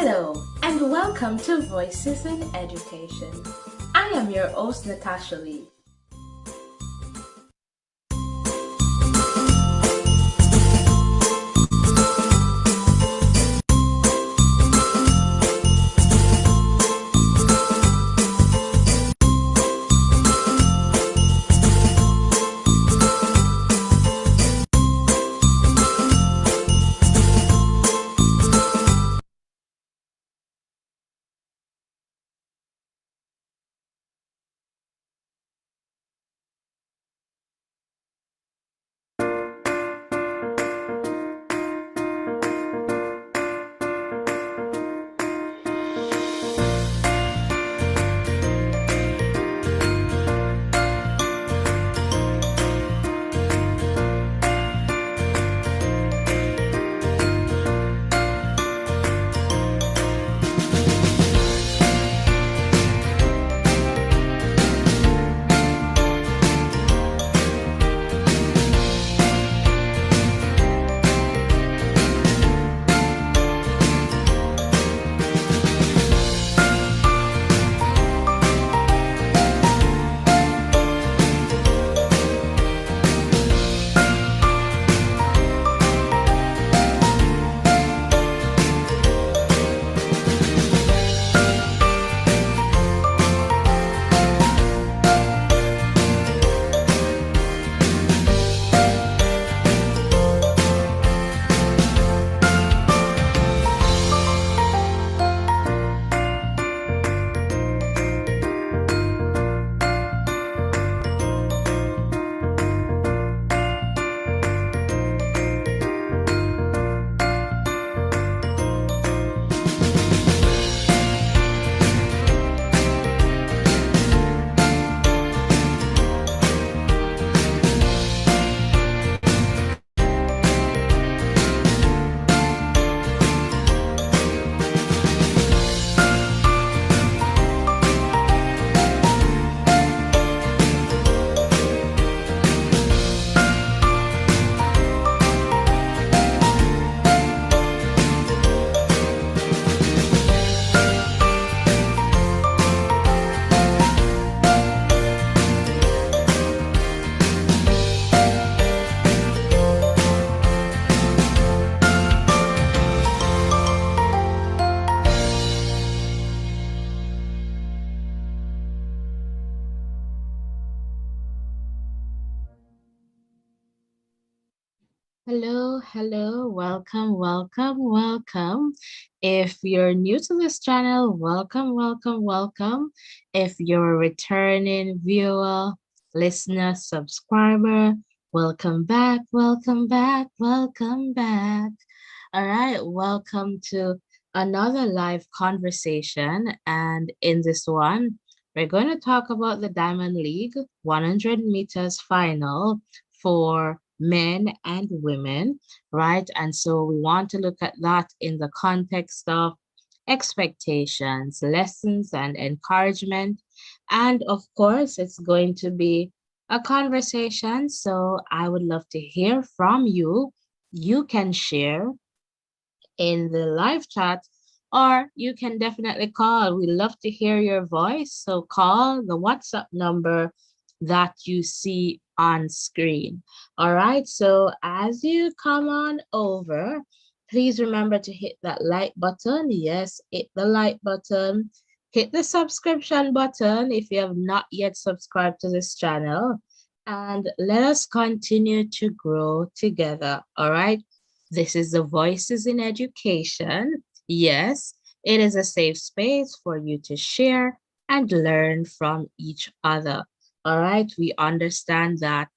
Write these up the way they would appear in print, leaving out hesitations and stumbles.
Hello, and welcome to Voices in Education. I am your host, Natasha Lee. Hello, welcome. If you're new to this channel, welcome. If you're a returning viewer, listener, subscriber, welcome back. All right, welcome to another live conversation. And in this one, we're going to talk about the Diamond League 100 meters final for men and women, right? And so we want to look at that in the context of expectations, lessons, and encouragement. And of course, it's going to be a conversation. So I would love to hear from you. You can share in the live chat, or you can definitely call. We love to hear your voice. So call the WhatsApp number that you see on screen. All right. So as you come on over, please remember to hit that like button. Yes, hit the like button. Hit the subscription button if you have not yet subscribed to this channel. And let us continue to grow together. All right. This is the Voices in Education. Yes, it is a safe space for you to share and learn from each other. All right, we understand that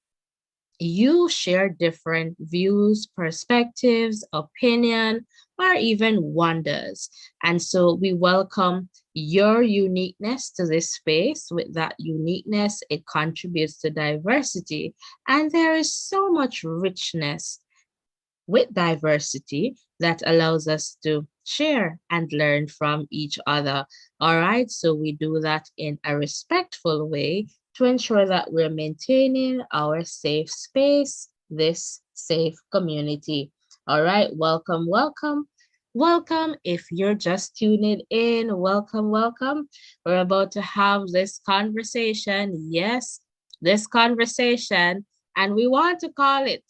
you share different views, perspectives, opinion, or even wonders. And so we welcome your uniqueness to this space. With that uniqueness, it contributes to diversity. And there is so much richness with diversity that allows us to share and learn from each other. All right, so we do that in a respectful way to ensure that we're maintaining our safe space, this safe community. All right, welcome. welcome. If you're just tuning in, welcome, welcome. We're about to have this conversation. Yes, this conversation. And we want to call it.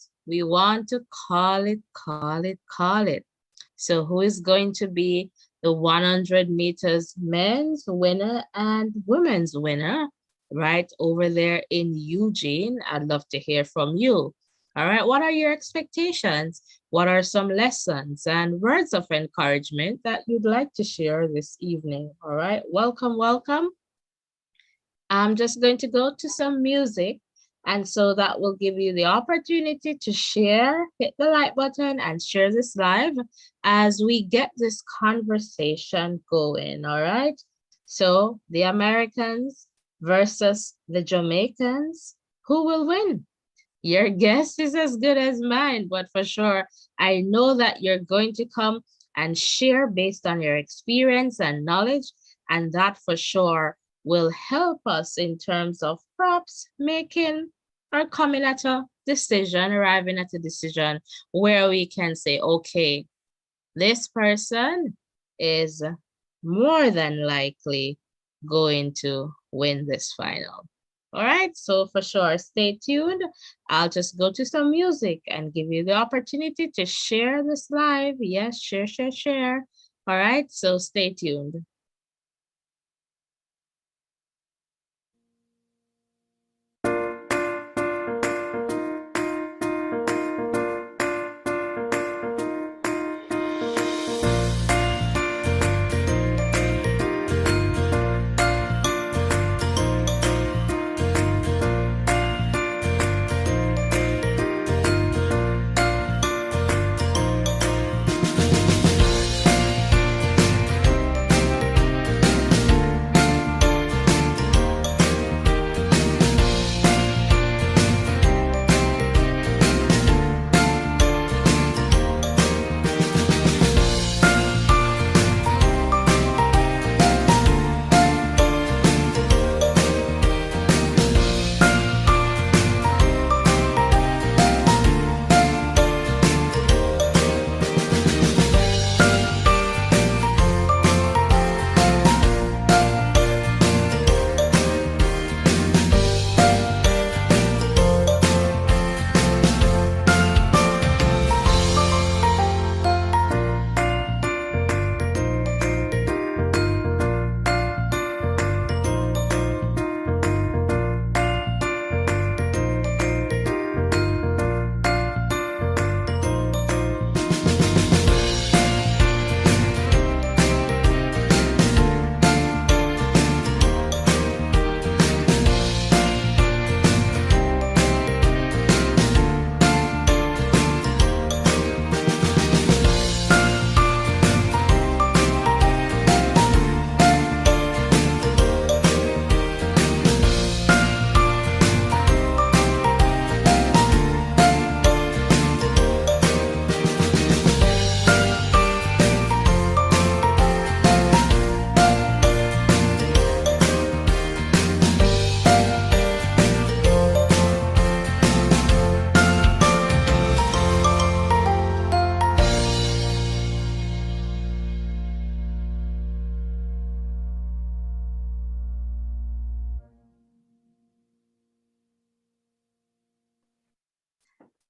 So, who is going to be the 100 meters men's winner and women's winner right over there in Eugene? I'd love to hear from you. All right, what are your expectations? What are some lessons and words of encouragement that you'd like to share this evening? All right, welcome, welcome. I'm just going to go to some music. And so that will give you the opportunity to share, hit the like button and share this live as we get this conversation going. All right. So the Americans versus the Jamaicans, who will win? Your guess is as good as mine, but for sure, I know that you're going to come and share based on your experience and knowledge, and that for sure will help us in terms of perhaps making or coming at a decision, arriving at a decision where we can say, okay, this person is more than likely going to win this final. All right, so for sure, stay tuned. I'll just go to some music and give you the opportunity to share this live. Yes, share, share, share. All right, so stay tuned.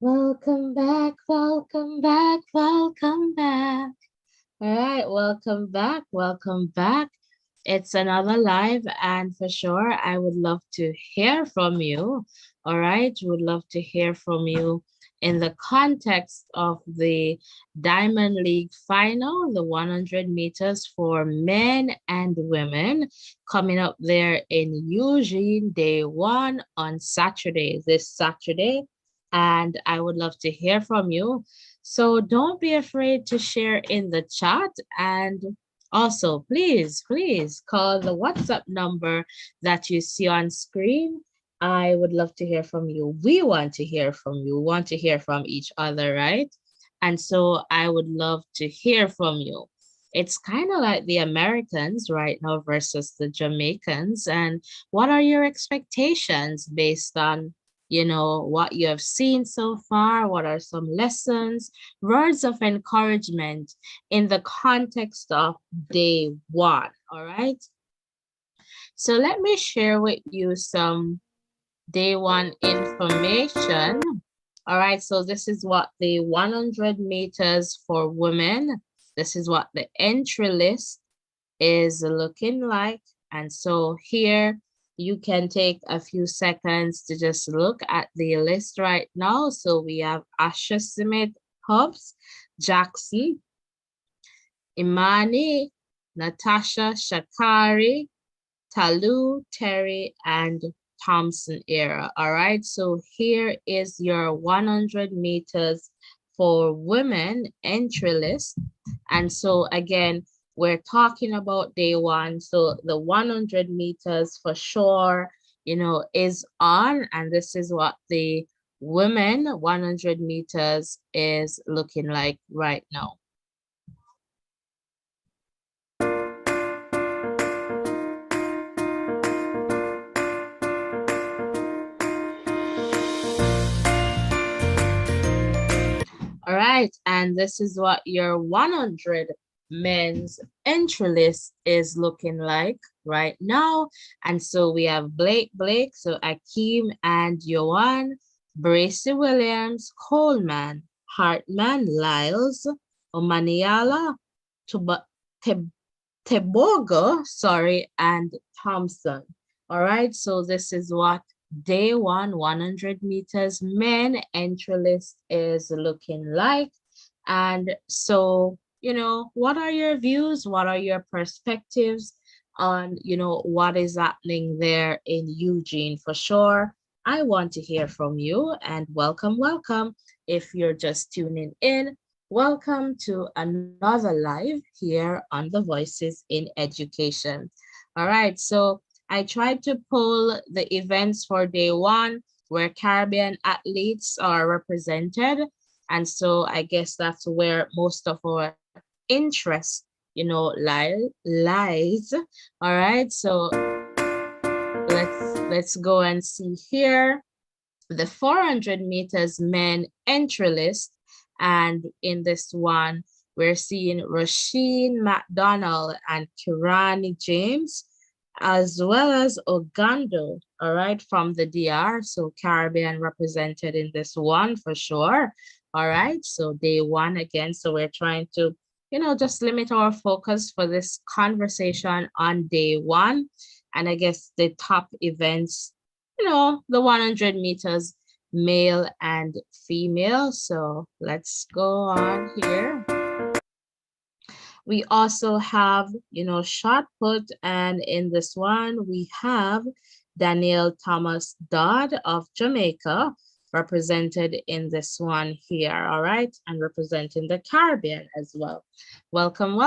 Welcome back, welcome back, welcome back. All right, welcome back, welcome back. It's another live, and for sure, I would love to hear from you. All right, would love to hear from you in the context of the Diamond League final, the 100 meters for men and women, coming up there in Eugene, day one on Saturday, this Saturday. And I would love to hear from you. So don't be afraid to share in the chat. And also, please call the WhatsApp number that you see on screen. I would love to hear from you. We want to hear from you. We want to hear from each other, right? And so I would love to hear from you. It's kind of like the Americans right now versus the Jamaicans. And what are your expectations based on what you have seen so far. What are some lessons, words of encouragement in the context of day one? All right. So let me share with you some day one information. All right, so this is what the 100 meters for women, this is what the entry list is looking like. And so here you can take a few seconds to just look at the list right now. So we have Asha Smith, Hobbs, Jackson, Imani, Natasha Shakari, Talu, Terry, and Thompson era. All right, so here is your 100 meters for women entry list. And so again, we're talking about day one. So the 100 meters for sure, is on. And this is what the women 100 meters is looking like right now. All right, and this is what your 100 men's entry list is looking like right now. And so we have Blake, so Akeem and Yohan, Bracy Williams, Coleman, Hartman, Lyles, Omaniala, Tebogo, sorry, and Thompson. All right, so this is what day one, 100 meters men entry list is looking like. And so, what are your views? What are your perspectives on, what is happening there in Eugene for sure? I want to hear from you, and welcome. If you're just tuning in, welcome to another live here on the Voices in Education. All right, so I tried to pull the events for day one where Caribbean athletes are represented. And so I guess that's where most of our interest, lies. All right, so let's go and see here the 400 meters men entry list. And in this one, we're seeing Rasheen McDonald and Kirani James, as well as Ogando, all right, from the DR. So Caribbean represented in this one for sure. All right, so day one again. So we're trying to, just limit our focus for this conversation on day one. And I guess the top events, the 100 meters, male and female. So let's go on here. We also have, shot put, and in this one, we have Daniel Thomas Dodd of Jamaica, represented in this one here, all right, and representing the Caribbean as well. Welcome.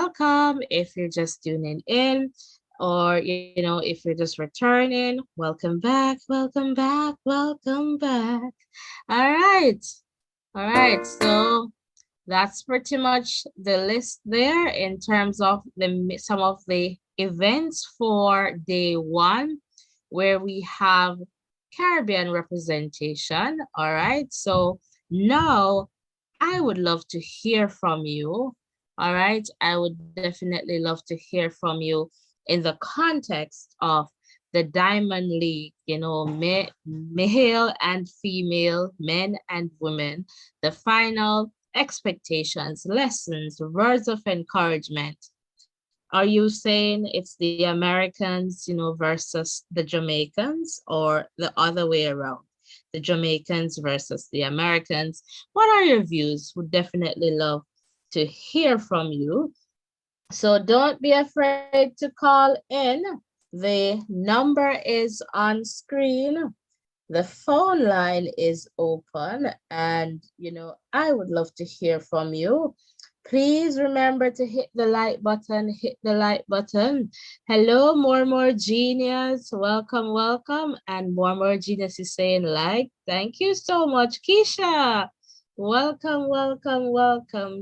If you're just tuning in, or, if you're just returning, welcome back. All right, so that's pretty much the list there in terms of some of the events for day one, where we have Caribbean representation. All right, so now I would love to hear from you. All right, I would definitely love to hear from you in the context of the Diamond League, male and female, men and women, the final expectations, lessons, words of encouragement. Are you saying it's the Americans, versus the Jamaicans, or the other way around? The Jamaicans versus the Americans. What are your views? Would definitely love to hear from you. So don't be afraid to call in. The number is on screen. The phone line is open, and I would love to hear from you. Please remember to hit the like button, Hello, more genius. Welcome. And more genius is saying like, thank you so much, Keisha. Welcome,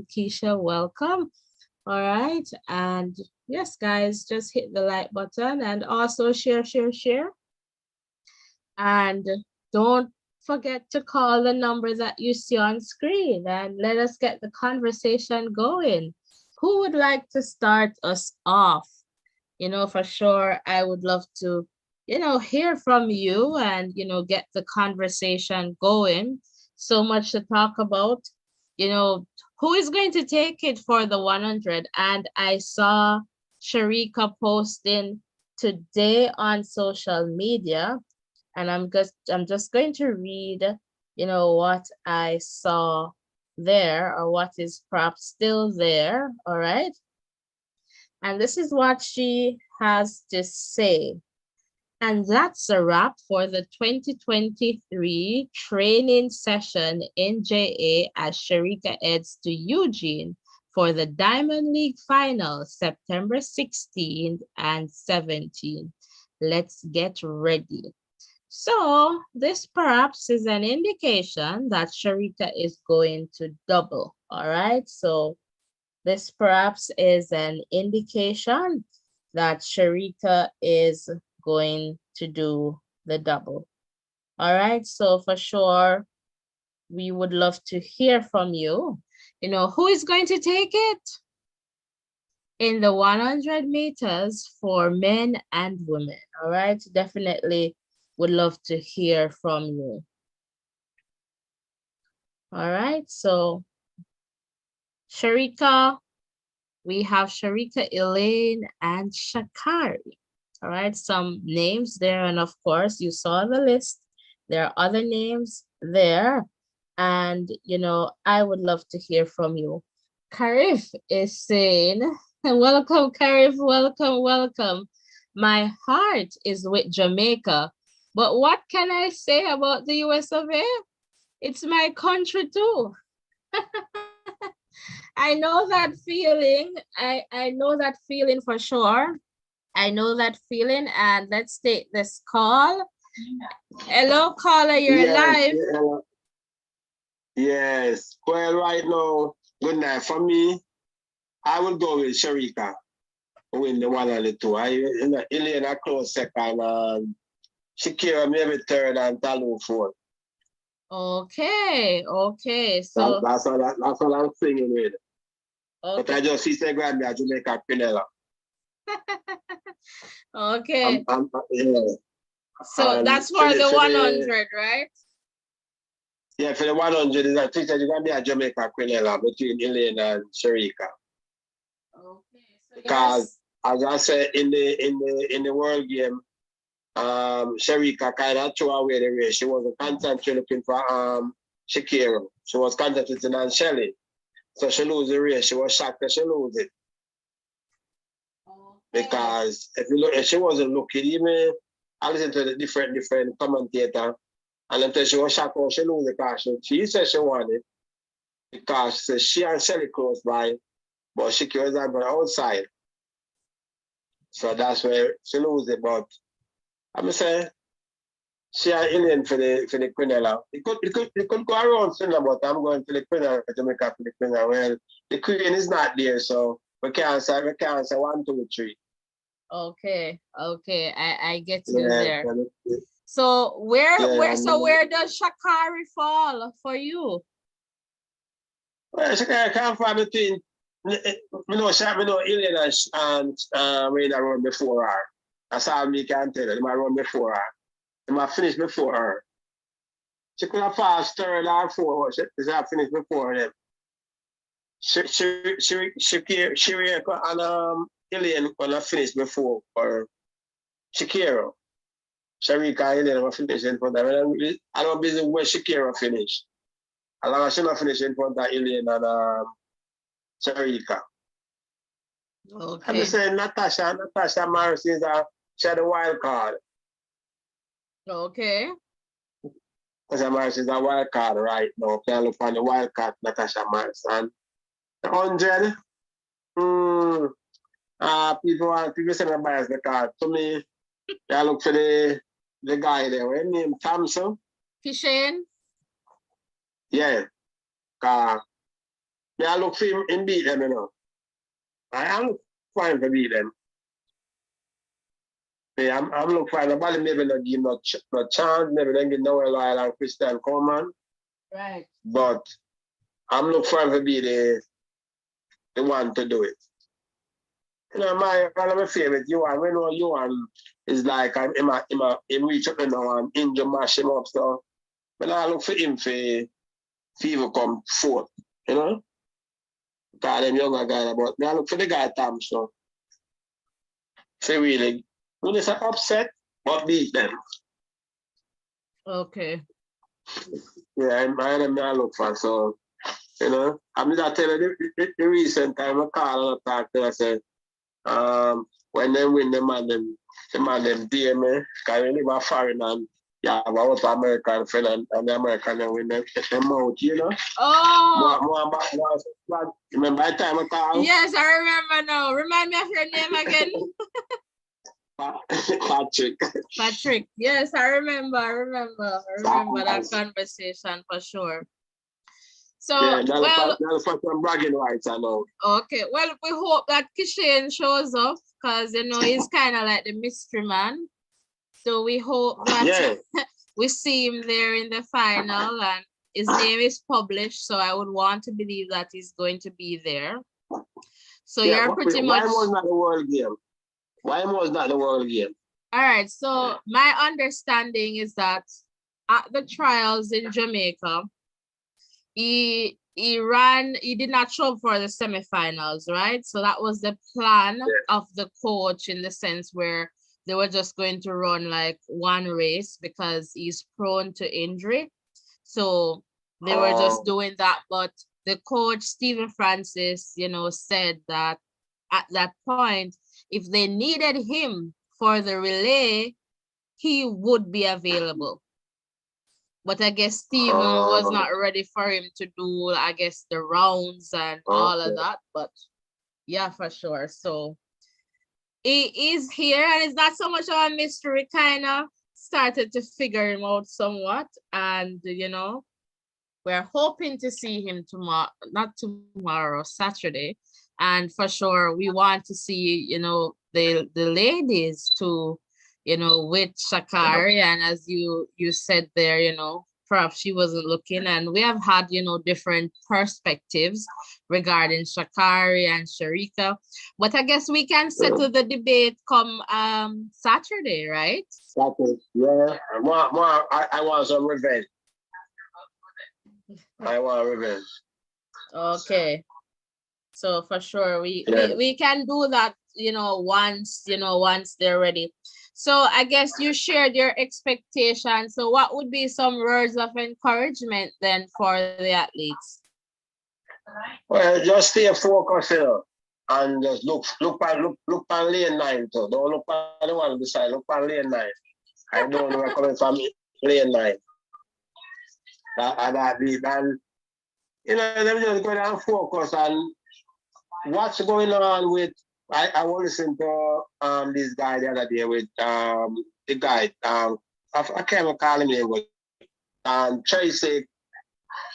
Keisha, welcome. All right, and yes, guys, just hit the like button and also share. And don't forget to call the number that you see on screen and let us get the conversation going. Who would like to start us off? For sure, I would love to, hear from you and, get the conversation going. So much to talk about. You know, who is going to take it for the 100? And I saw Sharika posting today on social media, and I'm just going to read, what I saw there, or what is perhaps still there. All right. And this is what she has to say. And that's a wrap for the 2023 training session in JA as Sharika heads to Eugene for the Diamond League final, September 16th and 17th. Let's get ready. So this perhaps is an indication that Sharika is going to double. All right. So this perhaps is an indication that Sharika is going to do the double. All right. So for sure, we would love to hear from you. Who is going to take it in the 100 meters for men and women? All right. Definitely would love to hear from you. All right. So Sharika, we have Sharika, Elaine, and Shakari. All right, some names there. And of course, you saw the list. There are other names there. And, I would love to hear from you. Karif is saying, welcome, Karif, welcome, welcome. My heart is with Jamaica. But what can I say about the US of A? It's my country too. I know that feeling. I know that feeling for sure. I know that feeling. And let's take this call. Hello, caller, you're live. Yeah. Yes. Well, right now, good night. For me, I will go with Sharika win the 1 and the 2. Elena close second, and Shakira maybe third, and Talu fourth. Okay. So that's all I'm singing with. Okay. But I just see Grab me a Jamaica Pinella. Okay. Yeah. So that's for the 100, right? Yeah, for the 100 is I think you're gonna be a Jamaica Quinella between Elaine and Sharika. Okay. So because as I said in the world game, Sharika kind of threw away the race. She wasn't constantly looking for Shakira. She was concentrating on Shelly. So she lose the race. She was shocked that she lose it. Okay. Because if she wasn't looking, even I listened to the different commentator, and until she was shocked when she lose the car. She said she won it because she and Shelly close by, but Shakira was on the outside. So that's where she lose it. But I'm saying she are Indian for the Quinella. It could go around sooner, but I'm going to the Quinella to make up for the Quinella. Well, the Queen is not there, so we can't say 1, 2, 3. Okay. I get you there. So where does Shakari fall for you? Well, Shakari can't fall between Alien and Rain run before her. That's all me can tell you. They might run before her. They might finish before her. She could have passed third or fourth. She have finished before them. Shakira and Alien gonna finish before or Shakira. Sharika and Alien will finish in front of them. I don't busy where Shakira finish. As long as she not finish in front of Alien and Sharika. Okay. I'm saying Natasha Morrison is she had a wild card. Okay. Natasha Morrison is a wild card right now. Can look on the wild card, Natasha Morrison. The 100. People say me bias the card. To me, I look for the guy there. What name? Thompson? Kishane? Yeah. I look for him in beat them, . I look for him to beat them. Yeah, I'm looking for nobody maybe not give no chance, maybe they get Noel Lyle and Christian Coleman. Right. But I'm looking for him to be the one to do it. You know, one of my favorite, Yuan, we know Yuan is like him reach up now and injure mash him up. So but I look for him for fever come fourth, you know? Because them younger guy, but I look for the guy Thompson. So really, when it's an upset, but beat them. Okay. Yeah, I look for. So, you know, I'm just telling you the recent time I call and I talk to them, I said, when they win the man them dear me, because they live a foreign and yeah, I was an American friend and the American and win them out, you know? Oh. Remember the time I call? Yes, I remember now. Remind me of your name again. Patrick. Patrick. Yes, I remember. I remember that conversation for sure. So, yeah, that's for some bragging rights, I know. Okay, well, we hope that Kishan shows up because, you know, he's kind of like the mystery man. So we hope that we see him there in the final and his name is published. So I would want to believe that he's going to be there. So you're pretty much... Why was not the world game? Why was not the world game? All right, so my understanding is that at the trials in Jamaica, he did not show up for the semifinals, right? So that was the plan of the coach in the sense where they were just going to run like one race because he's prone to injury. So they were just doing that. But the coach, Stephen Francis, you know, said that at that point, if they needed him for the relay, he would be available. But I guess Steven was not ready for him to do, I guess, the rounds and all of that. But yeah, for sure. So he is here and it's not so much of a mystery, kind of started to figure him out somewhat. And, you know, we're hoping to see him tomorrow, not tomorrow, Saturday. And for sure, we want to see, you know, the ladies to, you know, with Shakari. And as you said there, you know, perhaps she wasn't looking. And we have had, you know, different perspectives regarding Shakari and Sharika. But I guess we can settle the debate come Saturday, right? Saturday, yeah. I want some revenge. I want revenge. Okay. So for sure, we can do that, you know, once they're ready. So I guess you shared your expectations. So what would be some words of encouragement then for the athletes? Well, just stay focused, you know, and just look on lane 9 too. Don't look on the one beside, look on lane 9. I don't know where coming from lane 9. And you know, them just go down and focus on what's going on with. I was listening to this guy the other day with the guy I can't call him name, but Tracy,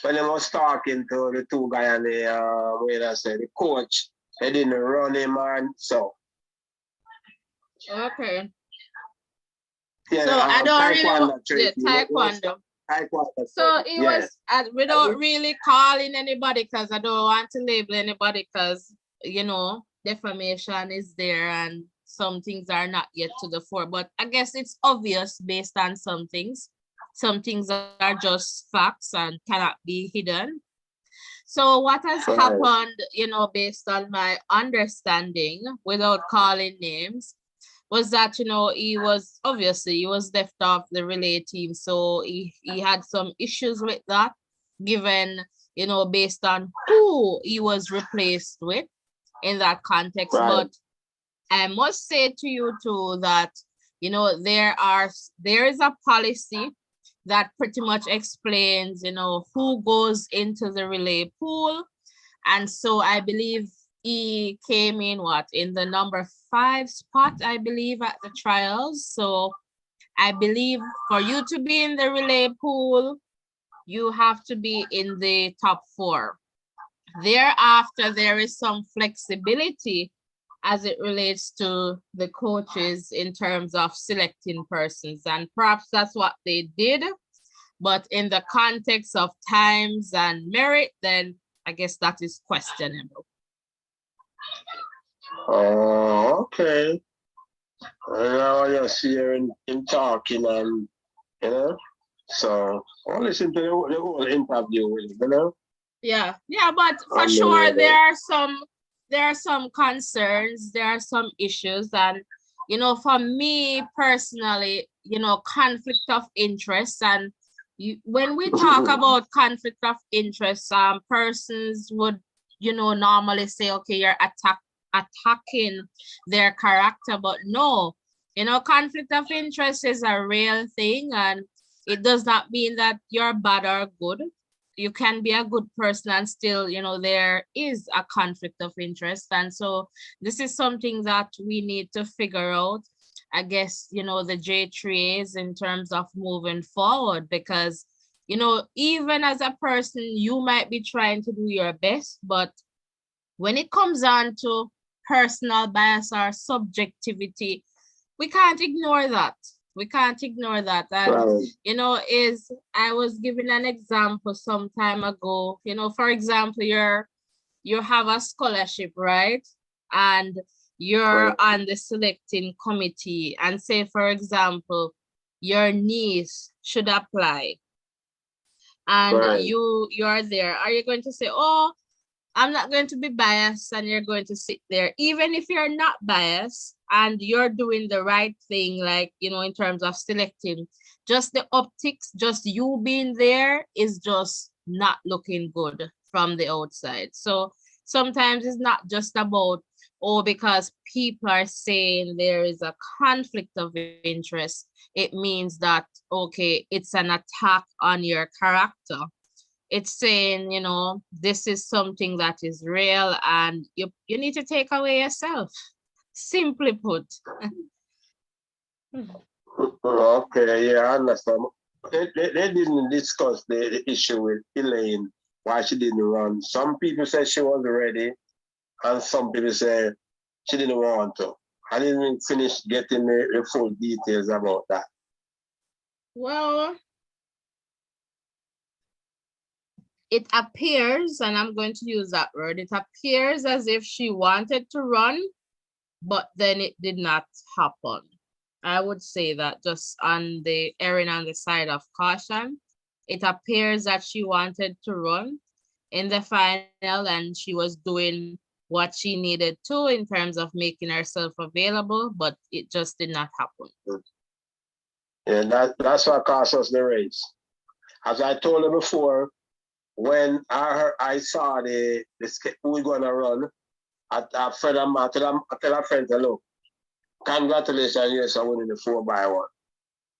when they was talking to the two guys and the when I said the coach, they didn't run him and so. Okay. Yeah, so I don't really taekwondo. So it was without really calling anybody because I don't want to label anybody because, you know, defamation is there and some things are not yet to the fore. But I guess it's obvious based on some things. Some things are just facts and cannot be hidden. So what has happened, you know, based on my understanding, without calling names, was that, you know, he was left off the relay team. So he had some issues with that, given, you know, based on who he was replaced with in that context. Right. But I must say to you too that, you know, there is a policy that pretty much explains, you know, who goes into the relay pool. And so I believe he came in the number 5 spot, I believe, at the trials. So I believe for you to be in the relay pool, you have to be in the top 4. Thereafter, there is some flexibility as it relates to the coaches in terms of selecting persons. And perhaps that's what they did. But in the context of times and merit, then I guess that is questionable. Oh, okay. Now I just hearing him talking and, you know, so I'll listen to the whole interview with him, you know. Yeah, but for And sure there are some concerns, there are some issues, and for me personally, conflict of interest, and when we talk about conflict of interest, persons would normally say, okay, you're attacking their character, but no, conflict of interest is a real thing, and it does not mean that you're bad or good. You can be a good person and still, there is a conflict of interest. And so this is something that we need to figure out, I guess, the J3As in terms of moving forward, because, even as a person, you might be trying to do your best, but when it comes on to personal bias or subjectivity, we can't ignore that. We can't ignore that. And, I was giving an example some time ago, for example, you have a scholarship, right? And you're on the selecting committee, and say, for example, your niece should apply, and you're there. Are you going to say, oh, I'm not going to be biased, and you're going to sit there, even if you're not biased and you're doing the right thing, like, in terms of selecting, just the optics, just you being there is just not looking good from the outside. So sometimes it's not just about, oh, because people are saying there is a conflict of interest, it means that, okay, it's an attack on your character. It's saying, this is something that is real, and you need to take away yourself. Simply put. Okay, yeah, I understand. They didn't discuss the issue with Elaine, why she didn't run. Some people said she was ready, and some people said she didn't want to. I didn't finish getting the full details about that. Well, it appears, and I'm going to use that word, it appears as if she wanted to run, but then it did not happen. I would say that, just on the erring on the side of caution. It appears that she wanted to run in the final, and she was doing what she needed to in terms of making herself available, but it just did not happen. Yeah, that's what cost us the race. As I told her before, when I saw the who we're gonna run, I tell a friend, look, congratulations, yes, I won in the 4x1.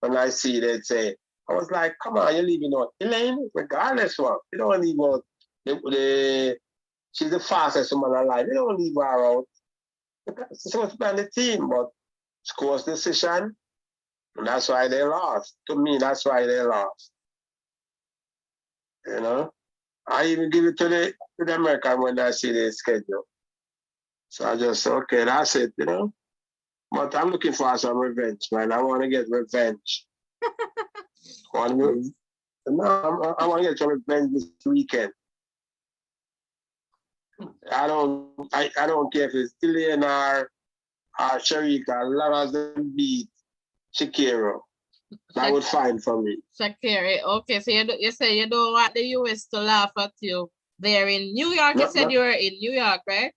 When I see they say, I was like, come on, you're leaving out Elaine, regardless what. You don't leave out she's the fastest woman alive. You don't leave her out. She's supposed to be on the team, but scores decision, and that's why they lost. To me, that's why they lost. I even give it to the American when I see the schedule. So I just say, okay, that's it, But I'm looking for some revenge, man. I want to get revenge. I want to get some revenge this weekend. I don't care if it's Elaine or Sharika, as long as they beat Shakira. That would fine for me. Shakira, okay. So you say you don't want the US to laugh at you. They're in New York. You said you were in New York, right?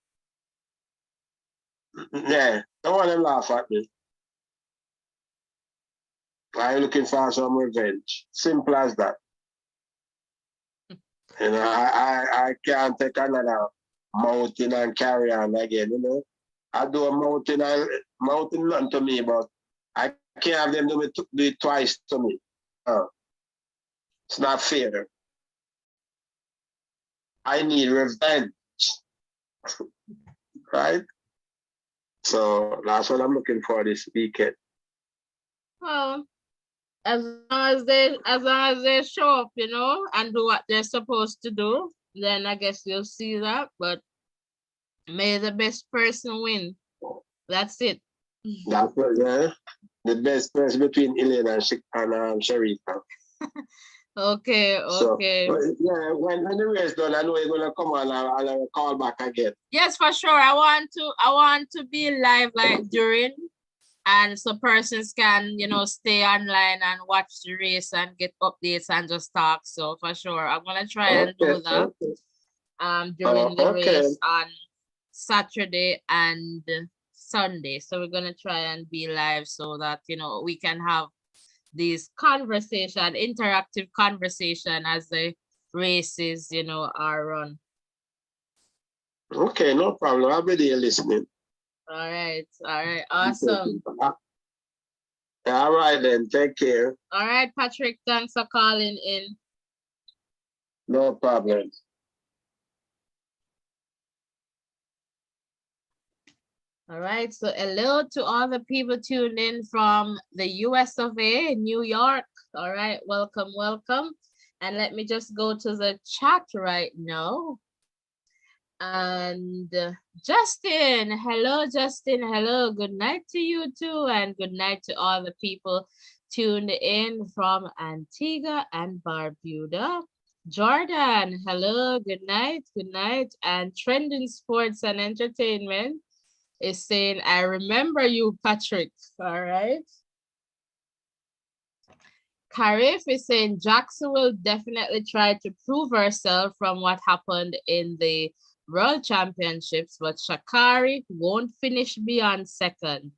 Yeah, don't want them laugh at me. I'm looking for some revenge. Simple as that. I can't take another mountain and carry on again, I do a mountain nothing to me, but I can't have them do it twice to me. It's not fair. I need revenge. Right? So that's what I'm looking for this weekend. Well, as long as they show up, and do what they're supposed to do, then I guess you'll see that. But may the best person win. That's it. That's what, yeah. The best person between Elaine and Sharika. Okay, So, okay. yeah, when the race done, I know you're gonna come on and I'll call back again. Yes, for sure. I want to be live like during, and so persons can, stay online and watch the race and get updates and just talk. So for sure, I'm gonna try and Okay, do that okay. during the Okay. race on Saturday and Sunday. So we're gonna try and be live so that we can have these interactive conversation as the races, are run. Okay, no problem. I'll be there listening. All right, awesome. All right then, take care. All right, Patrick, thanks for calling in. No problem. All right, so hello to all the people tuned in from the US of A, New York. All right, welcome, welcome. And let me just go to the chat right now. And Justin, hello, Justin, hello. Good night to you too, and good night to all the people tuned in from Antigua and Barbuda. Jordan, hello, good night. And Trending Sports and Entertainment is saying, I remember you, Patrick. All right. Karif is saying Jackson will definitely try to prove herself from what happened in the World Championships, but Shakari won't finish beyond second.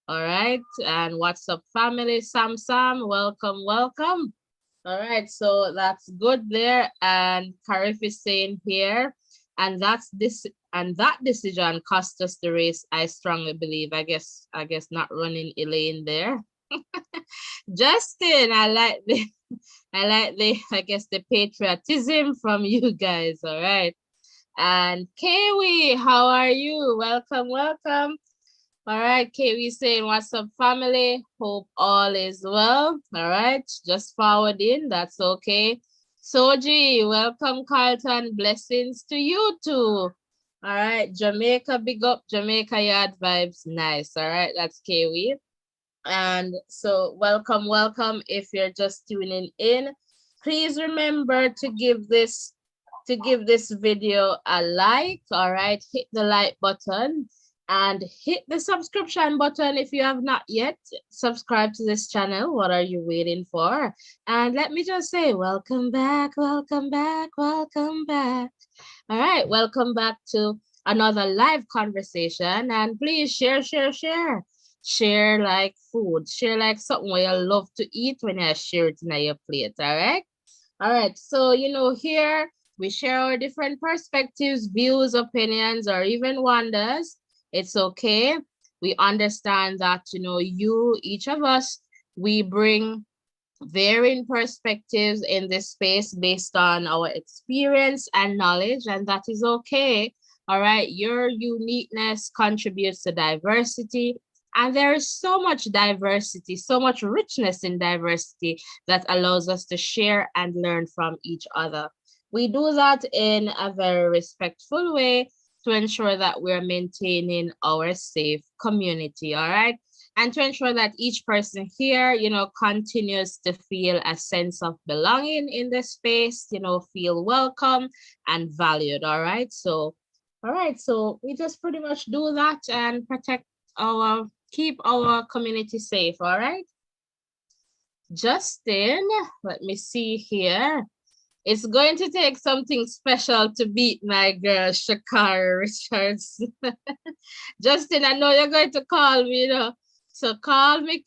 All right. And what's up, family? Sam, welcome, welcome. All right. So that's good there. And Karif is saying here, and that decision cost us the race. I strongly believe. I guess not running Elaine there. Justin, I guess the patriotism from you guys. All right. And Kiwi, how are you? Welcome, welcome. All right, Kiwi saying, what's up, family? Hope all is well. All right, just forward in. That's okay. Soji, welcome, Carlton. Blessings to you too. All right, Jamaica, big up. Jamaica Yard vibes. Nice. All right, that's Kiwi. And so welcome if you're just tuning in. Please remember to give this video a like. All right, hit the like button and hit the subscription button if you have not yet subscribed to this channel. What are you waiting for? And let me just say welcome back. All right, welcome back to another live conversation, and please share like food, share like something where you love to eat when you share it in your plate. All right, so here we share our different perspectives, views, opinions, or even wonders. It's okay. We understand that each of us, we bring varying perspectives in this space based on our experience and knowledge, and that is okay. All right, your uniqueness contributes to diversity, and there is so much diversity, so much richness in diversity that allows us to share and learn from each other. We do that in a very respectful way to ensure that we're maintaining our safe community, all right? And to ensure that each person here, continues to feel a sense of belonging in the space, feel welcome and valued, all right? So, all right, so we just pretty much do that and keep our community safe, all right? Justin, let me see here. It's going to take something special to beat my girl, Shakara Richards. Justin, I know you're going to call me, So call me.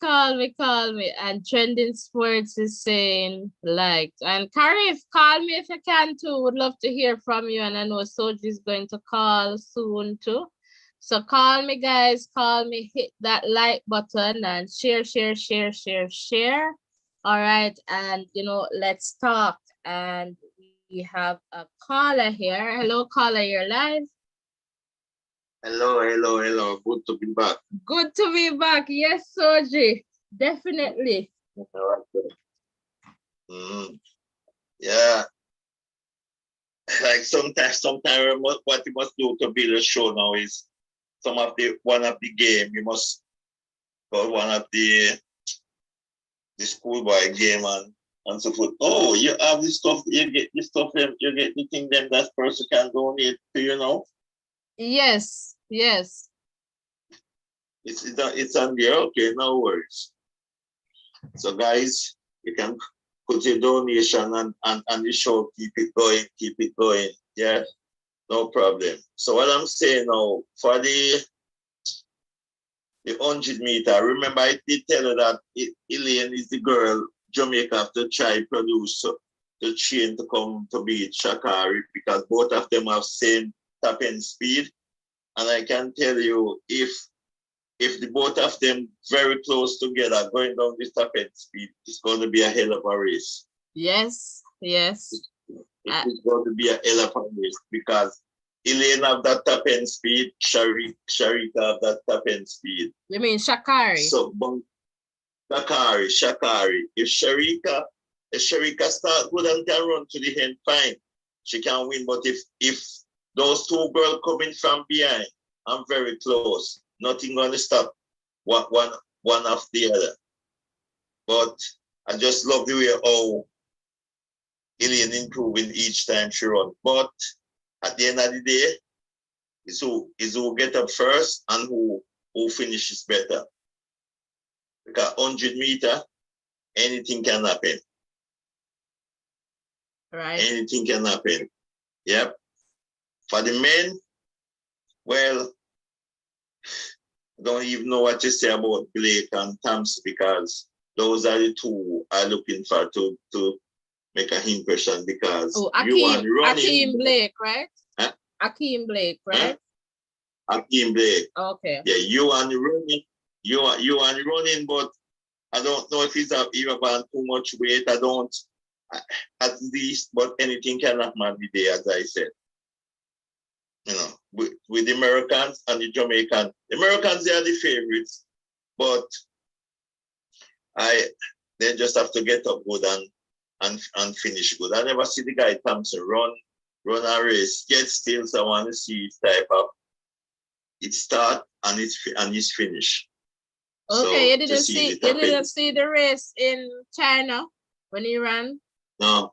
And Trending Sports is saying liked. And Karif, call me if you can too. Would love to hear from you. And I know Soji is going to call soon too. So call me, guys. Call me. Hit that like button and share. All right. And, let's talk. And we have a caller here. Hello, caller. You're live. Hello. Good to be back. Good to be back. Yes, Soji. Definitely. Yeah. Like sometimes what you must do to build a show now is one of the game, you must go one of the schoolboy game and so forth. Oh, you have this stuff, you get this stuff, you get the thing then that person can donate to, you know. Yes, yes. It's on there. Okay, no worries. So guys, you can put your donation and the show, keep it going. Yeah, no problem. So what I'm saying now, for the 100 meter, remember I did tell you that Elaine is the girl Jamaica have to try produce to train to come to beat Shakari, because both of them have same top end speed. And I can tell you, if the both of them very close together going down this top end speed, it's going to be a hell of a race. Yes, yes. It's going to be a hell of a race, because Elaine have that top end speed, Sharika have that top end speed. You mean Shakari? So Shakari. If Sharika start good and can run to the end, fine. She can win. But if those two girls coming from behind, I'm very close. Nothing gonna stop one of the other. But I just love the way how Elaine improving each time she run. But at the end of the day, is who get up first and who finishes better. Because 100 meter, anything can happen. Right. Anything can happen. Yep. For the men, well, I don't even know what to say about Blake and Thompson, because those are the two I'm looking for to make an impression, because you are running. Akeem Blake, right? Huh? Akeem Blake, right? Huh? Akeem Blake. Okay. Yeah, you are running. You are running, but I don't know if he's about too much weight. I don't, at least, but anything can happen on the day, as I said. You know, with the Americans and the Jamaicans. The Americans, they are the favorites, but they just have to get up good and finish good. I never see the guy Thompson run a race, yet still so I want to see his type of it start and it's finish. Okay, so you didn't see the race in China when he ran? No,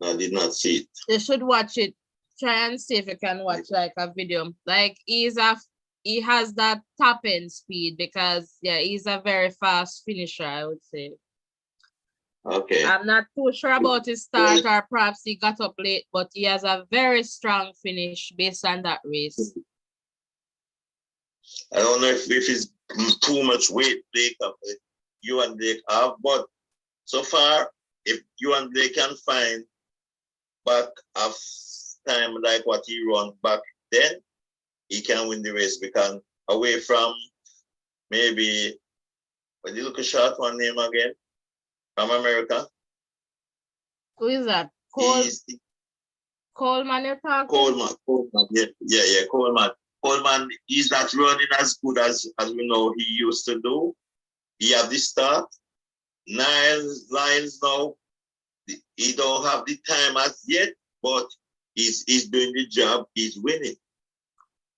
I did not see it. You should watch it. Try and see if you can watch like a video. Like he has that top end speed, because he's a very fast finisher, I would say. Okay. I'm not too sure about his start, or perhaps he got up late, but he has a very strong finish based on that race. I don't know if it's too much weight Blake you and Blake have, but so far, if you and Blake can find back of time like what he run back then, he can win the race, because away from maybe, when you look a short one name again, from America. Who is that? Coleman, you're talking? Coleman, yeah, Coleman. Coleman is not running as good as we know he used to do. He have the start. Lions now, he don't have the time as yet, but he's doing the job, he's winning.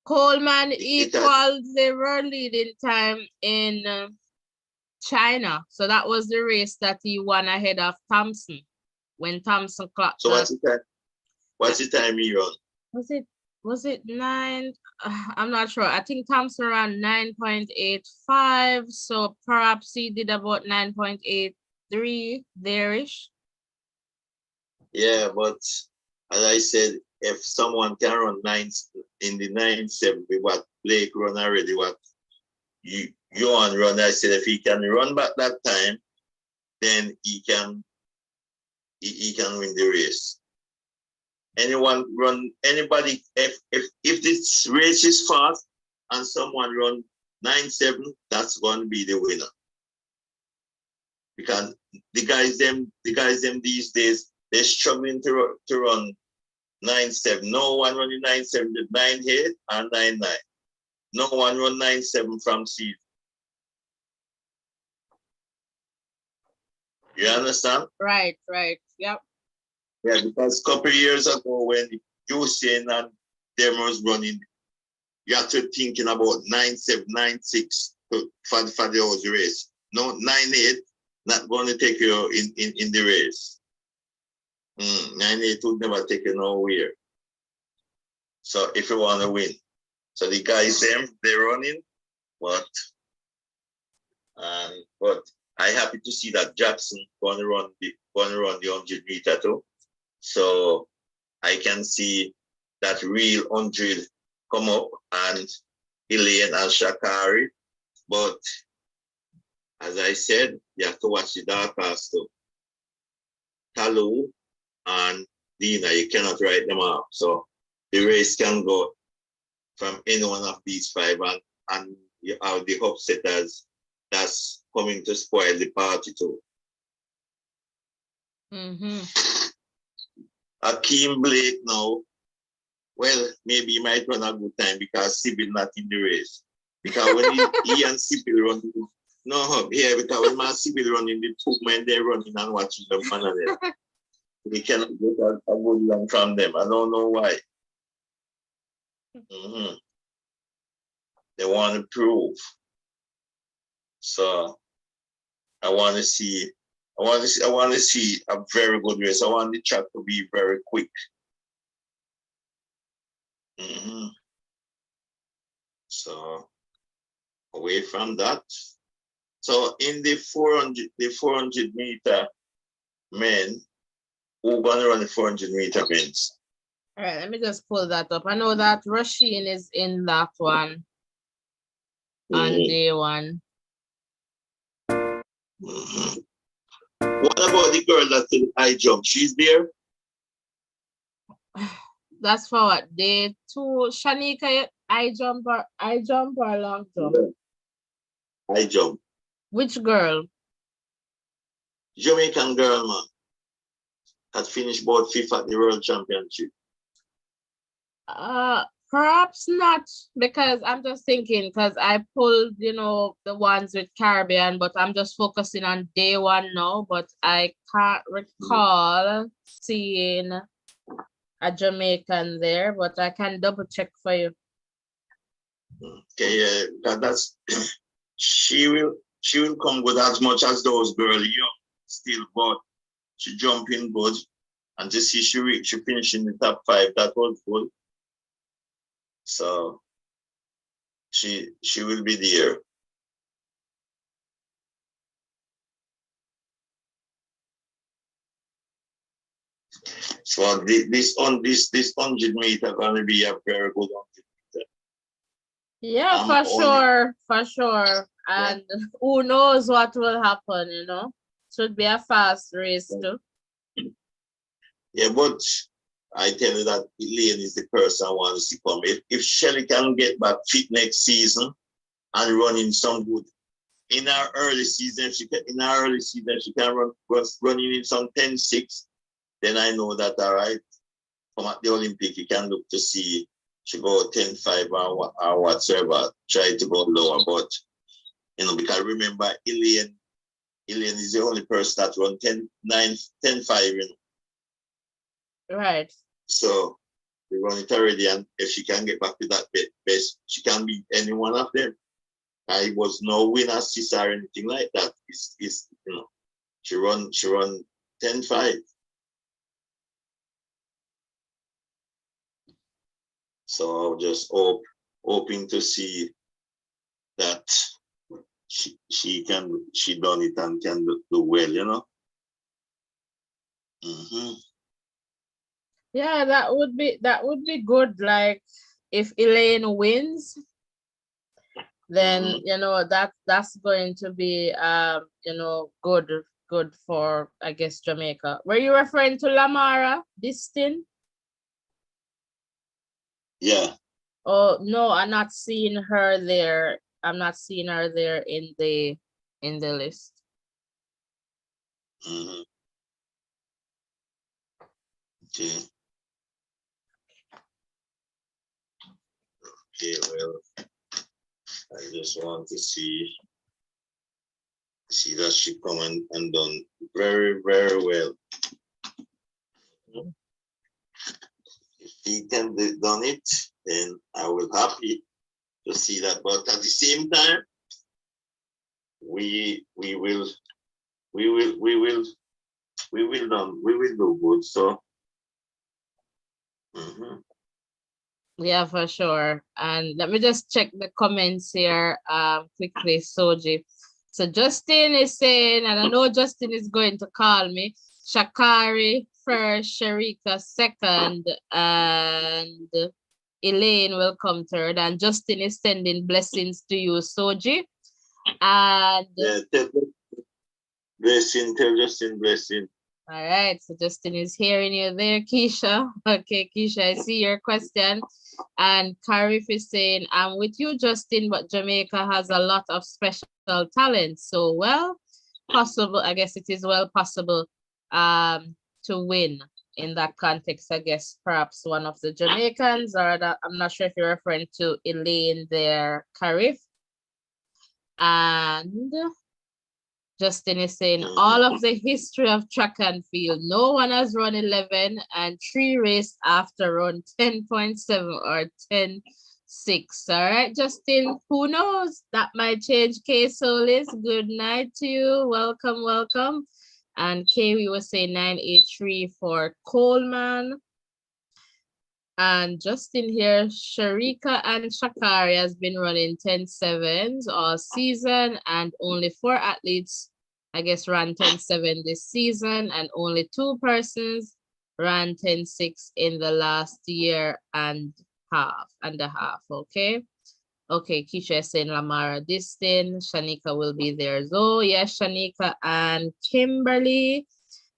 Coleman equals the world leading time in China. So that was the race that he won ahead of Thompson, when Thompson clocked. So what's the time he run? Was it 9? I'm not sure. I think Thompson ran 9.85. So perhaps he did about 9.83 there-ish. Yeah, but as I said, if someone can run 9 in the 9.7 with what Blake run already, what you on run, I said if he can run back that time, then he can win the race. Anybody, if this race is fast and someone run 9.7, that's going to be the winner. Because the guys them these days, they're struggling to run 9.7. No one running 9.7, 9.8 and 9.9. No one run 9.7 from season. You understand? Right. Yep. Yeah, because a couple of years ago when Usain and them was running you have to thinking about 9.7, 9.6 for the horse race. No, 9.8 not going to take you in the race. 9.8 would never take you nowhere. So if you want to win. So the guys, they're running, but I happy to see that Jackson going to run the 100 meter too. So I can see that real 100 come up and Elaine and Shakari. But as I said, you have to watch the dark horse too. Talu and Dina, you cannot write them off. So the race can go from any one of these five, and you have the upsetters that's coming to spoil the party too. Akeem Blake now, well, maybe he might run a good time because Sybil not in the race. Because when he and Sybil run, because when my Sybil running, the two men they're running and watching them man of them. We cannot get a good run from them. I don't know why. They want to prove. So I want to see a very good race. I want the track to be very quick. So away from that. So in the 400 meter men, who gonna run the 400 meter men's? All right, let me just pull that up. I know that Rasheen is in that one on day one. What about the girl that's in high jump? She's there? That's for what? Day two. Shanika, high jump or long jump? High jump. Which girl? Jamaican girl, man. That finished about 5th at the World Championship. Perhaps not, because I'm just thinking, because I pulled, the ones with Caribbean, but I'm just focusing on day one now, but I can't recall seeing a Jamaican there, but I can double check for you. Okay, that's she will come good as much as those girls young still, but she jumping good, and to see she finished in the top 5, that was good. So she will be there. So this 100 meter gonna be a very good 100 meter. Yeah, for sure. And who knows what will happen, Should be a fast race too. Yeah, but I tell you that Elaine is the person I want to see come. If Shelly can get back fit next season and running some good in our early season, she can run running in some 10.6, then I know that all right. Come at the Olympic, you can look to see she go 10.5 or whatsoever, try to go lower. But because remember Elaine is the only person that run 10.5, Right. So we run it already, and if she can get back to that best, she can beat any one of them. I was no winner, assist or anything like that. It's she run 10.5. So I'll just hoping to see that she done it and can do well, Yeah, that would be good. Like if Elaine wins, then that's going to be good for, I guess, Jamaica. Were you referring to Lamara Distin? Yeah. Oh no, I'm not seeing her there. I'm not seeing her there in the list. Okay. Okay, well, I just want to see that she come and done very, very well. If he can done it, then I will happy. to see that. But at the same time, we will do good. So yeah, for sure. And let me just check the comments here quickly, Soji. So Justin is saying, and I know Justin is going to call me, Shakari first, Sharika second, and Elaine will come third. And Justin is sending blessings to you, Soji. And yeah, tell Justin blessing. All right, so Justin is hearing you there, Keisha. Okay, Keisha, I see your question. And Karif is saying, I'm with you, Justin, but Jamaica has a lot of special talent. So, well, possible, I guess it is well possible to win in that context. I guess perhaps one of the Jamaicans, or that, I'm not sure if you're referring to Elaine there, Karif. And Justin is saying all of the history of track and field. No one has run 11 and 3 raced after run 10.7 or 10.6. All right, Justin, who knows? That might change. K Solis, good night to you. Welcome, welcome. And K, we will say 983 for Coleman. And Justin here, Sharika and Shakari has been running 10.7s all season, and only 4 athletes, I guess, ran 10.7 this season, and only 2 persons ran 10.6 in the last year and a half, okay? Okay, Keisha is saying Lamara Distin, Shanika will be there. So yes, Shanika and Kimberly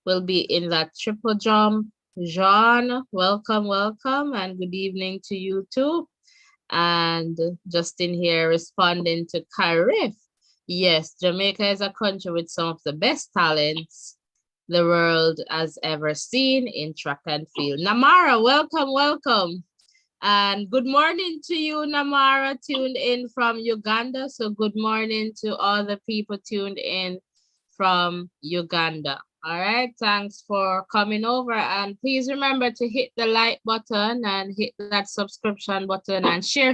will be in that triple jump. Jean, welcome, welcome, and good evening to you too. And Justin here responding to Karif. Yes, Jamaica is a country with some of the best talents the world has ever seen in track and field. Namara, welcome, welcome. And good morning to you, Namara, tuned in from Uganda. So good morning to all the people tuned in from Uganda. All right, thanks for coming over, and please remember to hit the like button and hit that subscription button and share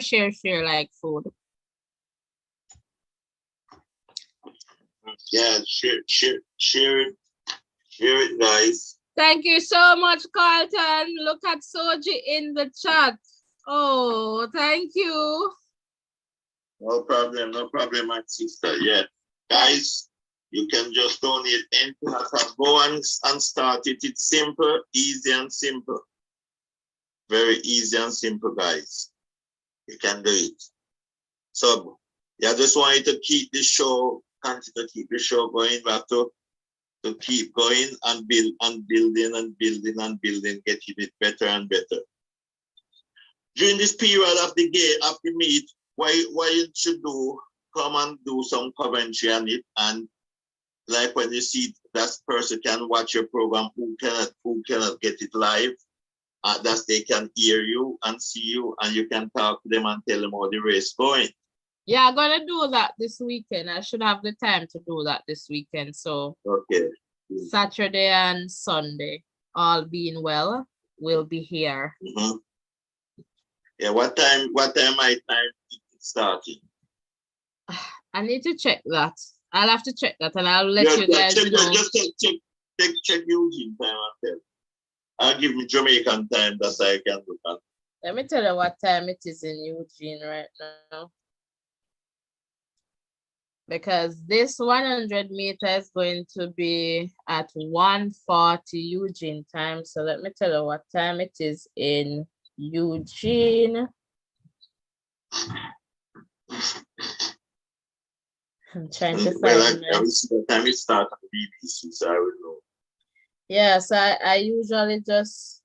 like food. Yeah, share it, guys. Thank you so much, Carlton. Look at Soji in the chat. Oh, thank you. No problem, my sister. Yeah, guys. You can just donate anything and go and start it. It's simple, easy and simple. Very easy and simple, guys. You can do it. So, yeah, I just wanted to keep the show, continue to keep the show going, but to keep going and build and building and building and building, getting it better and better. During this period of the game, of the meet, what you should do, come and do some commentary on it, and like when you see that person can watch your program who cannot get it live, that they can hear you and see you, and you can talk to them and tell them how the race going. Yeah, I'm gonna do that this weekend. I should have the time to do that this weekend. So okay, Saturday and Sunday, all being well, we'll be here. Yeah, what time my time it's starting? I need to check that. I'll have to check that, and I'll let you guys know. Just check Eugene time and tell. I'll give me Jamaican time, that's I can look at. Let me tell you what time it is in Eugene right now. Because this 100 meters is going to be at 1:40 Eugene time. So let me tell you what time it is in Eugene. I'm trying to find I will see the time it starts on BBC, so I will know. Yes, I usually just,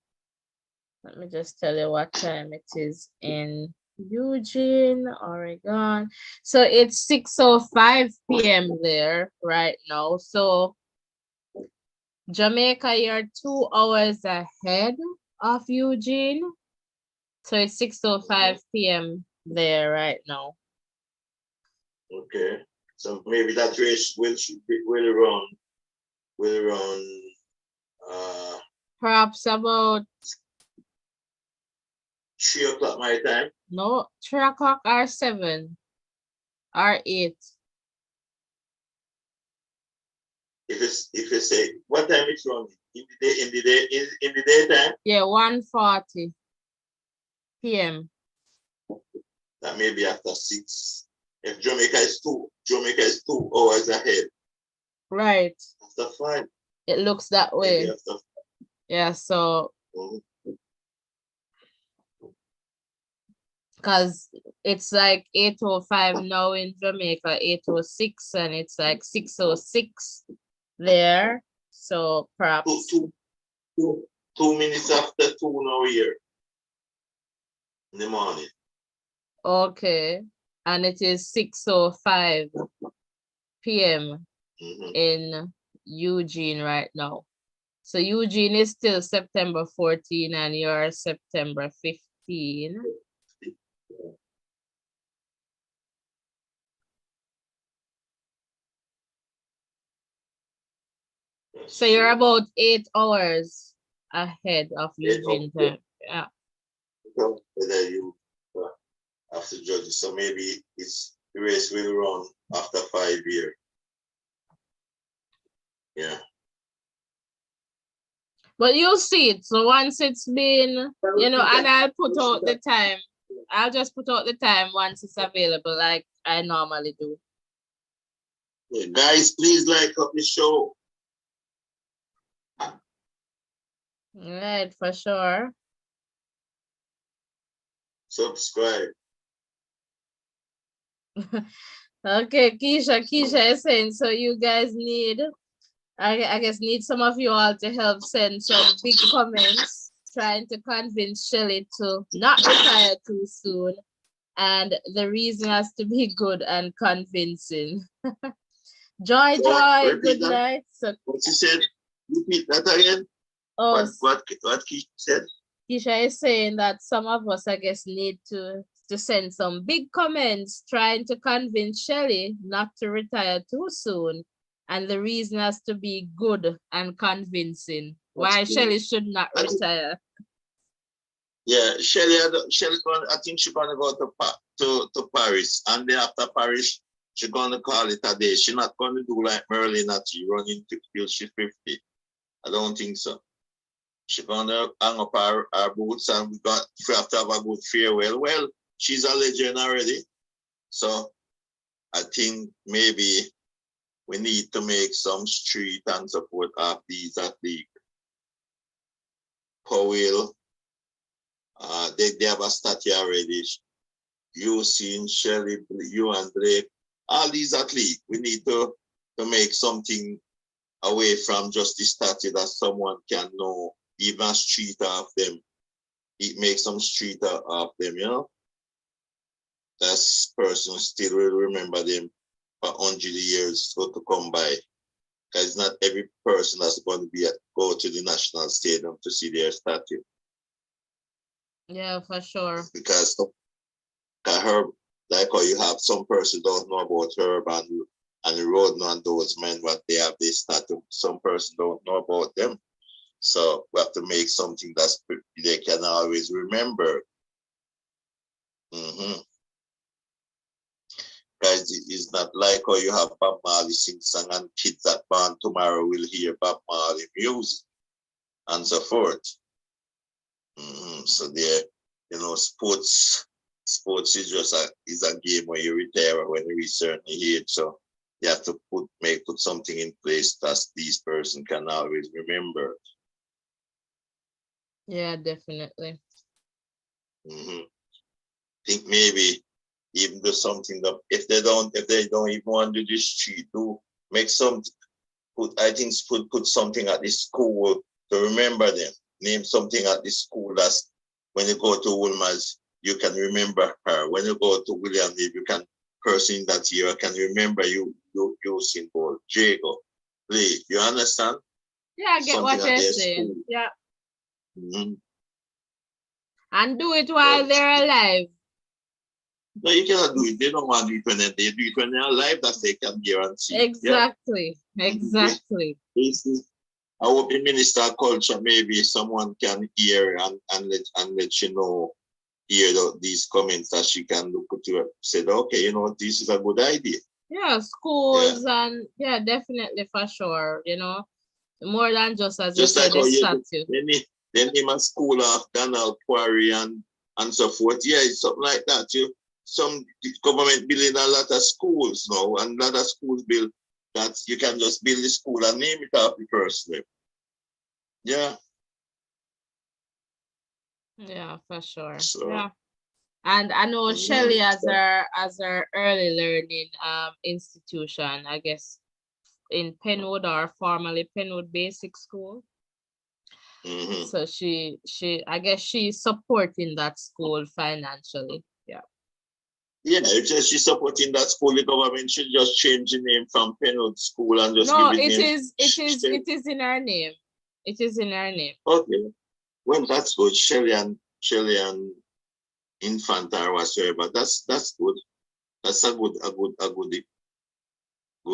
let me just tell you what time it is in Eugene, Oregon. So it's 6:05 p.m. there right now. So Jamaica, you're 2 hours ahead of Eugene. So it's 6:05 p.m. there right now. Okay. So maybe that race will run perhaps about 3 o'clock my time. No, 3 o'clock or 7 or 8. If you say what time it's running in the daytime, Yeah, 1:40 p.m. that may be after 6. If Jamaica is 2 hours ahead. Right. After 5. It looks that way. After 5. Yeah, so because it's like 8:05 now in Jamaica, 8:06, and it's like 6:06 there. So perhaps 2 minutes after 2 now here in the morning. okay. And it is 6:05 p.m. in Eugene right now. So Eugene is still September 14 and you're September 15. So you're about 8 hours ahead of Eugene time. Yeah. Whether you have to judge it. So maybe it's the race will run after 5 years. Yeah. But you'll see it. So once it's been, and I'll put out the time. I'll just put out the time once it's available, like I normally do. Yeah, guys, please like up the show. Right, for sure. Subscribe. Okay, Keisha is saying, so you guys need, I guess, need some of you all to help send some big comments, trying to convince Shelly to not retire too soon. And the reason has to be good and convincing. Joy, good night. So, what she said, repeat that again. Oh, what Keisha said? Keisha is saying that some of us, I guess, need to send some big comments trying to convince Shelly not to retire too soon. And the reason has to be good and convincing. Why Shelly should not retire. Yeah, Shelly, I think she's gonna go to Paris, and then after Paris, she's gonna call it a day. She's not gonna do like Merlin that she running till she's 50. I don't think so. She's gonna hang up our boots, and we have to have a good farewell. Well, she's a legend already, so I think maybe we need to make some street and support of these athletes. Powell, they have a statue already. You seen Shelly, you and Drake, all these athletes. We need to make something away from just the statue that someone can know, even a street of them. It makes some street of them, you know. That person still will remember them for 100 years to come by. Because not every person that's going to go to the National Stadium to see their statue. Yeah, for sure. Because Herb, like how you have some person don't know about Herb and the road and those men, what they have this statue. Some person don't know about them. So we have to make something that they can always remember. Guys, it's not like how you have Bob Marley sing song and kids that born tomorrow will hear Bob Marley music and so forth. So there, sports is just a game where you retire when you reach certain age. So you have to put something in place that these person can always remember. Yeah, definitely. Think maybe even do something that if they don't even want to do this street, do make some put something at the school to remember them. Name something at the school that's when you go to Woolmer's, you can remember her. When you go to William, you can person that year can remember you symbol, Jago. Lee, you understand? Yeah, I get what you're saying. School. Yeah. And do it while they're alive. No, you cannot do it. They don't want to do it when they do it when they're alive, that they can guarantee. Exactly. Yeah? Exactly. I hope the Minister of Culture, maybe someone can hear and let you know hear these comments that she can look to said, okay, you know, this is a good idea. Yeah, schools and yeah, definitely for sure. More than just as you Just like said, the how you statue. they name a school of Donald Quarry and so forth. Yeah, it's something like that. Some government building a lot of schools now, and a lot of schools build that you can just build the school and name it after the person. Yeah. Yeah, for sure. So Yeah. And I know Shelley as her early learning institution, I guess in Penwood or formerly Penwood Basic School. So I guess she's supporting that school financially. Yeah. Yeah, if she's supporting that school, the government should just change the name from Penwood School and just No, give it name. it is in her name. It is in her name. Okay. Well, that's good. Shelly and Infant or whatsoever. That's good. That's a good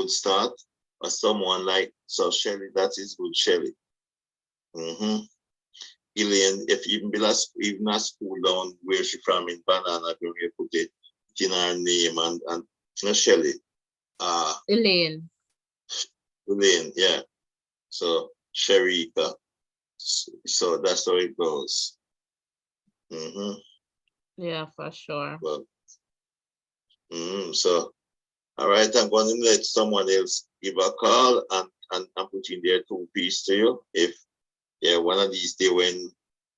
start. Or someone like Shelly, that is good, Shelly. Elaine, if even a school down where she from in Banana, when you put it in her name and Shelly. Elaine. Elaine, yeah. So Sherika. So that's how it goes. Yeah, for sure. Well, so all right, I'm going to let someone else give a call and put in their 2 piece to you. If one of these days when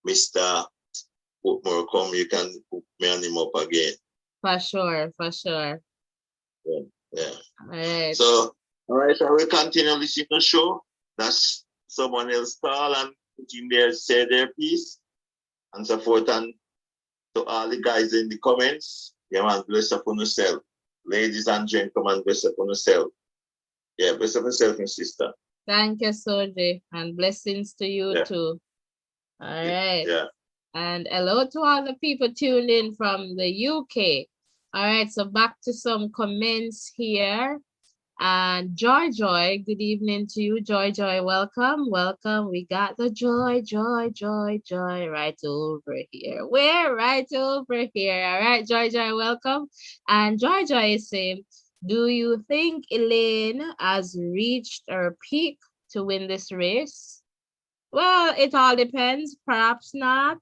Mr. Whitmore come, you can put me on him up again. For sure, for sure. Yeah. All right. So all right, so we continue listening to the show. That's someone else call and put in there, say their piece and so forth. And to all the guys in the comments, yeah, man, bless up on yourself. Ladies and gentlemen, bless up on yourself. Yeah, bless up yourself, my sister. Thank you, Soji, and blessings to you too. All right. Yeah. And hello to all the people tuned in from the UK. All right, so back to some comments here. And Joy, good evening to you. Joy, welcome. We got the Joy right over here. We're right over here. All right, Joy, welcome. And Joy is saying, do you think Elaine has reached her peak to win this race? Well, it all depends. Perhaps not,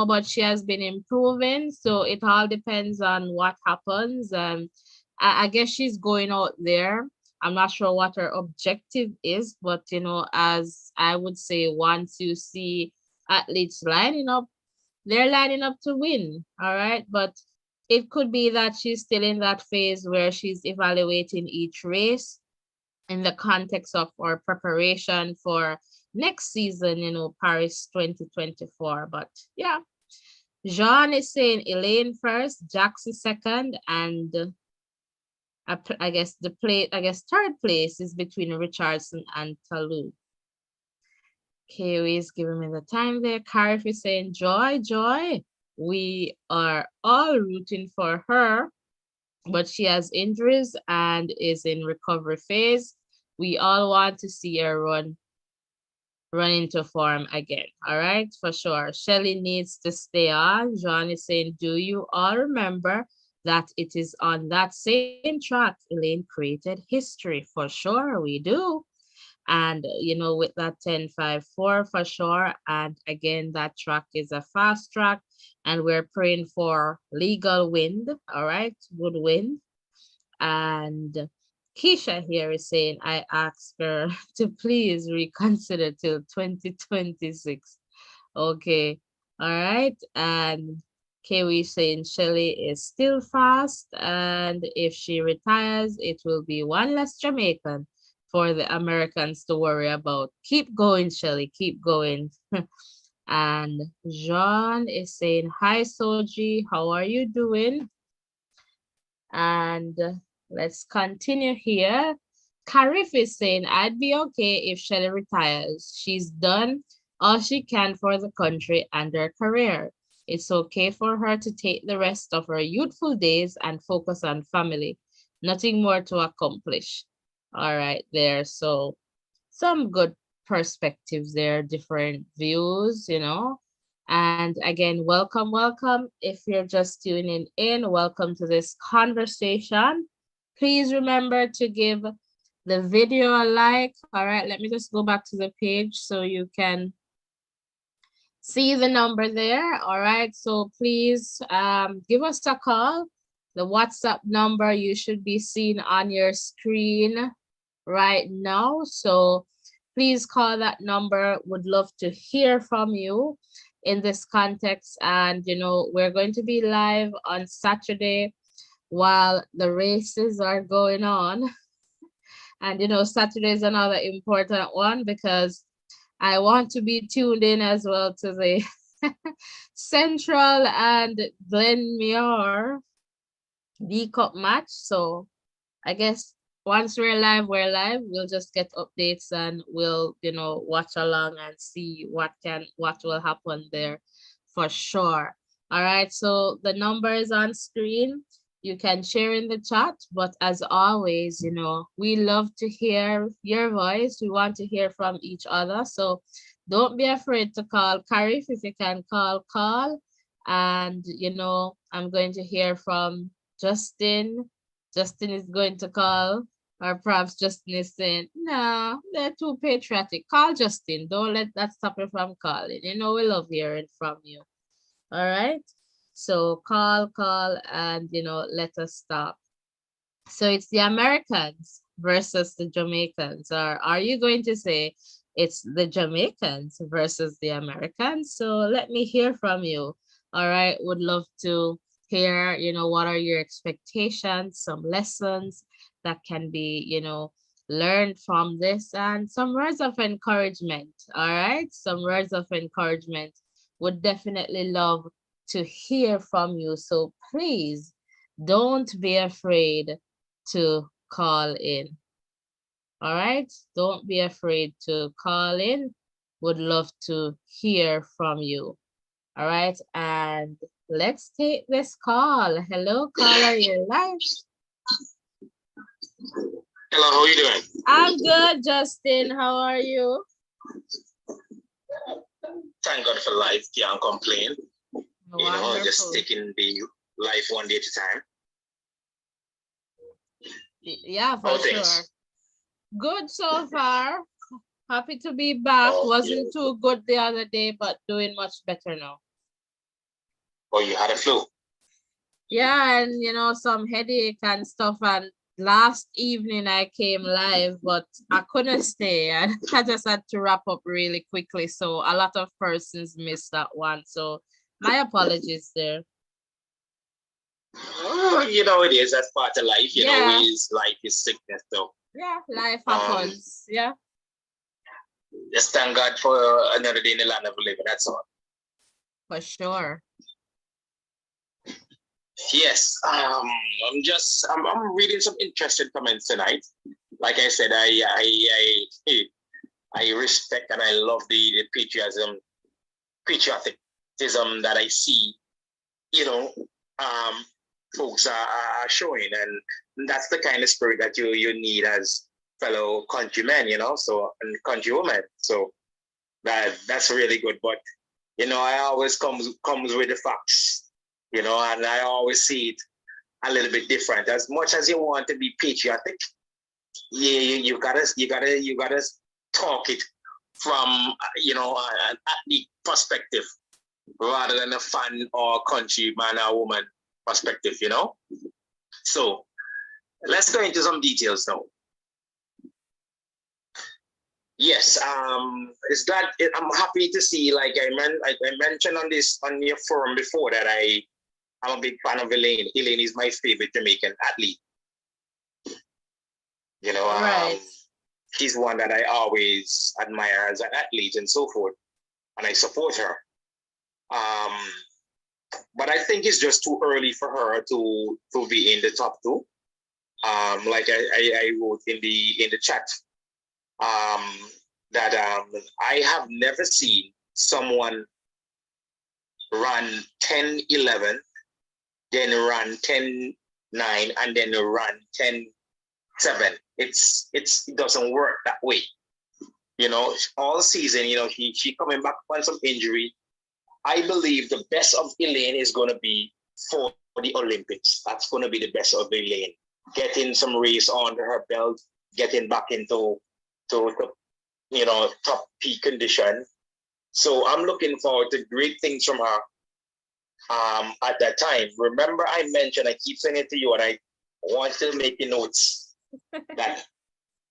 but she has been improving. So it all depends on what happens. I guess she's going out there. I'm not sure what her objective is, but, as I would say, once you see athletes lining up, they're lining up to win. All right. But it could be that she's still in that phase where she's evaluating each race in the context of our preparation for next season, Paris 2024. But yeah, Jean is saying Elaine first, Jaxie second, and I guess third place is between Richardson and Talou. Kiwi is giving me the time there. Carif is saying Joy. We are all rooting for her, but she has injuries and is in recovery phase. We all want to see her run into form again. All right, for sure. Shelly needs to stay on. John is saying, do you all remember that it is on that same track Elaine created history? For sure, we do. And, with that 10.54 for sure. And again, that track is a fast track. And we're praying for legal wind. All right, good wind. And Keisha here is saying, I asked her to please reconsider till 2026. Okay. All right. And Kiwi saying Shelly is still fast. And if she retires, it will be one less Jamaican for the Americans to worry about. Keep going, Shelly. Keep going. And John is saying, hi, Soji. How are you doing? And let's continue here. Karif is saying, I'd be okay if Shelly retires. She's done all she can for the country and her career. It's okay for her to take the rest of her youthful days and focus on family. Nothing more to accomplish. All right, there. So some good perspectives there, different views, And again, welcome, welcome. If you're just tuning in, welcome to this conversation. Please remember to give the video a like. All right, let me just go back to the page so you can see the number there. All right, so please give us a call. The WhatsApp number you should be seeing on your screen right now. So please call that number. Would love to hear from you in this context. And, you know, we're going to be live on Saturday while the races are going on. And, you know, Saturday is another important one because I want to be tuned in as well to the Central and Glenmuir D Cup match. So I guess once we're live, we're live. We'll just get updates and we'll, you know, watch along and see what will happen there for sure. All right. So the number is on screen. You can share in the chat, but as always, you know, we love to hear your voice. We want to hear from each other. So don't be afraid to call. Karif, if you can call. And, you know, I'm going to hear from Justin. Justin is going to call, or perhaps Justin is saying, no, they're too patriotic. Call Justin. Don't let that stop you from calling. You know, we love hearing from you. All right. So call, and, you know, let us stop. So it's the Americans versus the Jamaicans. Or are you going to say it's the Jamaicans versus the Americans? So let me hear from you. All right. Would love to hear, you know, what are your expectations, some lessons that can be, you know, learned from this, and some words of encouragement. All right. Some words of encouragement. Would definitely love to hear from you. So please don't be afraid to call in. All right. Don't be afraid to call in. Would love to hear from you. All right. And let's take this call. Hello, caller, you're live. Hello, how are you doing? I'm good, Justin. How are you? Thank God for life. Can't complain. Wonderful. You know, just taking the life one day at a time. Yeah, for sure. Good so far. Happy to be back. Wasn't too good the other day, but doing much better now. Oh, you had a flu? Yeah, and you know, some headache and stuff. And last evening I came live, but I couldn't stay. And I just had to wrap up really quickly. So a lot of persons missed that one. So my apologies there. Oh, you know, it is. That's part of life. You know, life is sickness, though. Yeah, life happens. Yeah. Just thank God for another day in the land of the living. That's all. For sure. Yes. I'm reading some interesting comments tonight. Like I said, I respect and I love the patriotism that I see, you know, folks are showing, and that's the kind of spirit that you need as fellow countrymen, you know, so, and countrywomen. So that's really good. But you know, I always comes with the facts, you know, and I always see it a little bit different. As much as you want to be patriotic, you gotta talk it from, you know, an athlete perspective rather than a fan or countryman or woman perspective, you know. So let's go into some details now. Yes, it's glad. I'm happy to see. Like I mentioned on your forum before that I'm a big fan of Elaine. Elaine is my favorite Jamaican athlete. You know, right. She's one that I always admire as an athlete and so forth, and I support her. But I think it's just too early for her to be in the top two. Like I wrote in the chat, that I have never seen someone run 10-11, then run 10-9, and then run 10-7. It doesn't work that way. You know, all season, you know, she coming back on some injury, I believe the best of Elaine is going to be for the Olympics. That's going to be the best of Elaine. Getting some race under her belt, getting back into top peak condition. So I'm looking forward to great things from her at that time. Remember, I mentioned, I keep saying it to you, and I want to make the notes that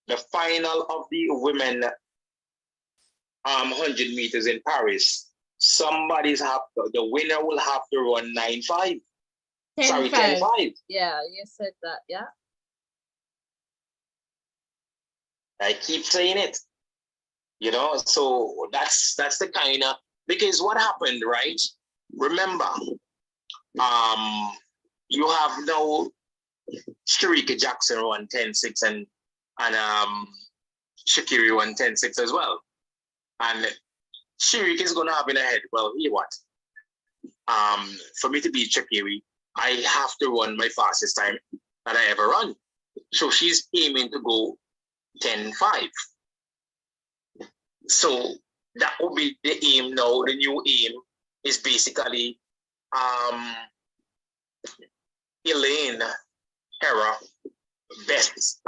the final of the women 100 meters in Paris, the winner will have to run 9.5. 10.5. Yeah, you said that, yeah. I keep saying it, so that's the kind of, because what happened, right? Remember, you have now Sharika Jackson won 10.6 and Shakiri won 10.6 as well. And Sharika is gonna have in her head, well, you know what? For me to beat Shakiri, I have to run my fastest time that I ever run. So she's aiming to go 10.5. So that will be the aim now. The new aim is basically Elaine Hera best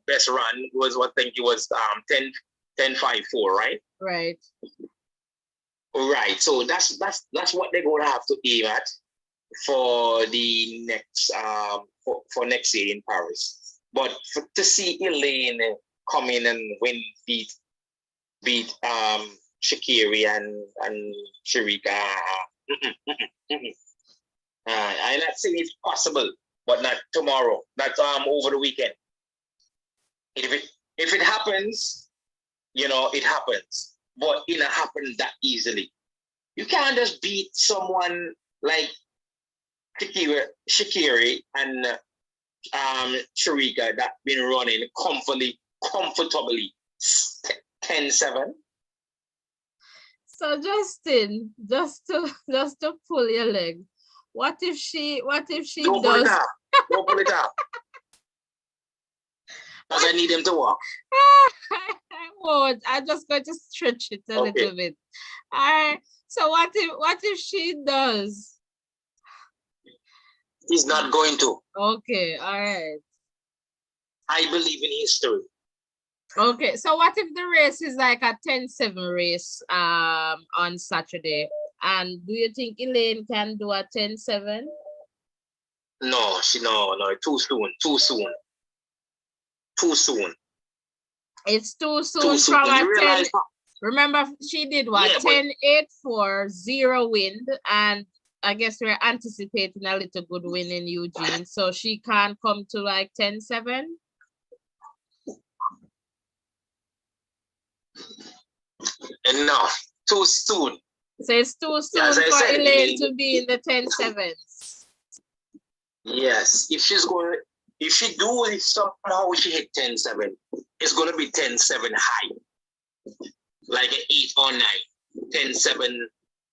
best run was what I think it was 10.54, right? Right. Right. So that's what they're gonna have to aim at for the next for next year in Paris. But to see Elaine come in and beat Shakiri and Sharika, I'm not saying it's possible, but not tomorrow, not over the weekend. If it happens, it happens. But it don't happen that easily. You can't just beat someone like Shakiri and Sharika that been running comfortably 10.7. So Justin, just to pull your leg, what if she Don't does? Pull it up. Don't pull it up. Because I need him to walk. I won't. I'm just going to stretch it a little bit. All right. So what if she does? He's not going to. Okay. All right. I believe in history. Okay. So what if the race is like a 10-7 race on Saturday? And do you think Elaine can do a 10-7? No, too soon. It's too soon from a 10. Remember, she did what? Yeah, 10-8 for 0 wind, and I guess we're anticipating a little good win in Eugene, so she can't come to like 10-7. No, too soon. So it's too soon for Elaine to be in the 10-7s. Yes, if she do it somehow, she hit 10-7, it's gonna be 10-7 high, like an 8 or 9, 10-7,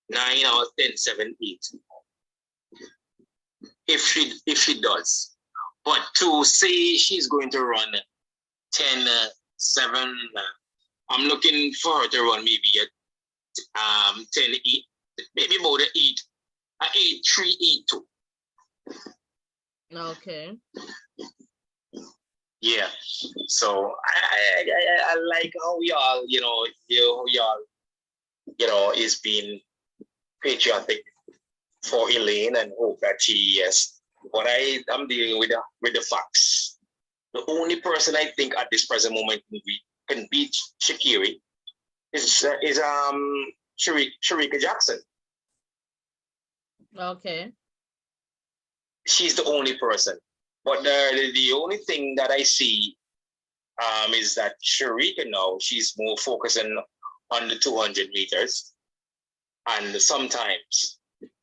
9 or 10-7, 8. If she does, but to say she's going to run 10-7, I'm looking for her to run maybe at 10-8, maybe about 8, 8-3, 8-2. Okay. Yeah. So I like how y'all, is being patriotic for Elaine and hope that she yes. But I'm dealing with the facts. The only person I think at this present moment can beat Shakiri is Sharika Jackson. Okay. She's the only person. But the only thing that I see is that Sharika now, she's more focusing on the 200 meters. And sometimes,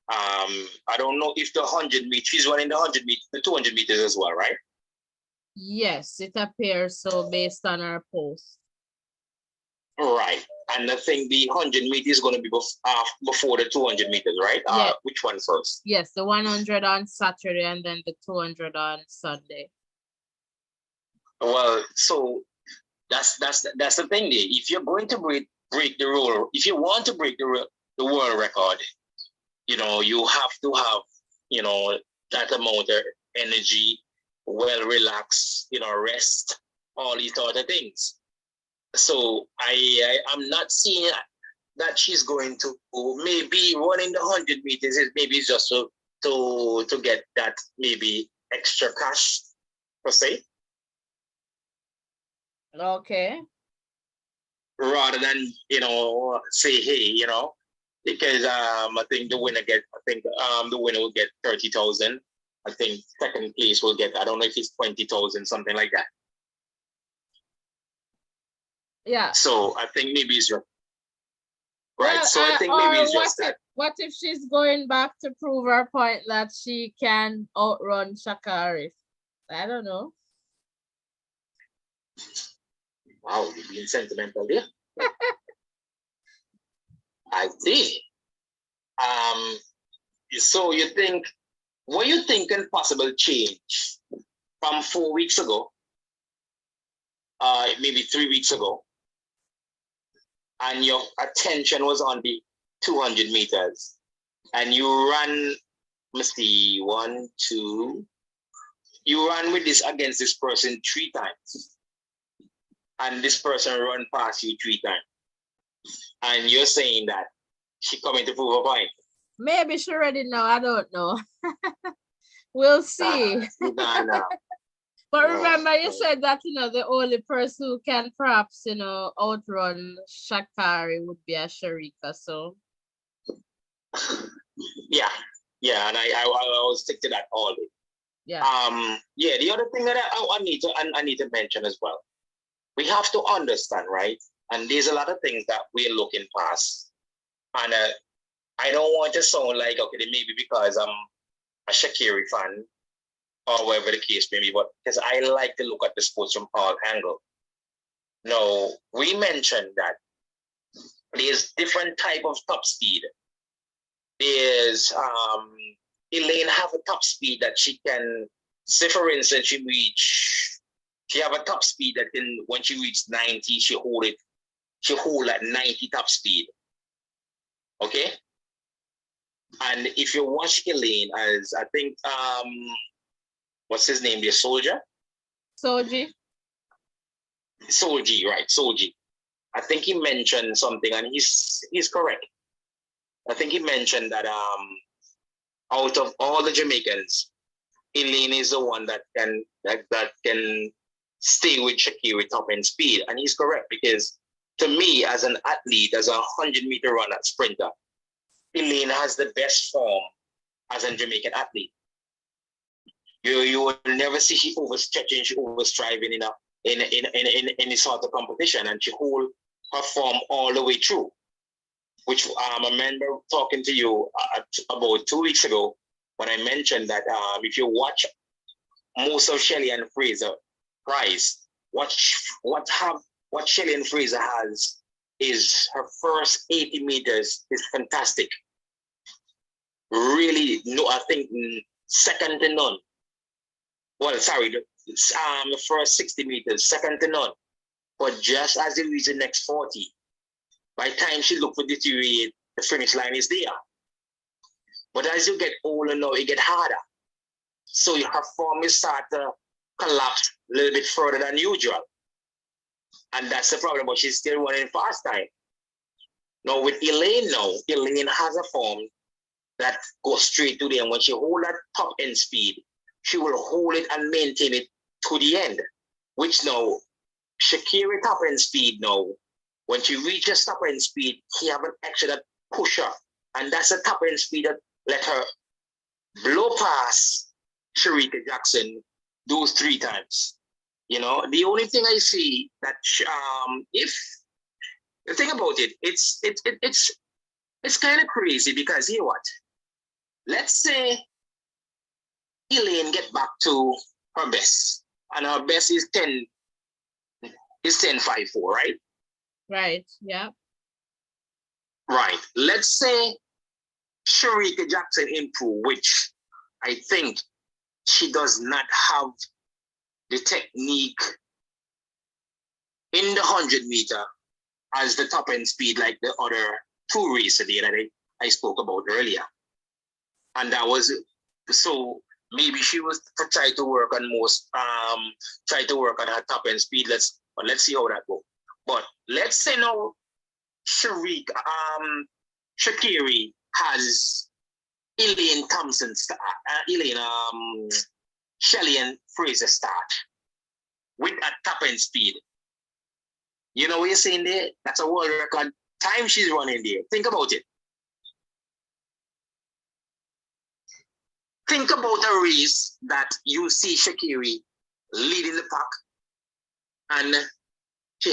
I don't know if the 100 meters, she's running the 100 meters, the 200 meters as well, right? Yes, it appears so based on our post. Right. And I think the 100 meters is going to be before the 200 meters, right? Yeah. Which one first? Yes, the 100 on Saturday and then the 200 on Sunday. Well, so that's the thing there. If you're going to break the rule, if you want to break the the world record, you have to have, that amount of energy, well relaxed, rest, all these other things. So I'm not seeing that she's going to maybe running the 100 meters is maybe just to get that maybe extra cash per se. Okay. Rather than, say, hey, because I think the winner will get 30,000. I think second place will get, I don't know if it's 20,000, something like that. Yeah. So I think maybe it's your right. Well, so I think maybe it's just that. What if she's going back to prove her point that she can outrun Shakari? I don't know. Wow, you're being sentimental there. I see. So you think, what you think can possible change from 4 weeks ago, maybe 3 weeks ago, and your attention was on the 200 meters, and you ran, let's see, you ran with this against this person 3 times, and this person run past you 3 times, and you're saying that she coming to prove a point. Maybe she already know. I don't know. We'll see. Nah. But remember, you said that, the only person who can perhaps, outrun Shakari would be a Sharika. So. Yeah, and I will stick to that all day. Yeah. The other thing that I need to mention as well, we have to understand, right? And there's a lot of things that we're looking past, and I don't want to sound like, okay, maybe because I'm a Shakiri fan or whatever the case may be, but because I like to look at the sports from all angles. Now, we mentioned that there's different type of top speed. There's Elaine have a top speed that she can, say for instance, she have a top speed that can, when she reaches 90, she hold at 90 top speed. Okay? And if you watch Elaine as, I think, what's his name, the soldier? Soji, right, Soji. I think he mentioned something, and he's correct. I think he mentioned that out of all the Jamaicans, Elaine is the one that can stay with Shakiri top end speed, and he's correct, because to me, as an athlete, as a 100-meter runner, sprinter, Elaine has the best form as a Jamaican athlete. You will never see she overstretching, she overstriving in any sort of competition, and she hold her form all the way through. Which I remember talking to you about 2 weeks ago when I mentioned that if you watch most of Shelley and Fraser Price, what Shelley and Fraser has is her first 80 meters is fantastic. Really, no, I think second to none. Well, sorry, the first 60 meters, second to none. But just as you reach the next 40, by the time she look for deteriorate, the finish line is there. But as you get older now, it get harder. So her form will start to collapse a little bit further than usual. And that's the problem, but she's still running fast time. Now with Elaine has a form that goes straight to the end. When she hold that top end speed, she will hold it and maintain it to the end. Which now, Shakiri top end speed now, when she reaches top end speed, she have an extra that push her. And that's the top end speed that let her blow past Sharika Jackson those 3 times. The only thing I see that if the thing about it, it's kind of crazy, because you know what? Let's say Elaine get back to her best, and her best is 10.54, right? right? Yeah. Right. Let's say Sharika Jackson improve, which I think she does not have the technique in the 100-meter as the top end speed like the other two races there that I spoke about earlier. And that was, so maybe she was try to work on her top end speed. Let's see how that goes. But let's say now Shakiri has Elaine Thompson start, Shelley and Fraser start with a top end speed. You know what you're saying there? That's a world record time she's running there. Think about it. Think about a race that you see Shakiri leading the pack and she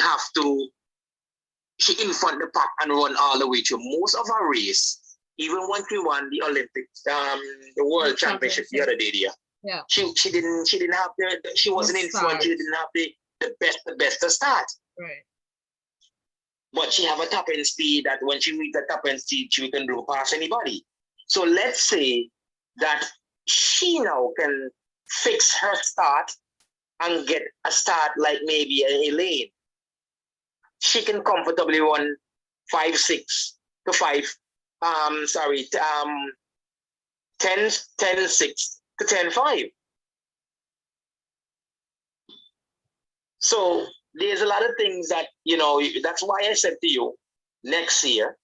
in front of the pack and run all the way through. Most of her race, even when she won the Olympics, the World Championship the other day there. Yeah. She didn't have she wasn't in front, she didn't have the best to start. Right. But she have a top end speed that when she reaches the top end speed, she can blow past anybody. So let's say that she now can fix her start and get a start like maybe a Elaine. She can comfortably run 5-6 to 5. 10-6 to 10-5. So there's a lot of things that, that's why I said to you, next year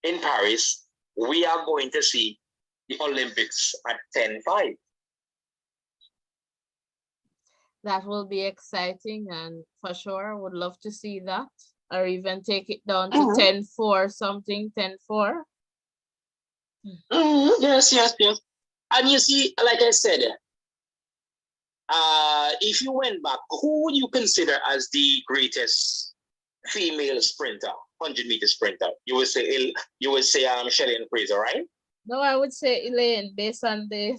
in Paris, we are going to see the Olympics at 10-5. That will be exciting, and for sure would love to see that, or even take it down to 10-4 something, 10-4. Yes. And you see, like I said, if you went back, who would you consider as the greatest female sprinter, 100-meter sprinter? You would say Shelley and Fraser, right? No, I would say Elaine based on the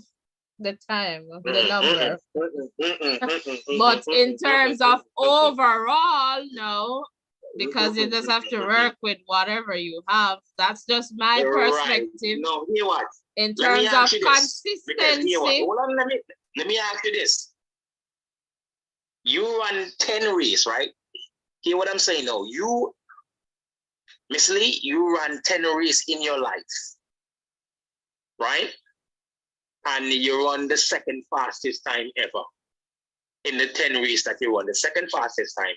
time, the number. But in terms of overall, no, because you just have to work with whatever you have. That's just my perspective. Right. No, hear what? In terms of consistency. Hold on, let me ask you this. You run 10 races, right? Hear what I'm saying now. Miss Lee, you run 10 races in your life, right? And you run the second fastest time ever in the 10 races that you won, the second fastest time.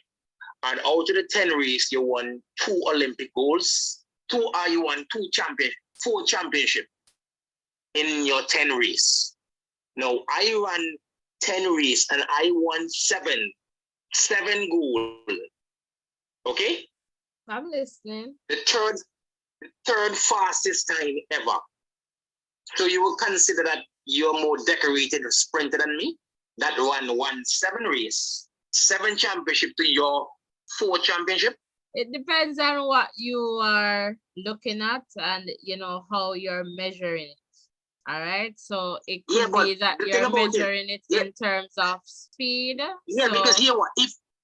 And out of the 10 races, you won 2 Olympic golds. You won 4 championships in your 10 races. Now, I ran 10 races and I won 7 gold. Okay? I'm listening. The third fastest time ever. So you will consider that you're more decorated sprinter than me? That won 7 races, 7 championship to your 4 championship? It depends on what you are looking at and how you're measuring it. All right. So it could be that you're measuring it in terms of speed. Yeah, so, because here what?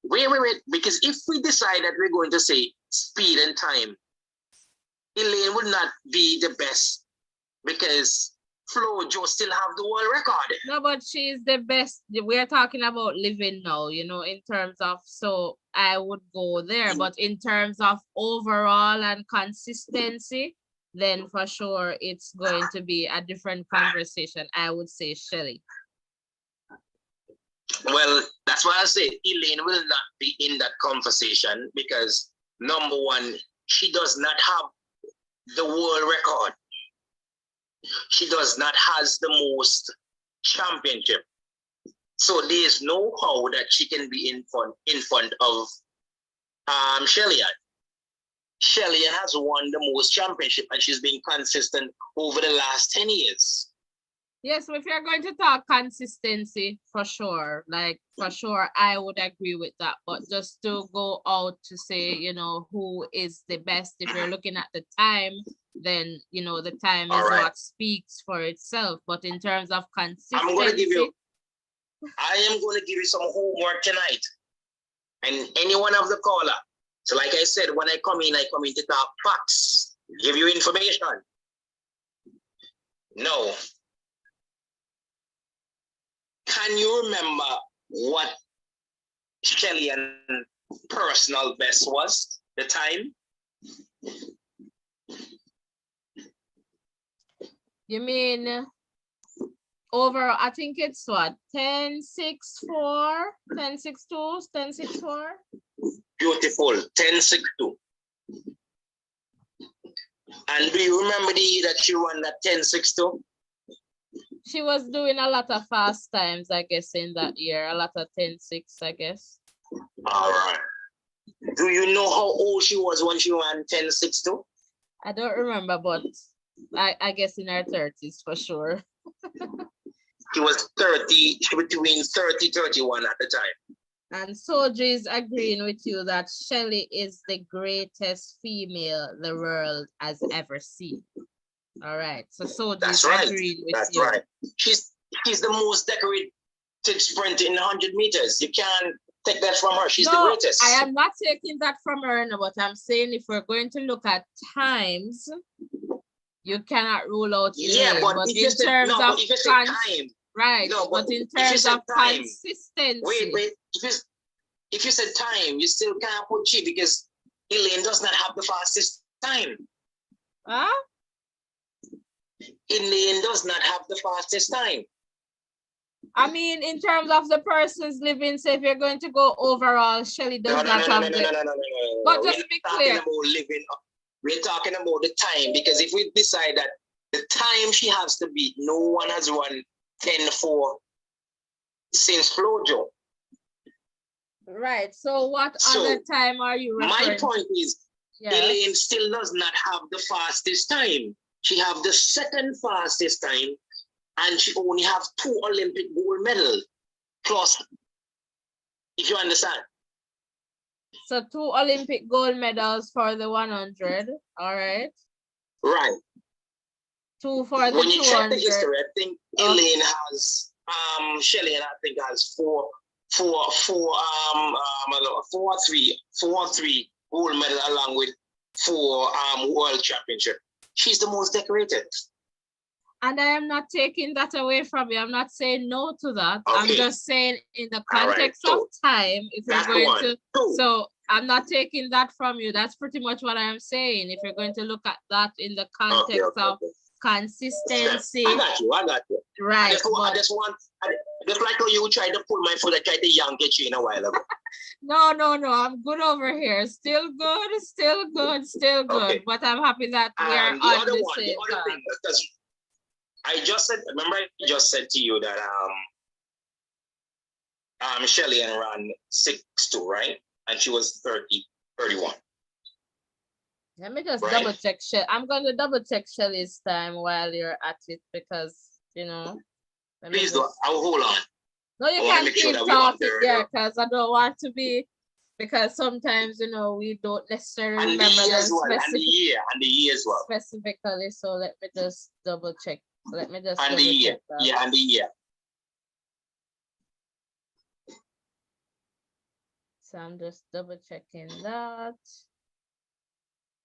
Wait. Because if we decide that we're going to say speed and time, Elaine would not be the best because Flo Jo still have the world record. No, but she's the best. We're talking about living now, in terms of, so I would go there. But in terms of overall and consistency, then for sure it's going to be a different conversation. I would say Shelley. Well, that's why I say Elaine will not be in that conversation because number one, she does not have the world record. She does not has the most championship. So there is no how that she can be in front of Shelley. Shelley has won the most championship and she's been consistent over the last 10 years. Yes, if you're going to talk consistency, for sure, I would agree with that. But just to go out to say, who is the best, if you're looking at the time, then, the time is what speaks for itself. But in terms of consistency, I am going to give you some homework tonight. And any one of the caller. So like I said, when I come in to talk facts, give you information. No. Can you remember what Shelley's personal best was, the time? You mean over, I think it's what, 10-6-4, 10-6-2, 10-6-4? Beautiful, 10-6-2. And do you remember the year that she won that 10-6-2? She was doing a lot of fast times, I guess, in that year. A lot of 10-6, I guess. All right. Do you know how old she was when she won 10-6-2? I don't remember, but I guess in her 30s for sure. She was 30, between 30-31 at the time. And Soji is agreeing with you that Shelly is the greatest female the world has ever seen. All right. So Soji is agreeing with you. That's right. She's the most decorated sprint in 100 meters. You can't take that from her. She's the greatest. I am not taking that from her, but I'm saying if we're going to look at times, you cannot rule out Elaine. But in terms of time, right? No, but in terms of time, consistency. Wait. If you said time, you still can't put she because Elaine does not have the fastest time. Huh? Elaine does not have the fastest time. I mean, in terms of the person's living, so if you're going to go overall, Shelly does not have No. But just to be clear. We're talking about the time because if we decide that the time she has to beat, no one has run 10-4 since Flojo. Right. So what other time are you referring? My point is, Elaine still does not have the fastest time. She have the second fastest time, and she only have 2 Olympic gold medals. Plus, if you understand. So 2 Olympic gold medals for the 100. All right. Right. 2 for the 200. When you check the history, I think Elaine has Shelly and I think has 4 3 gold medal along with 4 world championship. She's the most decorated. And I am not taking that away from you. I'm not saying no to that. Okay. I'm just saying in the context of time, if you're going to, so I'm not taking that from you. That's pretty much what I am saying. If you're going to look at that in the context of consistency. I got you. Right. Just like how you tried to pull my foot, I tried to yank it in a while ago. No. I'm good over here. Still good. Okay. But I'm happy that we are on the same path. Because I just said to you that Shelly and ran 6-2, right? And she was 31. Let me just double check Shelly. I'm going to double check Shelly's time while you're at it because, you know. Please don't. I'll hold on. No, you can't keep talking there because I don't want to be, because sometimes, you know, we don't necessarily remember and the year as well. Specifically, so let me just double check. Let me just and the year. Yeah, and the year. So I'm just double checking that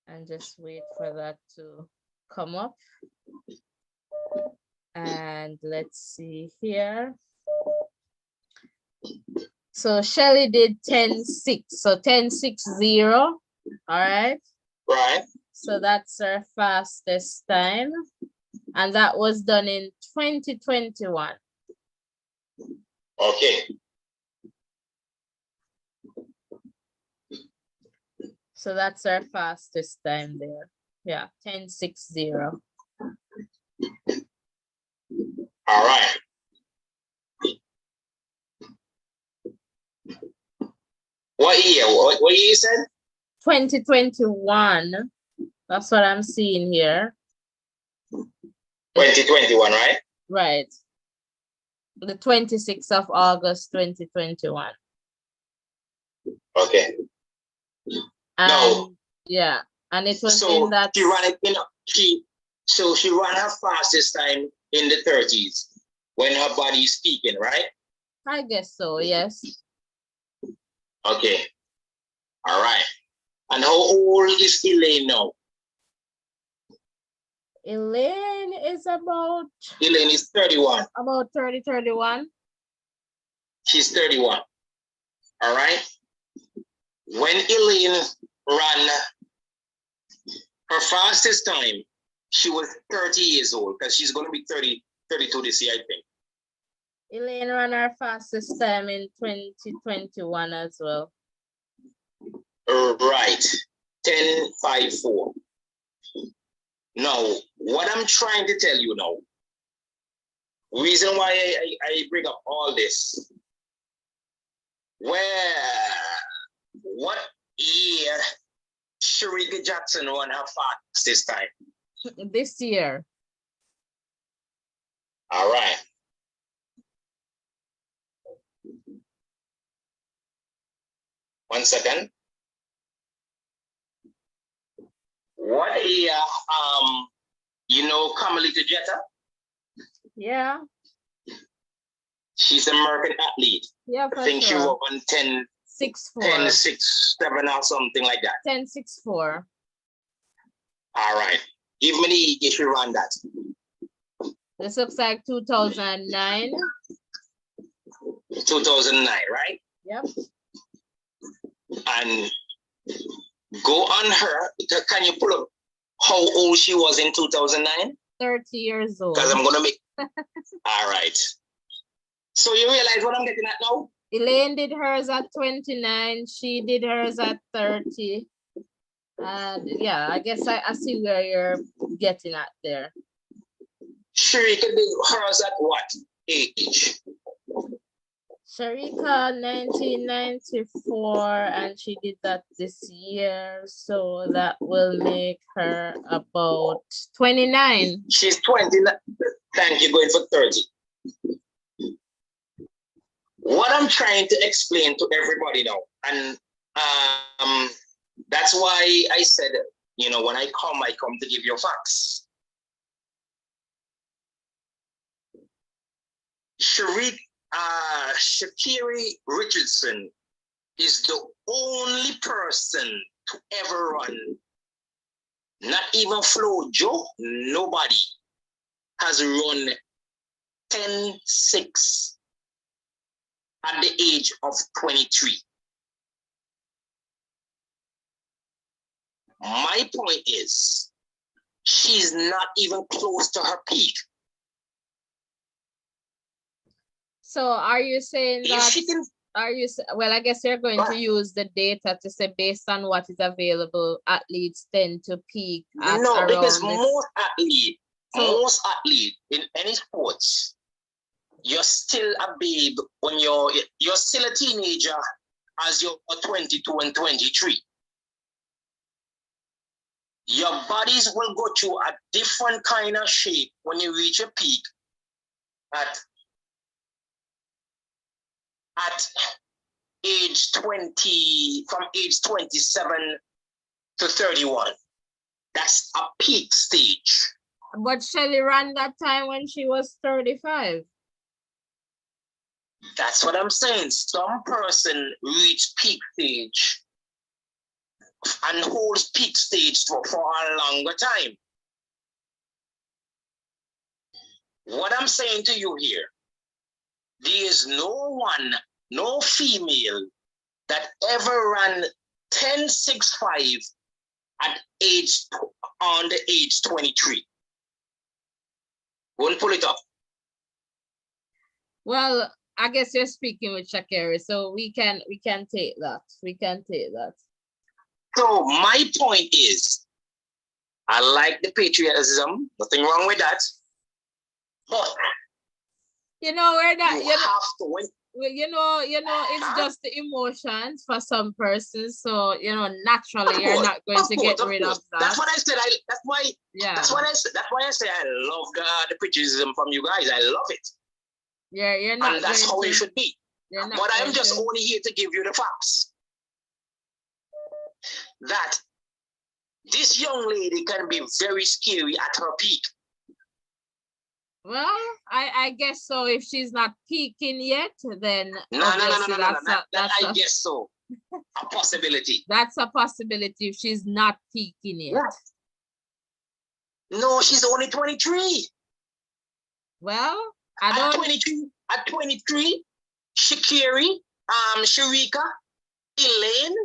and just wait for that to come up. And let's see here. So Shelly did 10-6. So 10-6-0. All right. Right. So that's her fastest time. And that was done in 2021. Okay. So that's our fastest time there. Yeah, 10-6-0. All right. What year? What year you said? 2021. That's what I'm seeing here. 2021, right? Right. The 26th of August, 2021. Okay. And yeah, and it was in that. She ran it, she ran her fastest time in the 30s when her body is speaking, right? I guess so, yes. Okay. All right. And how old is Elaine now? Elaine is about. Elaine is 31. About 30, 31. She's 31. All right. When Elaine ran Her fastest time, she was 30 years old because she's going to be 32 this year, I think. Elaine ran her fastest time in 2021 as well. Right, 10:54. Now, what I'm trying to tell you now, reason why I bring up all this, what year Sharika Jackson won her fastest time? This year. All right. One second. What year, you know Carmelita Jetta? Yeah. She's an American athlete. Yeah, I think she sure. won 10, 6'4". 10, 6, 7 or something like that. 10.64. All right. Give me the year she ran that. This looks like 2009. 2009, right? Yep. And go on her. Can you pull up how old she was in 2009? 30 years old. Because I'm going to make... All right. So you realize what I'm getting at now? Elaine did hers at 29. She did hers at 30. And yeah, I guess I see where you're getting at there. Sharika did hers at what age? Sharika 1994, and she did that this year, so that will make her about 29. She's 29. Thank you, going for 30. What I'm trying to explain to everybody now, and that's why I said, you know, when I come to give you facts. Shakiri Richardson is the only person to ever run, not even Flo Joe, nobody has run 10.6 at the age of 23. My point is, she's not even close to her peak. So are you saying If that, she can, well, I guess you're going to use the data to say based on what is available, athletes tend to peak at no, around because this. most athlete in any sports, you're still a babe when you're still a teenager as you're 22 and 23. Your bodies will go through a different kind of shape when you reach a peak at age 20, from age 27 to 31. That's a peak stage. But Shelly ran that time when she was 35. That's what I'm saying. Some person reach peak stage and holds peak stage for a longer time. What I'm saying to you here, there is no female that ever ran 10.65 at on the age 23. Won't pull it up. Well, I guess you're speaking with Shakira, so we can take that. We can take that. So my point is, I like the patriotism, nothing wrong with that. But you know where that you have to wait. You know, it's just the emotions for some persons. So, you know, naturally you're not going to get rid of that. That's what I said. That's why I say I love the criticism from you guys. I love it. You're not. And that's how it should be. But I'm just to... only here to give you the facts. That this young lady can be very scary at her peak. Well, I guess so. If she's not peaking yet, then no. I guess so. A possibility. That's a possibility if she's not peaking yet. Yeah. No, she's only 23. Well, I don't. At 23, Shakiri, Sharika, Elaine,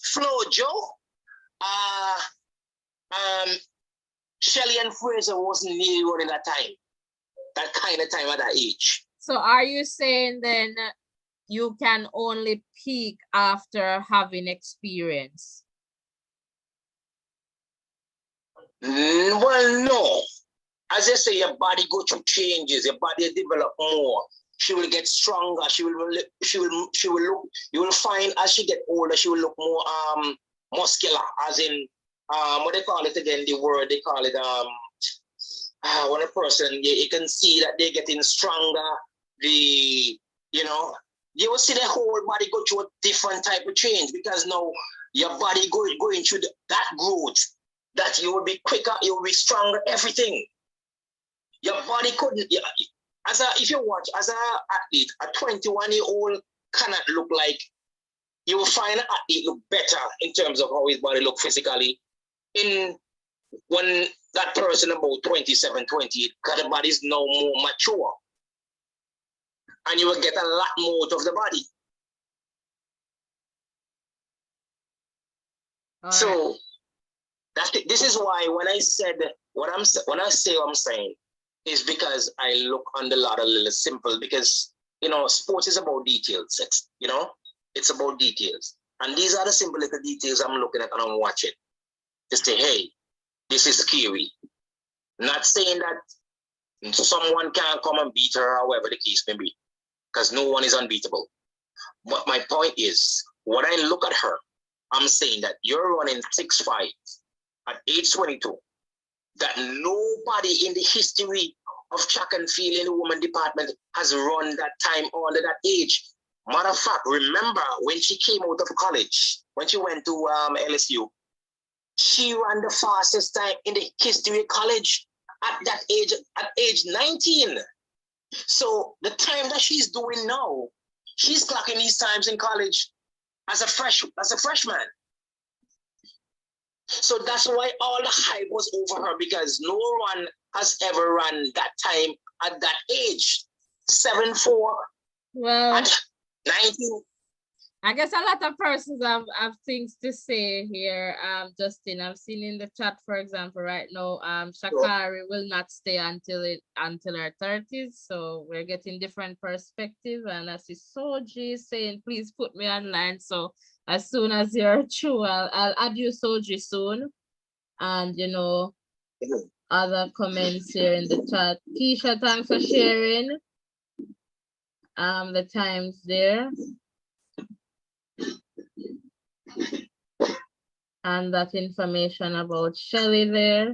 Flo Jo, Shelley and Fraser wasn't nearly running that time. That kind of time at that age. So are you saying then you can only peak after having experience? Well, no. As I say, your body go through changes. Your body develop more. She will get stronger. She will look. You will find as she get older, she will look more muscular. As in, what they call it again? The word they call it when a person you can see that they're getting stronger. You will see the whole body go through a different type of change because now your body going through that growth. That you will be quicker, you will be stronger, everything. Your body couldn't. If you watch as an athlete, a 21-year-old cannot look like. You will find an athlete look better in terms of how his body look physically. When that person about 27, 28, because the body is now more mature, and you will get a lot more out of the body. All so. Right. This is why when I say what I'm saying is because I look on the ladder a little simple because sports is about details. It's about details, and these are the simple little details I'm looking at and I'm watching to say, hey, this is scary. Not saying that someone can't come and beat her, however the case may be, because no one is unbeatable. But my point is, when I look at her, I'm saying that you're running 6'5". At age 22, that nobody in the history of track and field in the women department has run that time under that age. Matter of fact, remember when she came out of college, when she went to LSU, she ran the fastest time in the history of college at age 19. So the time that she's doing now, she's clocking these times in college as a freshman. So that's why all the hype was over her because no one has ever run that time at that age. 7'4". Well, at 19. I guess a lot of persons have things to say here. Justin, I've seen in the chat, for example, right now, Shakari will not stay until her 30s. So we're getting different perspective. And I see Soji saying, please put me online. So as soon as you're through, I'll add you, Soji, soon. And other comments here in the chat. Keisha, thanks for sharing the times there. And that information about Shelley there.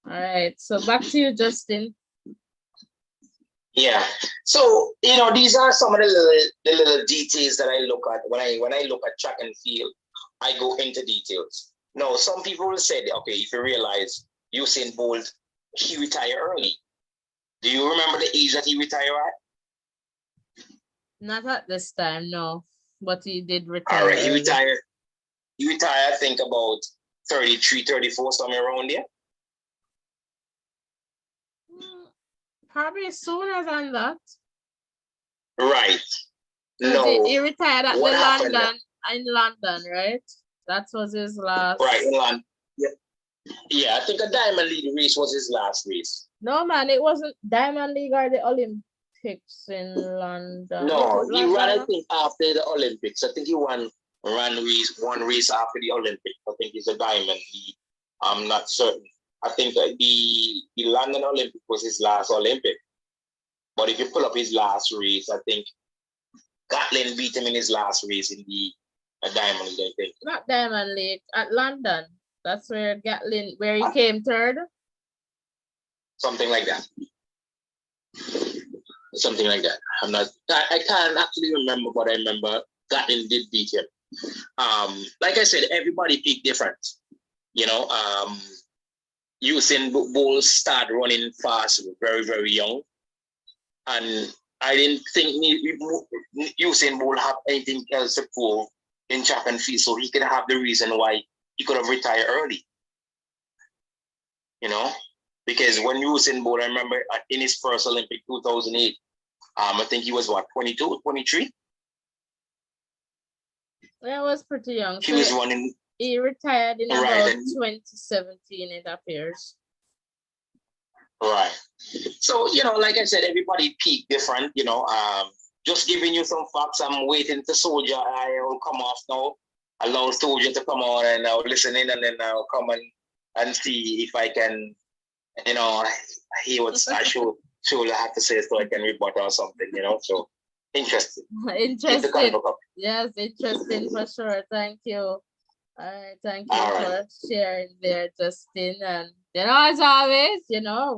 All right, so back to you, Justin. Yeah. So these are some of the little details that I look at when I look at track and field. I go into details. Now, some people will say, okay, if you realize Usain Bolt, he retired early. Do you remember the age that he retired at? Not at this time, no. But he did retire. All right, he retired. He retired, I think, about 33, 34, somewhere around there. Probably sooner than that. Right. No. He retired at in London, right? That was his last. Right, in London. Yeah, I think a Diamond League race was his last race. No, man, it wasn't Diamond League or the Olympics in London. No, he ran, I think, after the Olympics. I think he ran one race after the Olympics. I think it's a Diamond League. I'm not certain. I think the London Olympic was his last Olympic. But if you pull up his last race, I think Gatlin beat him in his last race in the Diamond League, I think. Not Diamond League, at London. That's where Gatlin, where he came third. Something like that. Something like that. I can't actually remember, but I remember Gatlin did beat him. Like I said, everybody peaked different. Usain Bolt started running fast very, very young. And I didn't think Usain Bolt have anything else to prove in track and field, so he could have the reason why he could have retired early. Because when Usain Bolt, I remember in his first Olympic 2008, I think he was 22, 23? That was pretty young. He was running. He retired in about 2017, it appears. Right. So, like I said, everybody peak different, just giving you some facts. I'm waiting for Soldier. I will come off now. Allow Soldier to come on and I'll listen in and then I'll come and see if I can, hear what I should have to say so I can rebut or something, So interesting. Interesting. Yes, interesting for sure. Thank you. All right, thank you for sharing there, Justin. And as always,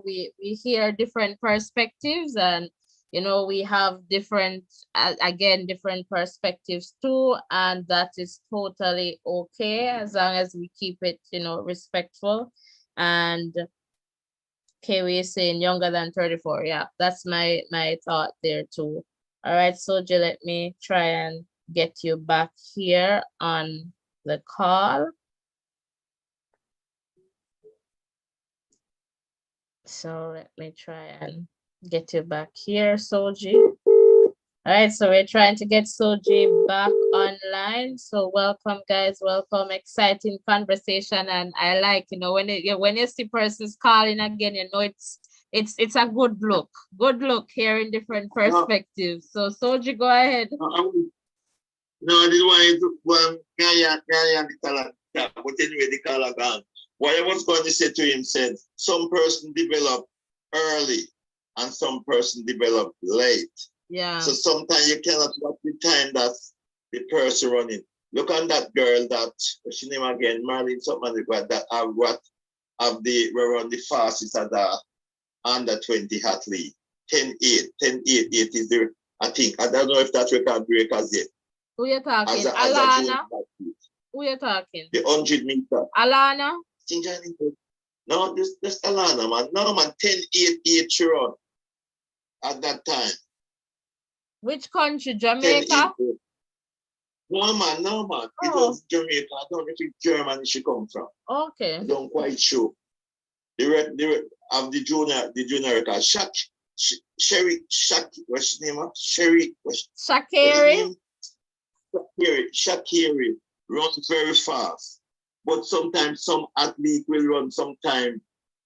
we hear different perspectives, and we have different perspectives too, and that is totally okay as long as we keep it, respectful. And KW is saying younger than 34. Yeah, that's my thought there too. All right, Soldier, let me try and get you back here on the call. So let me try and get you back here, Soji. All right, so we're trying to get Soji back online. So welcome, guys. Welcome. Exciting conversation, and I like, when you see persons calling again, it's a good look. Good look, hearing different perspectives. So Soji, go ahead. No, I didn't want to go but anyway, the color gone. What I was going to say to him said, some person develop early and some person develop late. Yeah. So sometimes you cannot watch the time that the person running. Look on that girl that, what's her name again, Marlene something like that, we're on the fastest at the under 20 athlete. 10-8 is the, I think. I don't know if that record breakers yet. Who you talking? Alana? Who you talking? The 100 meter. Alana? No, this Alana, man. No, man, 10-8 she run at that time. Which country? Jamaica? No, man. Oh. It was Jamaica. I don't know if it's Germany she come from. Okay. I don't quite sure. Of the junior record. Sherry, what's her name? Sherry. Shakiri runs very fast. But sometimes some athlete will run sometime,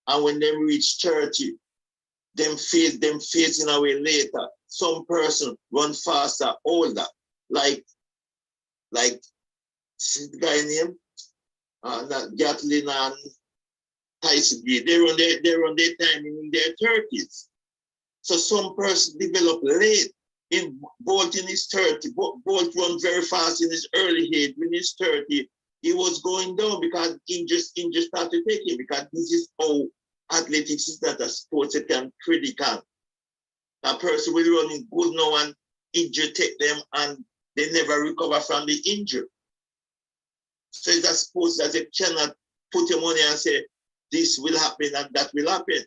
and when they reach 30, them phase in a way later. Some person run faster, older, like the guy name, that Gatlin and Tyson. They run their time in their 30s. So some person develop late. Bolt in his 30, Bolt run very fast in his early age. When he's 30, he was going down because injury started taking, because this is how athletics is not a sport that can critical. A person will run in good now and injury take them and they never recover from the injury. So it's a sport that they cannot put your money and say, this will happen and that will happen.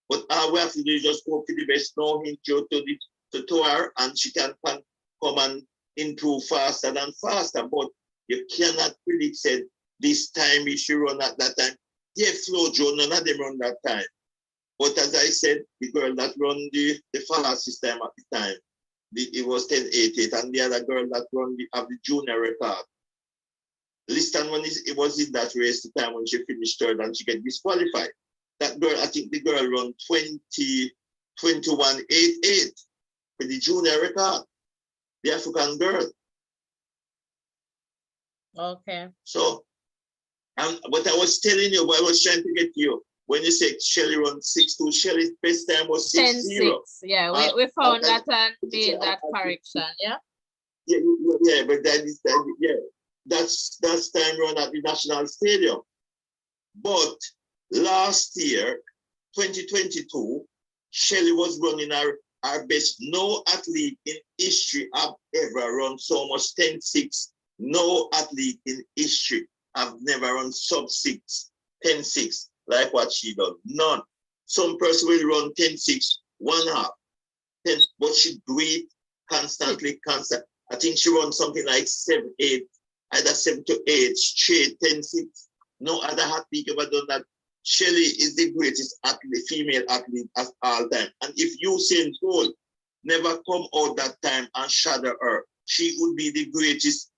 But all we have to do is just hope for the best, know injury to her, and she can come and improve faster than faster. But you cannot predict, said, this time we should run at that time. Yeah, Flo Joe, none of them run that time. But as I said, the girl that run the fastest time at the time, it was 10:88, and the other girl that run the junior record. Listen, when it was in that race, the time when she finished third and she get disqualified. That girl, I think the girl run 21:88 for the junior record, the African girl. Okay. So, what I was telling you, what I was trying to get you, when you said Shelly run 6'2", Shelly's best time was 6'0". Yeah, we found that and made that correction, yeah? Yeah, but that's time run at the National Stadium. But last year, 2022, Shelly was running our best. No athlete in history have ever run so much 10-6. No athlete in history have never run sub-6, 10-6, like what she done. None. Some person will run 10-6, 1/2, 10, but she do it constantly, constant. I think she runs something like 7-8, either 7 to 8, straight 10-6. No other athlete ever done that. Shelly is the greatest athlete, female athlete of all time. And if Usain Bolt never come out that time and shadow her, she would be the greatest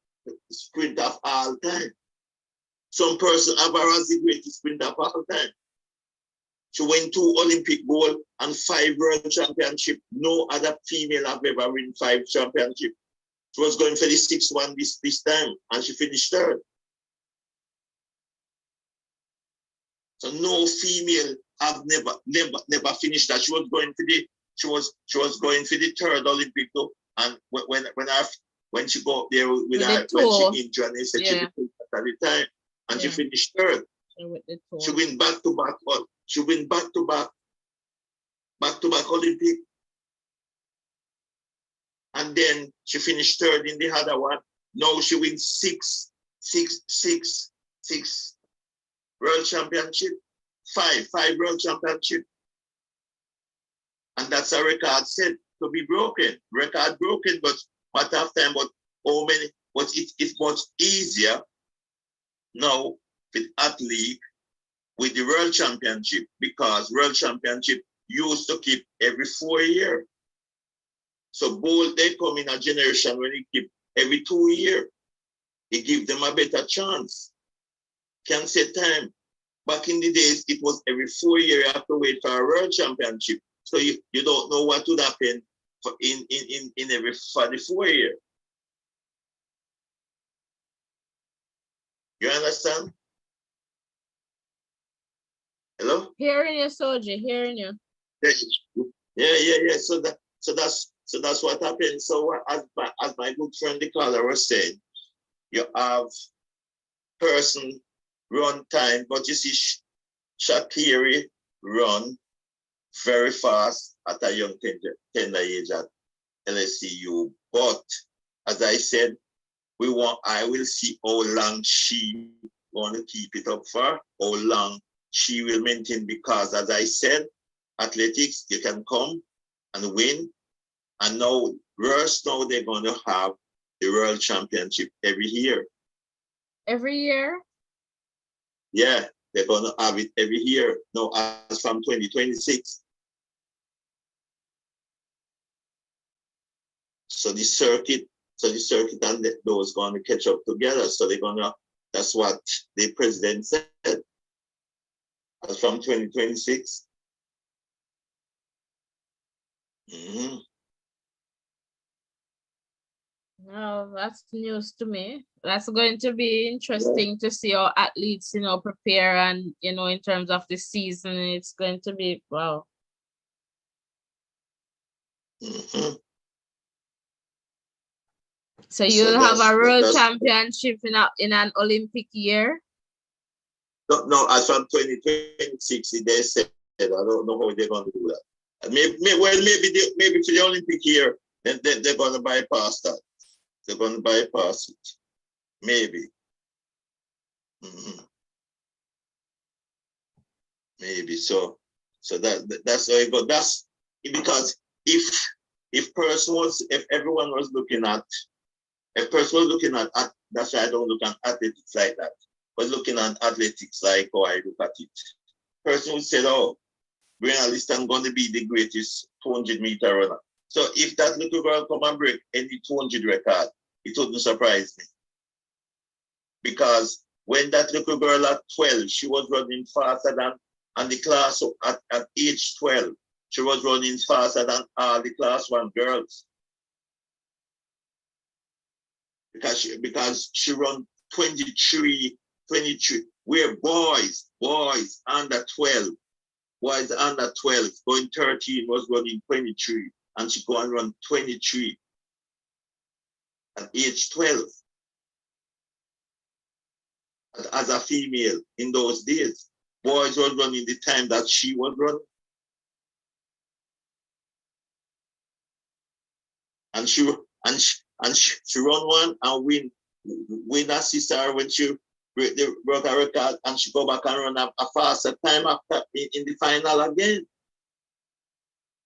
sprinter of all time. Some person have her as the greatest sprinter of all time. She won 2 Olympic gold and 5 world championship. No other female have ever won 5 championship. She was going for the 6th one this time, and she finished 3rd. So no female have never finished that. She was going for the 3rd Olympic though. And when she got there with her, when she injured, they said she did at the time, and she finished 3rd. She went back to back. She went back to back Olympic, and then she finished 3rd in the other one. Now she wins 6 world championship, 5 world championship, and that's a record set to be broken. Record broken, but matter of time. But how many? But it's much easier now with athlete with the world championship, because world championship used to keep every 4 years. So both they come in a generation when it keep every 2 years. It gives them a better chance. Can say time. Back in the days, it was every 4 years you have to wait for a world championship. So you don't know what would happen for the 4 years. You understand? Hello? Hearing you, Soji, hearing you. Yeah. So that's what happened. So as my good friend the caller was saying, you have person run time, but you see Shakiri run very fast at a young tender age at LSU. But as I said, I will see how long she want to keep it up for, how long she will maintain, because as I said, athletics, you can come and win. And now, now they're going to have the world championship every year. Every year? Yeah, they're going to have it every year. Now, as from 2026. So the circuit and those going to catch up together. So they're going to, that's what the president said. As from 2026. Mm-hmm. No, that's news to me. That's going to be interesting to see how athletes, prepare, and, in terms of the season, it's going to be, wow. Mm-hmm. So you'll have a world championship in an Olympic year? No, as from 2026, they said, I don't know how they're going to do that. Maybe for the Olympic year, then they're going to bypass that. They're going to bypass it. Maybe. Mm-hmm. Maybe. So that's how it goes. That's because if everyone was looking at, that's why I don't look at athletics like that. But looking at athletics like how I look at it. Person would say, oh, Brianna Liston going to be the greatest 200-meter runner. So if that little girl come and break any 200 record, it wouldn't surprise me. Because when that little girl at 12, she was running faster than, and the class at age 12, she was running faster than all the class 1 girls. Because she run 23, where boys under 12, going 13 was running 23, and she go and run 23 at age 12 as a female in those days. Boys were running the time that she was running. And she run one and win assist her when she broke her record, and she go back and run a faster time after in the final again.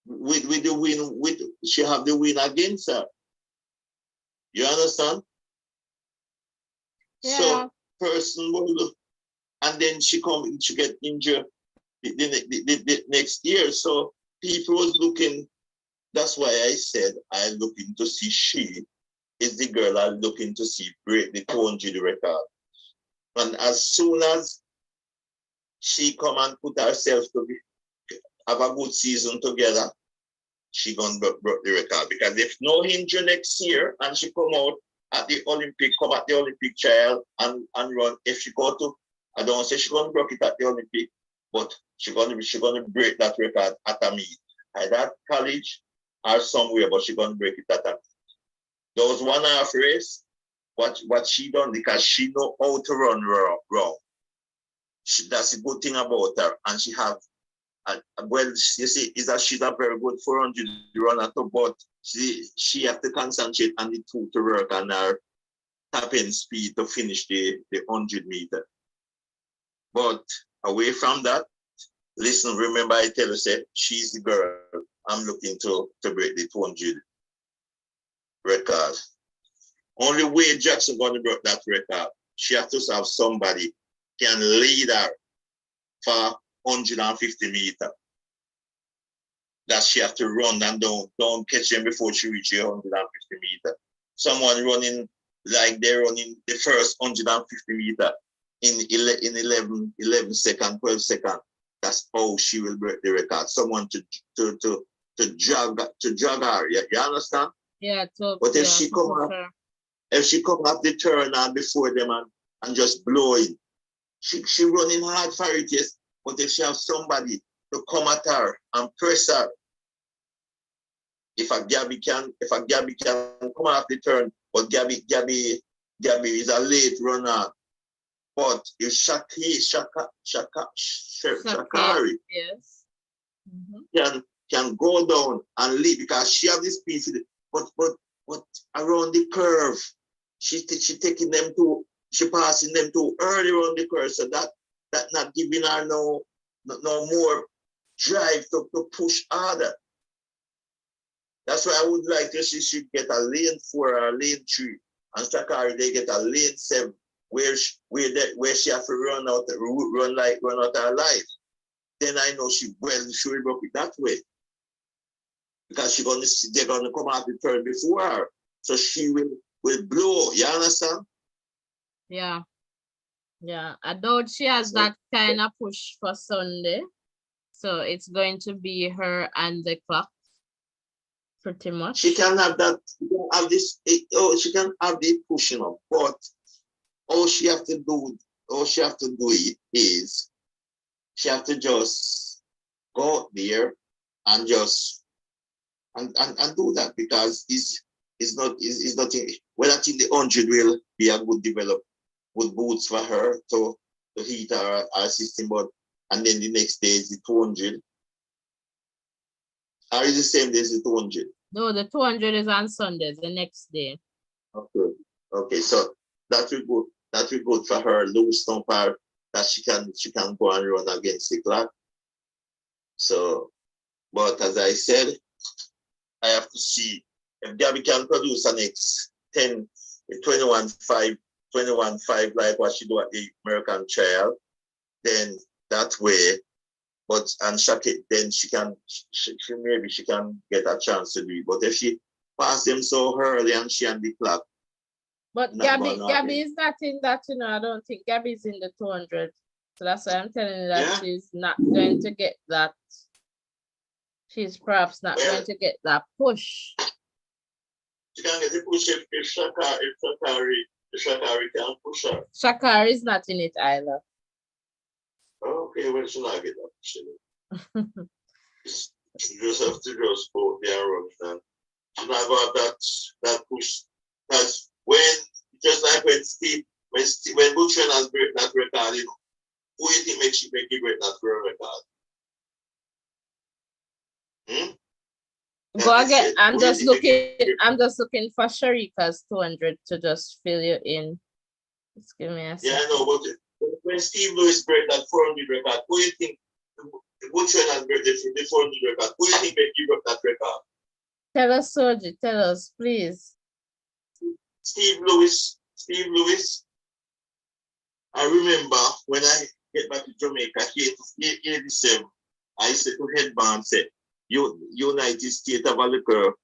With the win, she have the win against her. You understand? Yeah. So person will, and then she get injured the next year. So people was looking. That's why I said I'm looking to see she is the girl I'm looking to see break the 200 record. And as soon as she come and put herself have a good season together, she gonna break the record. Because if no injury next year and she come out at the Olympic, come at the Olympic trial and run, if she go to, I don't say she gonna break it at the Olympic, but she gonna break that record at a meet. At that college or somewhere, but she gonna break it at a meet. Those 1.5 race, what she done, because she know how to run wrong. That's a good thing about her, and she have. Well, you see, is that she's a very good 400 runner, but she have to concentrate on the two to work on her tapping speed to finish the 100 meter. But away from that, listen, remember I tell you, say, she's the girl I'm looking to break the 200 record. Only way Jackson going to break that record, she has to have somebody can lead her for 150 meters. That she have to run and don't catch them before she reaches 150 meters. Someone running like they're running the first 150 meters in 11 seconds, 12 seconds. That's how she will break the record. Someone to jog her. You understand? Yeah. But if she come up the turn and before them and just blowing, she running hard for it, yes. But if she have somebody to come at her and press her, if a Gabby can come off the turn, but Gabby is a late runner. But if Shakari yes. can go down and lead because she have this speed, but around the curve, she taking them to, she passing them too early around the curve, so that not giving her no more drive to push harder. That's why I would like to see she get a lane 4 or a lane 3, and Shakari they get a lane 7, where she have to run out her life. Then I know she will broke it that way, because they're gonna come out the turn before her, so she will blow. You understand? Yeah. Yeah. I doubt she has that kind of push for Sunday, so it's going to be her and the clock. Pretty much. She can have that. She can have the pushing up, but all she have to do it is she have to just go out there and just and do that, because it's nothing. Well, I think the 100 will be a good develop with boots for her to heat her system, but and then the next day is the 200. Or is the same day as the 200? No, the 200 is on Sunday, the next day. Okay, so that will go for her, loose stump her, that she can go and run against the clock. So, but as I said, I have to see if Gabby can produce an next 21.5 like what she do at the American trial, then that way. But and Shaki, then she maybe she can get a chance to do it. But if she pass them so early and she on the clock. But Gabby is not in that, I don't think Gabby is in the 200. So that's why I'm telling you that she's not going to get that. She's perhaps not going to get that push. She can get the push if Shakari can push her. Shakari is not in it either. Okay, well, she not get that. She just have to just go there and run. She not got that push. Because just like when Butcher has break that record, who do you think make it break that record? Go again. I'm just looking for Sharika's 200 to just fill you in. Just give me a second. Yeah, I know, but when Steve Lewis break that 400 record, who do you think Butcher has break the 400 record? Who do you think make you break that record? Tell us, Soji, tell us, please. Steve Lewis. I remember when I get back to Jamaica, 87, I said to Headband, said, United States of a little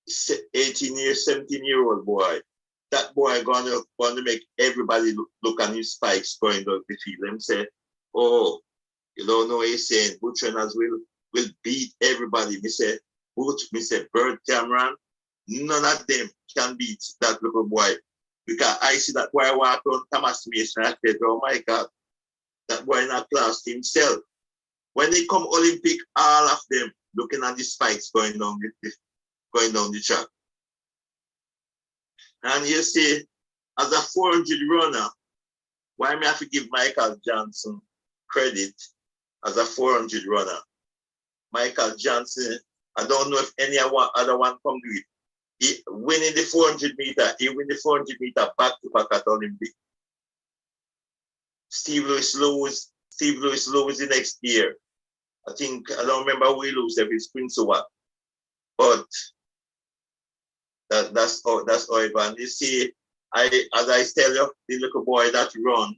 17-year-old boy. That boy gonna make everybody look on his spikes going to the field and say, oh, You don't know he's saying Butcherners will beat everybody. Me say Bert Cameron, none of them can beat that little boy. Because I see that boy walk on Thomas Mason, I said, oh my God, that boy not class himself. When they come Olympic, all of them looking at the spikes going down the track. And you see, as a 400 runner, why me have to give Michael Johnson credit as a 400 runner? Michael Johnson, I don't know if any other one come do it. He winning the 400 meter, he win the 400 meter back to back at Olympic. Steve Lewis lose the next year. I don't remember who he lose if it's Prince or what. But that's how it went. You see, as I tell you, the little boy that run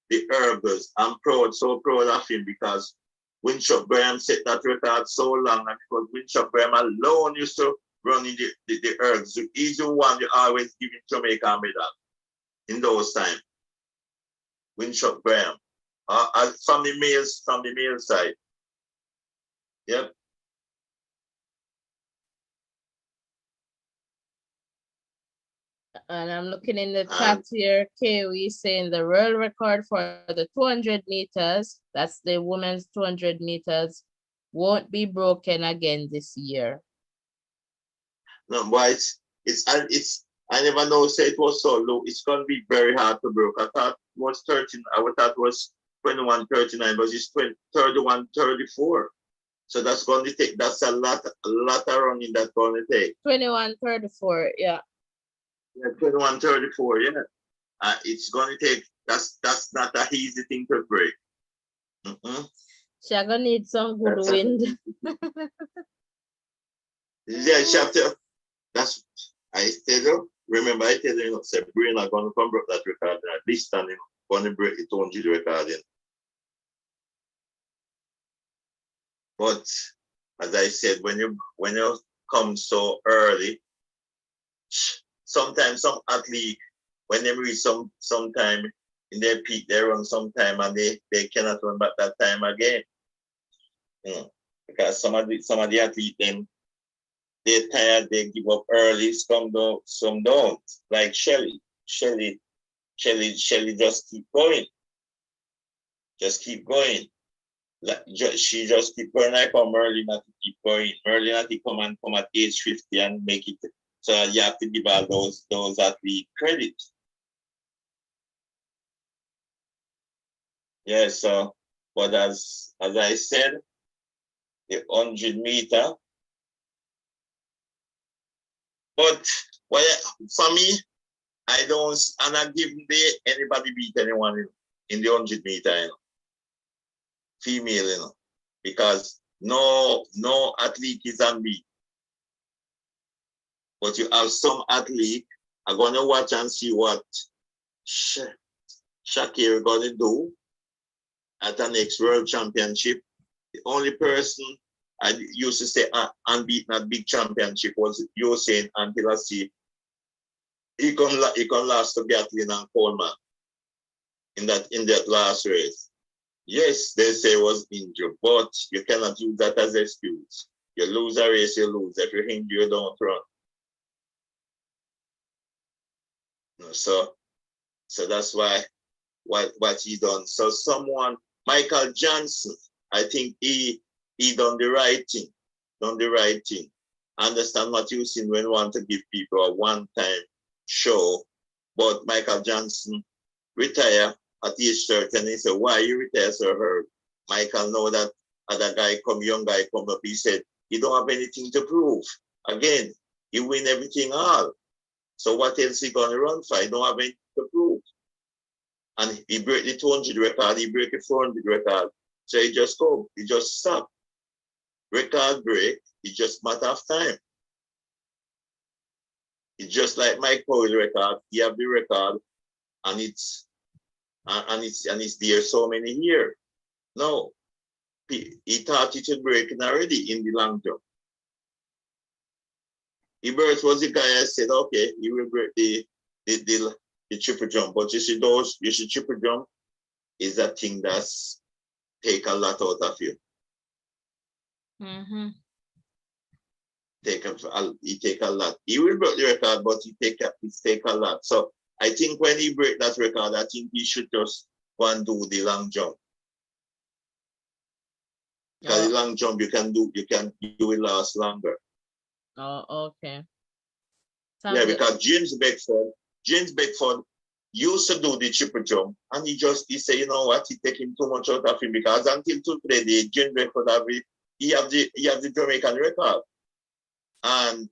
the Herbers, I'm so proud of him because Winthrop Graham set that record so long, and because Winthrop Graham alone used to run in the Herbs. He's the one you always giving Jamaica a medal in those times. Winthrop Graham. From the male side. Yep. And I'm looking in the chat here. Kiwi saying the world record for the 200 meters, that's the women's 200 meters, won't be broken again this year. No, but it's I never know say it was so low. It's gonna be very hard to break. I thought it was 13, I thought it was 21:39, but it's 31:34. So that's going to take, that's a lot of running that's going to take. 21:34, yeah. Yeah, 21:34, yeah. It's going to take, that's not an easy thing to break. She's going to need some good wind. Yeah, chapter, that's, I tell you, remember I tell you, Sabrina going to come break that record, at least standing, going to break the 200 record. But as I said, when you come so early, sometimes some athlete, when they reach sometime in their peak, they run sometime and they cannot run back that time again. Because some of the athletes then they're tired, they give up early, some don't. Like Shelly just keep going. Just keep going. She just keep going. I come early not to keep going. Early not to come at age 50 and make it. So you have to give all those athletes credit. Yeah, so but as I said, the 100 meter. But for me, I don't give anybody beat anyone in the 100 meter, you know. Female, you know, because no athlete is unbeaten. But you have some athlete are gonna watch and see what Shakira gonna do at the next World Championship. The only person I used to say unbeaten at big championship was Usain until I see he can last to Gatlin and Coleman in that last race. Yes, they say it was injured, but you cannot use that as an excuse. You lose a race, you lose. If you're injured, you don't run. So that's why what he done. So Michael Johnson, I think he done the right thing. Understand what you seen when you want to give people a one-time show, but Michael Johnson retire at age 30, and he said, why you retire so early? Michael know that other young guy come up, he said, he don't have anything to prove. Again, he win everything all. So what else he gonna run for? He don't have anything to prove. And he break the 200 record, he break the 400 record. So he just stop. Record break, it's just matter of time. It's just like Mike Powell's record, he have the record, and it's there so many years. No, he thought it would break already in the long jump. Ebert was the guy I said, okay, he will break the triple jump, but you see triple jump is a thing that's take a lot out of you. Mm-hmm. He take a lot. He will break the record, but he take a lot. So I think when he break that record, I think he should just go and do the long jump. Because the long jump you will last longer. Oh, okay. Yeah, because James Beckford used to do the triple jump, and he said, you know what, he taking too much out of him, because until today, James Beckford he have the Jamaican record. And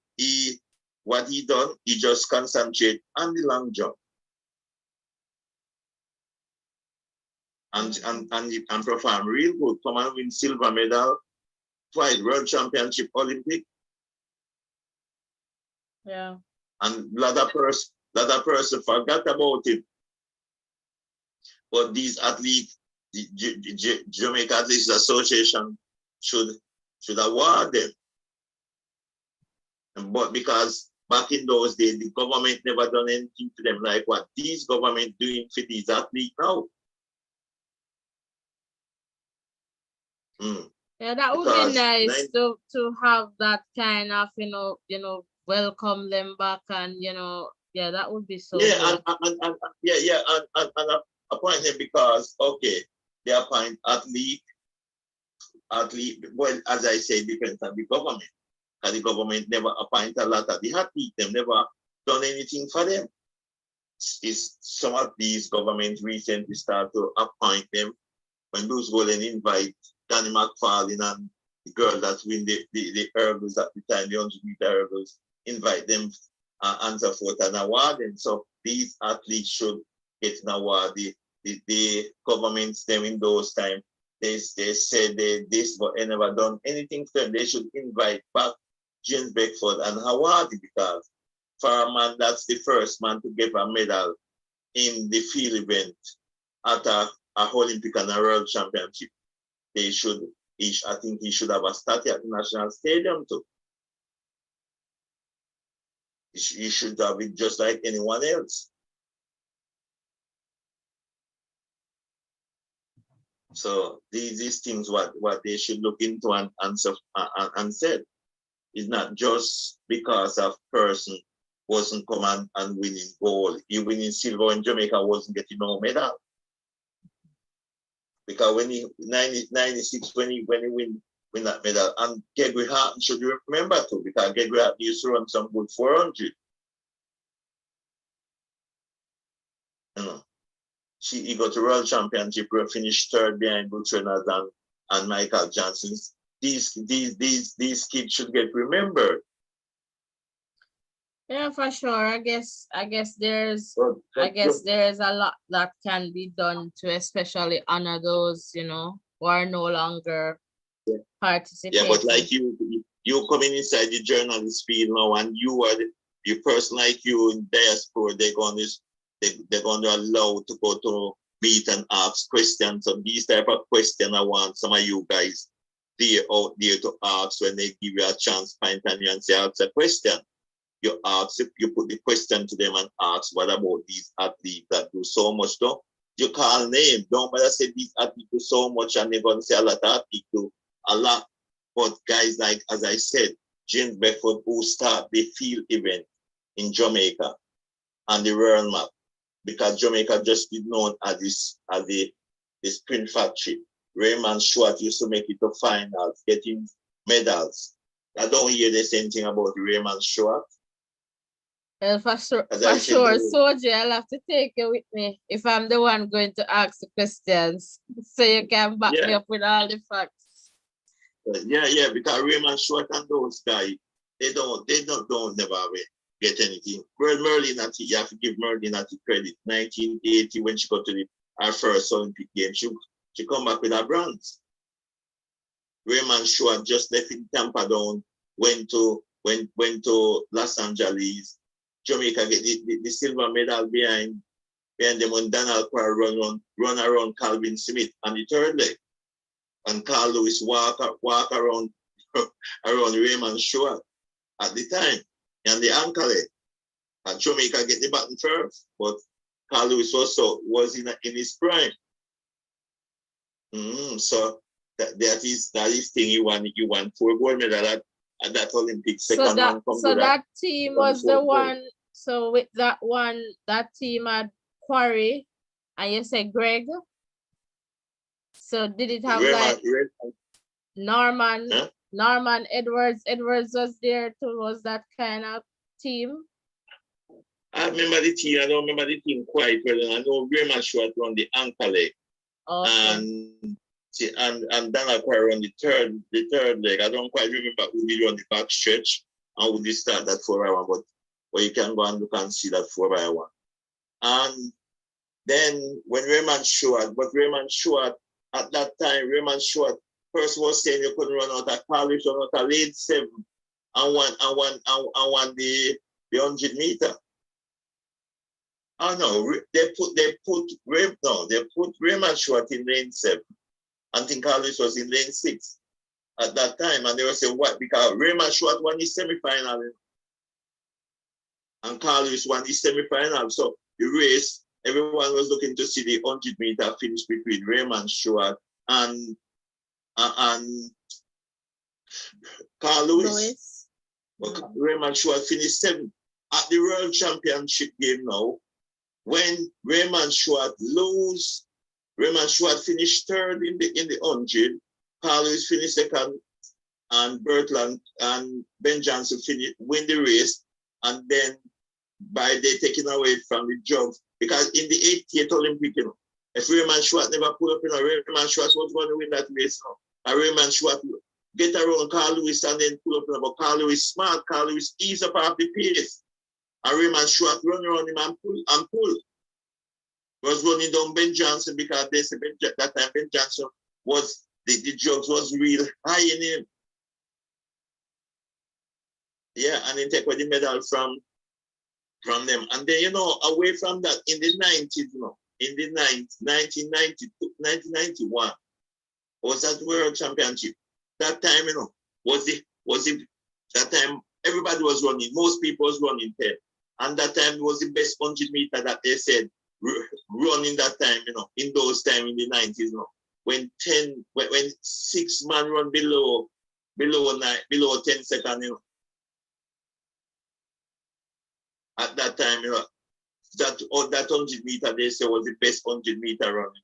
what he done, he just concentrate on the long jump. And perform real good. Come and win silver medal, twice World Championship, Olympic. Yeah. And lot of person forgot about it. But these athletes, the Jamaica Athletes Association should award them. But because back in those days, the government never done anything to them like what these government doing for these athletes now. Yeah, that would be nice to have that kind of, welcome them back, and yeah, that would be so good. And appoint them, because okay, they appoint athlete. Well, as I said, depends on the government. And the government never appoint a lot of the athletes. They've never done anything for them. Some of these governments recently start to appoint them. When those go and invite Danny McFarlane and the girl that win the hurdles at the time, the 100-meter hurdles, invite them and answer for an award. And so these athletes should get an award. The governments them in those times, they said this, but they never done anything for them. They should invite back James Beckford and award it, because for a man, that's the first man to get a medal in the field event at a Olympic and a World Championship. I think he should have a statue at the National Stadium too. He should have it just like anyone else. So these things what they should look into and said. It's not just because a person wasn't come and winning gold. He winning silver in Jamaica wasn't getting no medal. Because when he 96 when he win that medal, and Gregory Hart should remember too, because Gregory Hart used to run some good 400. He got to World Championship, finished third behind Butch Reynolds and Michael Johnson. These kids should get remembered. Yeah, for sure. I guess there's a lot that can be done to especially honor those, who are no longer participating. Yeah, but like you coming inside the journalist field now, and you are the person like you in diaspora, they're going to allow to go to meet and ask questions. So these type of questions I want some of you guys out there to ask when they give you a chance, point on you and say, ask a question. You put the question to them and ask, what about these athletes that do so much? You call name. Don't matter say these athletes do so much, and they're going to say a lot of athletes do a lot. But guys like, as I said, James Beckford, who start the field event in Jamaica on the world map, because Jamaica just did known as the sprint factory. Raymond Stewart used to make it to finals, getting medals. I don't hear the same thing about Raymond Stewart. Well, for sure, Soji, I'll have to take you with me if I'm the one going to ask the questions, so you can back me up with all the facts. Yeah, because Raymond Stewart and those guys, they don't never get anything. Merlin, you have to give Merlin credit. 1980, when she got to her first Olympic game, she come back with a bronze. Raymond Stewart just left in Tampa Down, went to Los Angeles. Jamaica get the silver medal behind them when Donald Parr run around Calvin Smith on the third leg, and Carl Lewis walk around Raymond Stewart at the time and the ankle leg. And Jamaica get the button first, but Carl Lewis also was in his prime. So that is thing you want 4 gold medal at that Olympics. Second one come to that team was the one. So with that one, that team had Quarry, and you said Greg. So did it have Norman? Huh? Norman Edwards. Edwards was there too. Was that kind of team? I remember the team. I don't remember the team quite well. I know Raymond Short on the anchor leg, and Dan Aquari on the third leg. I don't quite remember who did on the back stretch and who did start that 4x1, but you can go and look and see that 4x1. And then when Raymond Short at that time, Raymond Short first was saying you couldn't run out of college, run out of late 7 and won the 100 meter. Oh no, they put Raymond Short in lane 7. I think Carlos was in lane 6 at that time, and they were saying what? Because Raymond Short won his semi-final, and Carlos won his semi-final. So the race, everyone was looking to see the 100 meter finish between Raymond Short and Carl Lewis. But Raymond Short finished 7th at the World Championship game now. When Raymond Short lose, Raymond Short finished 3rd in the 100. Carl Lewis finished 2nd, and Bertland and Ben Johnson win the race, and then by they taking away from the jump, because in the 88th Olympic, if Raymond Short never pulled up, Raymond Short was going to win that race now. And Raymond Short get around Carl Lewis and then pull up, but Carl Lewis smart. Carl Lewis ease up off the pace. And Raymond Short run around him and pull. Was running down Ben Johnson because they said that time Ben Johnson was the drugs was real high in him. Yeah, and he take away the medal from them. And then, away from that, in the 90s, in the 1991, was that World Championship. That time, was it that time everybody was running, most people was running 10. And that time was the best 100 meter that they said running that time, in those time in the 90s, when 6 man run below 10 seconds, at that time, that 100 meter they say was the best 100 meter running.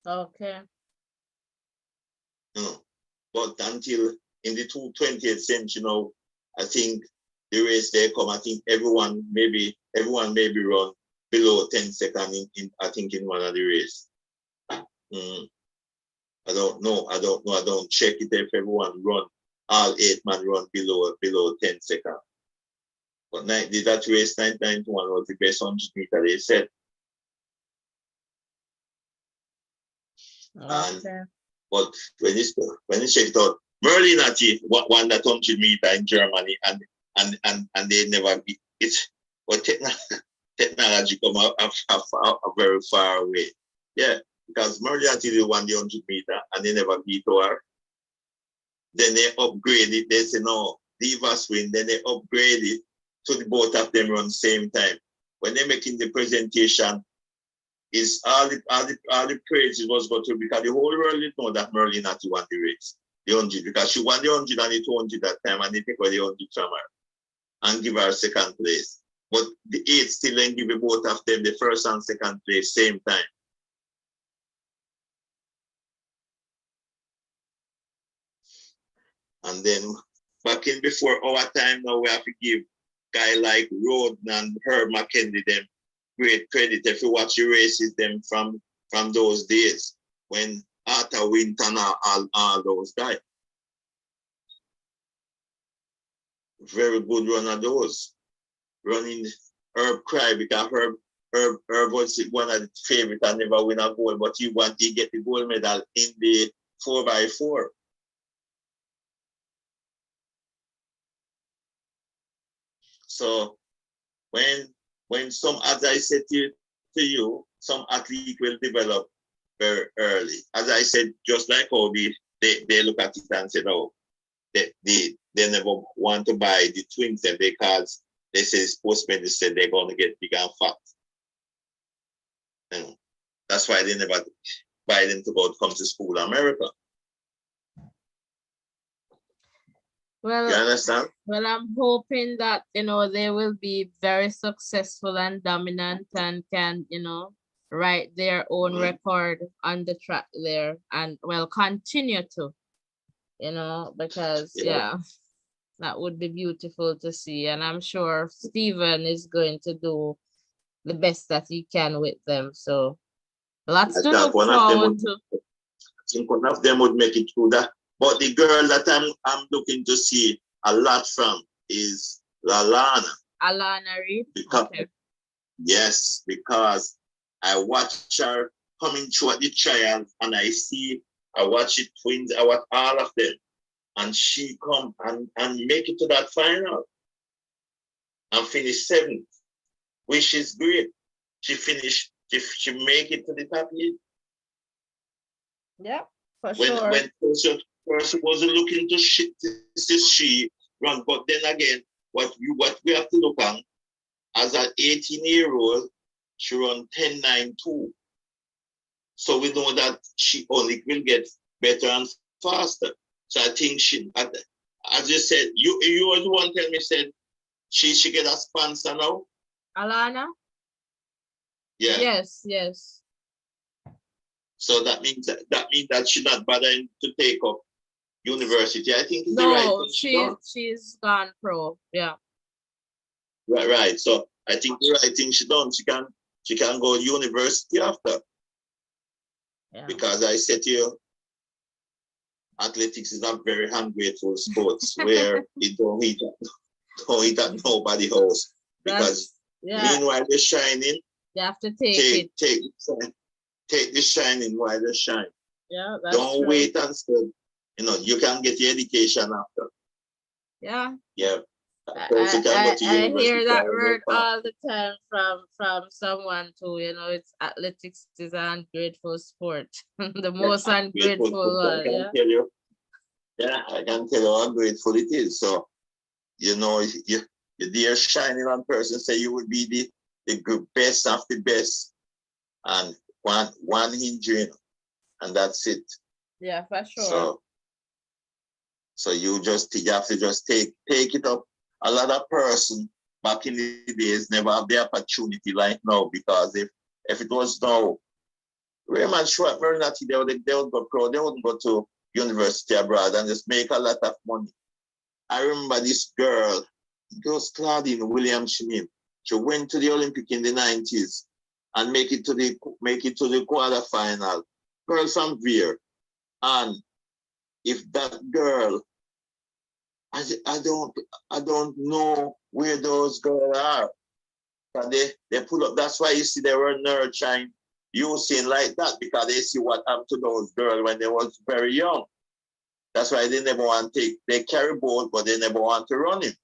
Okay. But until in the 20th century, I think the race they come, I think everyone maybe run below 10 seconds in one of the race. I don't know. I don't check it if everyone run, all 8 man run below 10 seconds. But that race 1991 was the best 100 meter they said. Okay. But when you check it out, Merlin Ati won that 100 meter in Germany, and they never beat it. But technology come a very far away. Yeah, because Merlin Ati won the 100 meter and they never beat her. Then they upgrade it. They say no, leave us win. Then they upgrade it to the both of them run same time. When they're making the presentation, is all the praise was going to, because the whole world didn't know that Merlin Ati won the race, the 100, because she won the 100 and the 200 that time, and they take away the 100 from her and give her 2nd place. But the 8 still then give both of them the 1st and 2nd place same time. And then back in before our time now, we have to give guy like Roden and Herb McKenzie them great credit if you watch the races them from those days when Arthur Winton and all those guys. Very good run of those. Running Herb cry because Herb was one of the favorites and never win a gold, but he get the gold medal in the 4x4. So when some, as I said to you, some athlete will develop very early. As I said, just like how they look at it and say, no, they never want to buy the twins them because they say sportsmen said they're going to get big and fat. That's why they never buy them to go to come to school in America. Well, You understand? well, I'm hoping that, they will be very successful and dominant and can, write their own record on the track there and, well, continue to, because, yeah, that would be beautiful to see. And I'm sure Steven is going to do the best that he can with them. So lots I to thought look one of them forward would, to. I think one of them would make it through that. But the girl that I'm looking to see a lot from is Lalana. Alana Reed. Because, Okay. yes, because I watch her coming through at the trial and I watch it twins, I watch all of them. And she come and make it to that final and finish 7th, which is great. She make it to the top 8. Yeah, for When sure. when person wasn't looking to see she run, but then again, what we have to look on as an 18-year-old, she run 10.92. So we know that she only will get better and faster. So I think as you said, you was the one tell me said she get a sponsor now. Alana? Yeah. Yes. So that means that she's not bothering to take up university. I think it's the right No, thing she's gone pro. Yeah. Right. So I think the right thing she done. She can go to university after. Yeah. Because I said to you, athletics is a very ungrateful sports where it don't eat at nobody else. Because meanwhile they're shining, you have to take it. Take the shining while they shine. Yeah, that's don't true. wait until you can get your education after. Yeah. Yeah. I hear that word all the time from someone too. It's athletics is an ungrateful sport. The most ungrateful one. I can tell you. Yeah, I can tell you how grateful it is. So, you dear shining on person say you would be the best of the best, and one injury, and that's it. Yeah, for sure. So you have to just take it up. A lot of person back in the days never have the opportunity like now, because if it was now, Raymond Schwartz, they would go pro, they wouldn't go to university abroad and just make a lot of money. I remember this girl, it was Claudine Williams. She went to the Olympic in the 90s and make it to the quarterfinal. Girl from Veer. And if that girl, I don't know where those girls are. But they pull up. That's why you see they were nurturing using like that, because they see what happened to those girls when they was very young. That's why they never want to take. They carry ball, but they never want to run him.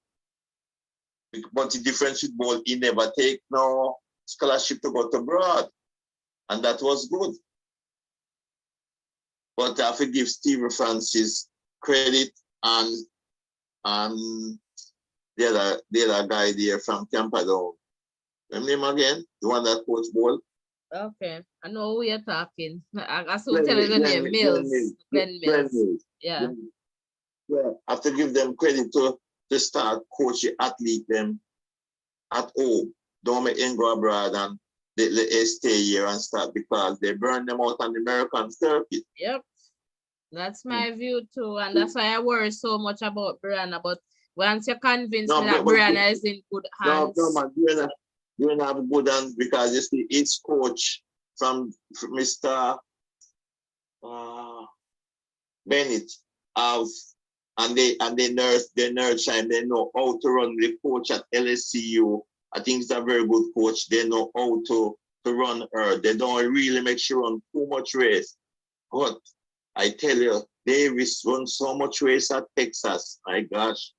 But the difference with ball, he never take no scholarship to go to abroad, and that was good. But I have to give Stephen Francis credit and the other guy there from Camperdown. Remember him again? The one that coached ball? Okay. I know who you're talking. I still tell you the name. Mills. Mills. Yeah. Yeah. I have to give them credit to start coaching athlete them at home. Don't make them go abroad and they stay here and start, because they burn them out on the American circuit. Yep. That's my view too. And that's why I worry so much about Brianna. But once you're convinced that Brianna is in good hands. No, man, you're not good hands, because you see each coach from Mr. Bennett house, and they nurture him. They know how to run. The coach at LSCU, I think he's a very good coach. They know how to run her. They don't really make sure run too much race. But I tell you, Davis run so much race at Texas. My gosh.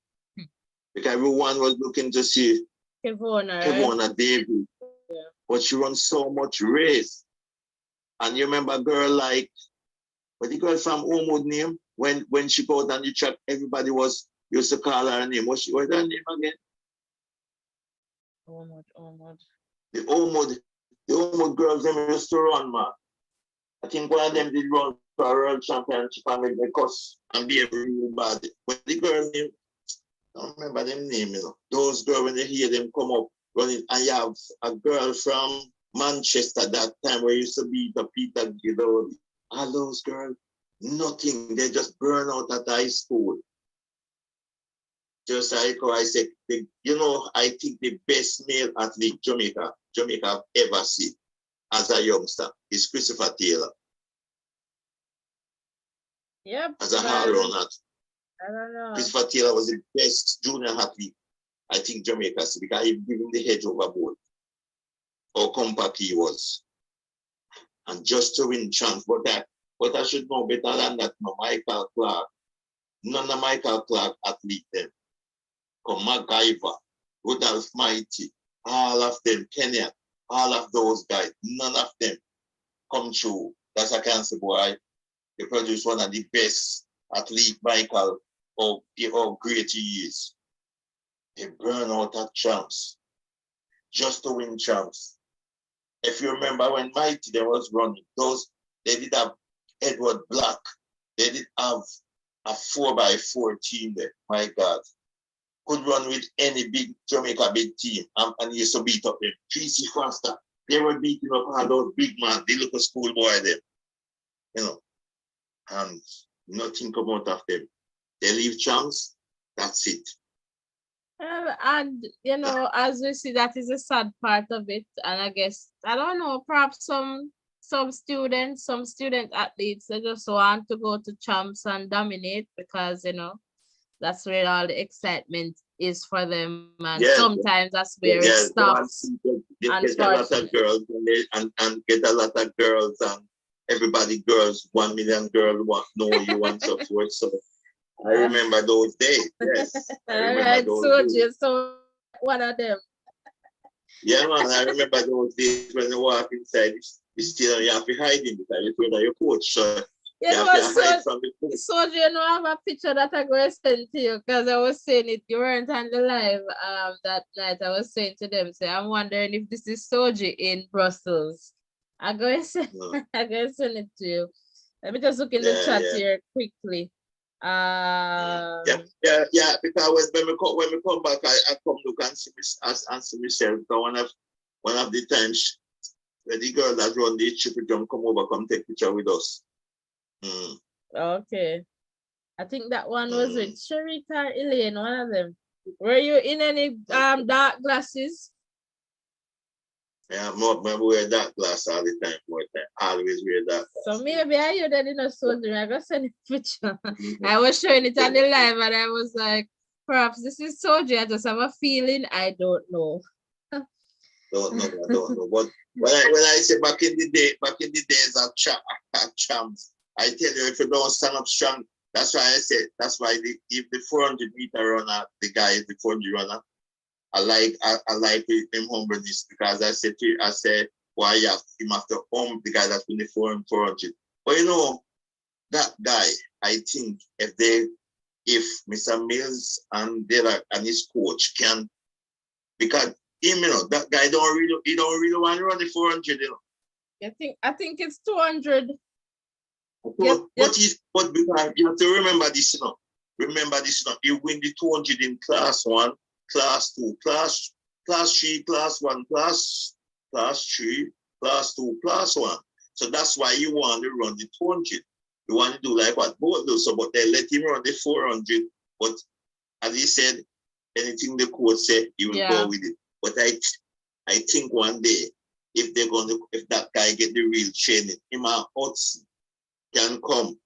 Because everyone was looking to see Kevona Davis. Yeah. But she runs so much race. And you remember a girl like, what the girl from Homewood name? When she go down the track, everybody used to call her name. What's her name again? Homewood. The Homewood girls, them used to run, man. I think one of them did run for a world championship and make the cuss and be real bad. But the girl name, I don't remember them name, Those girls, when you hear them come up running, and you have a girl from Manchester that time where you used to be the Peter Gidori. All those girls, nothing. They just burn out at high school. Just like how I said, I think the best male athlete Jamaica have ever seen as a youngster is Christopher Taylor. Yep. As a all-round athlete. I don't know. Christopher Taylor was the best junior athlete I think Jamaica see, because he gave him the hedge overboard. How compact he was. And just to win chance. But I should know better than that. No, Michael Clark. None of Michael Clark athlete them. Come MacGyver, Rudolph Mighty, all of them, Kenya, all of those guys, none of them come true. That's a cancer boy. They produce one of the best athlete, Michael, or great he is. They burn out at champs just to win champs. If you remember when Mighty they was running, they did have Edward Black. They did have a 4x4 team there. My God. Could run with any big Jamaica big team and used to beat up them. Tracy Foster. They were beating up all those big man. They look a schoolboy them. And nothing come out of them. They leave champs, that's it. And as we see, that is a sad part of it. And I guess, I don't know, perhaps some student athletes, they just want to go to champs and dominate because that's where all the excitement is for them, and sometimes that's where it stops. They get a lot of girls and get a lot of girls, and everybody girls, 1 million girls want know you and so forth. So I remember those days. Yes, I remember those days. So one of them. Yeah, man, I remember those days when you walk inside, you have to hide in because you're afraid of your coach. So I have a picture that I'm going to send to you because I was saying it. You weren't on the live that night. I was saying to them, I'm wondering if this is Soji in Brussels. I'm going to send it to you. Let me just look in the chat here quickly. Because when we come back, I come look and see myself. Because one of the times when the girl that run the triple jump come over, come take picture with us. Okay. I think that one was with Sharika or Elaine, one of them. Were you in any dark glasses? Yeah, I wear dark glass all the time. Always wear dark glass. So maybe I heard that in a soldier. I got send a picture. I was showing it on the live and I was like, perhaps this is soldier. I just have a feeling. I don't know. I don't know. But when I say back in the days of champs, I tell you, if you don't stand up strong, that's why I said, if the 400 meter runner, the guy is the 400 runner, I like him humbleness because I said, why you have to humble the guy that's been the 400. But that guy, I think if Mr. Mills and his coach can, because him, that guy don't really want to run the 400, I think it's 200. But because you have to remember this, he win the 200 in class 1, class 2, class 3, class 1, class 3, class 2, class 1. So that's why you want to run the 200. You want to do like what both do. So, but they let him run the 400. But as he said, anything the coach said, he will go with it. But I think one day, if that guy get the real training, him and Hudson can come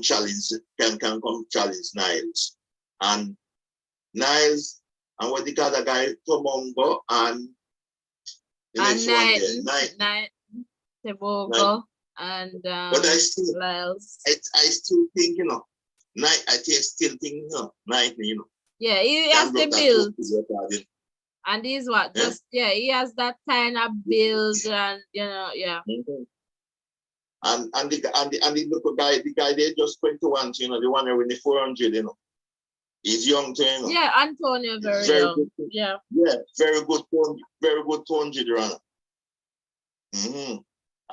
challenge, can come challenge Niles. And Niles, and what the other guy, Tomongo, and the next one there, Tebogo, and but Lyles. I still think, still think, Knight, Yeah, he has the build. And he's what? He has that kind of build and, Mm-hmm. And the little guy, the guy they just 21, the one who win the 400, he's young too, Yeah, Antonio very young. Good, yeah, very good 200 runner. Mm-hmm.